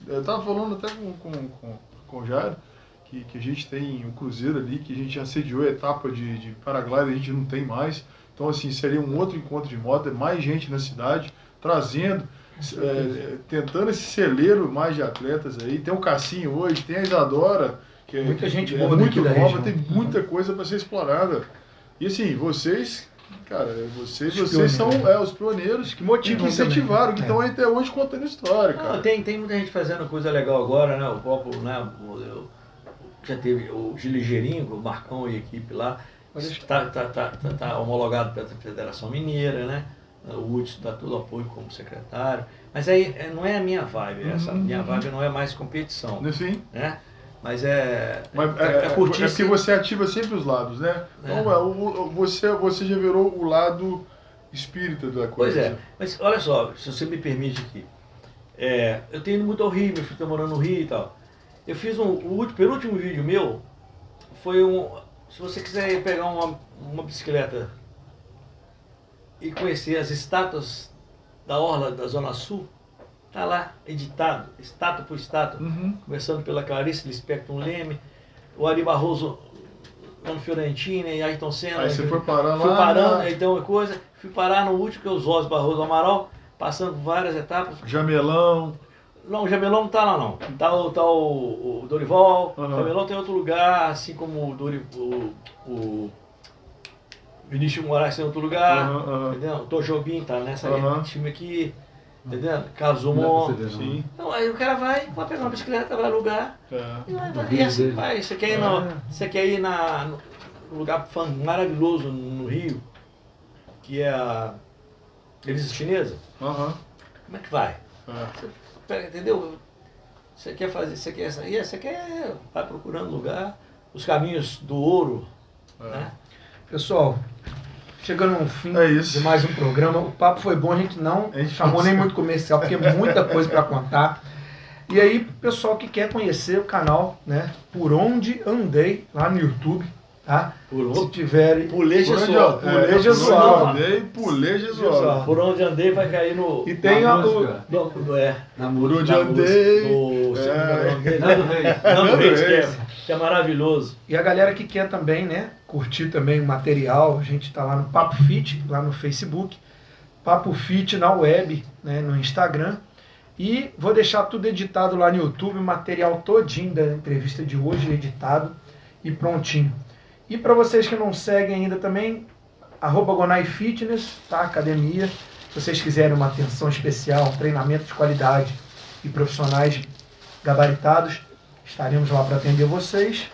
Eu tava falando até com o Jairo, que a gente tem um cruzeiro ali, que a gente já sediou a etapa de paraglider, a gente não tem mais. Então, assim, seria um outro encontro de moto, mais gente na cidade, trazendo, tentando esse celeiro mais de atletas aí. Tem o Cassinho hoje, tem a Isadora, que muita gente é muito nova, tem muita coisa para ser explorada. E assim, vocês, cara, vocês são os pioneiros que motivam, que incentivaram, que estão aí até hoje contando história, cara. Não, tem muita gente fazendo coisa legal agora, né? O próprio, né? Já teve o Giligeirinho, o Marcão e a equipe lá. Está homologado pela Federação Mineira, né? O Hudson dá todo o apoio como secretário. Mas aí não é a minha vibe, minha vibe não é mais competição. Sim. Né? Mas curtir. É porque você ativa sempre os lados, né? Então, você já virou o lado espírita da coisa. Pois é, mas olha só, se você me permite aqui. Eu tenho ido muito ao Rio, meu filho está morando no Rio e tal. Eu fiz o penúltimo vídeo meu, foi se você quiser pegar uma bicicleta e conhecer as estátuas da Orla da Zona Sul, tá lá editado, estátua por estátua, começando pela Clarice Lispector Leme, o Ari Barroso, Mano Fiorentina e Ayrton Senna. Aí você foi parar lá? Fui parando, então fui parar no último, que é o Zós Barroso Amaral, passando por várias etapas. Jamelão. Não, o Jamelão não tá lá não. Tá o Dorival, o Jamelão tem outro lugar, assim como o Vinícius Moraes tem outro lugar, entendeu? O Tojobim tá nessa time aqui, entendeu? Carlos Dumont. Sim. Então aí o cara vai pegar uma bicicleta, vai alugar, e assim vai. Você quer ir num lugar maravilhoso no Rio, que é a Revista Chinesa? Como é que vai? Entendeu? Você quer fazer, você quer sair, vai procurando lugar, os caminhos do ouro, né? Pessoal, chegando no fim É isso. de mais um programa. O papo foi bom, a gente não chamou nem muito comercial, porque é muita coisa para contar. E aí, pessoal que quer conhecer o canal, né? Por Onde Andei, lá no YouTube, tá? Se tiverem... Pulei Por Gesualdo. Pulei Gesualdo. Por onde andei vai cair no... E tem Na a... música. Por Na onde andei. Nando Reis. Nando Reis, Reis. que é maravilhoso. E a galera que quer também, né? Curtir também o material, a gente tá lá no Papo Fit, lá no Facebook. Papo Fit na web, né? No Instagram. E vou deixar tudo editado lá no YouTube, o material todinho da entrevista de hoje editado e prontinho. E para vocês que não seguem ainda também, @Gonai Fitness, tá? Academia. Se vocês quiserem uma atenção especial, um treinamento de qualidade e profissionais gabaritados, estaremos lá para atender vocês.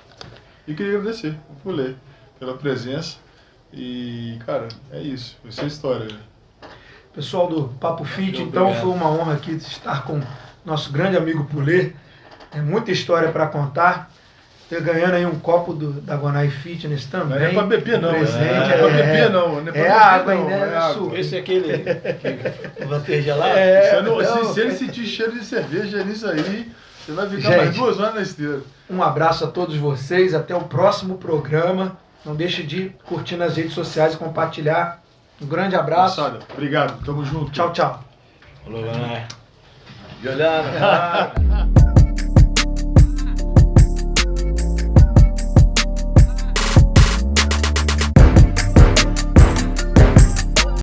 E queria agradecer ao Pulê pela presença. E, cara, é isso. Essa é a história. Pessoal do Papo Fit, Muito então obrigado. foi uma honra aqui estar com nosso grande amigo Pulê. É muita história para contar. Tô ganhando aí um copo da Gonai Fitness também. Não é pra beber, não. Presente, Não é pra beber, não. Não é pra beber, água, não. né? É água. Suco. Esse é aquele que mantém gelado? Se ele sentir cheiro de cerveja nisso aí, você vai ficar Gente, mais 2 horas na esteira. Um abraço a todos vocês. Até o próximo programa. Não deixe de curtir nas redes sociais e compartilhar. Um grande abraço. Moçada, obrigado. Tamo junto. Tchau, tchau. Falou, Gonai. Juliana, cara.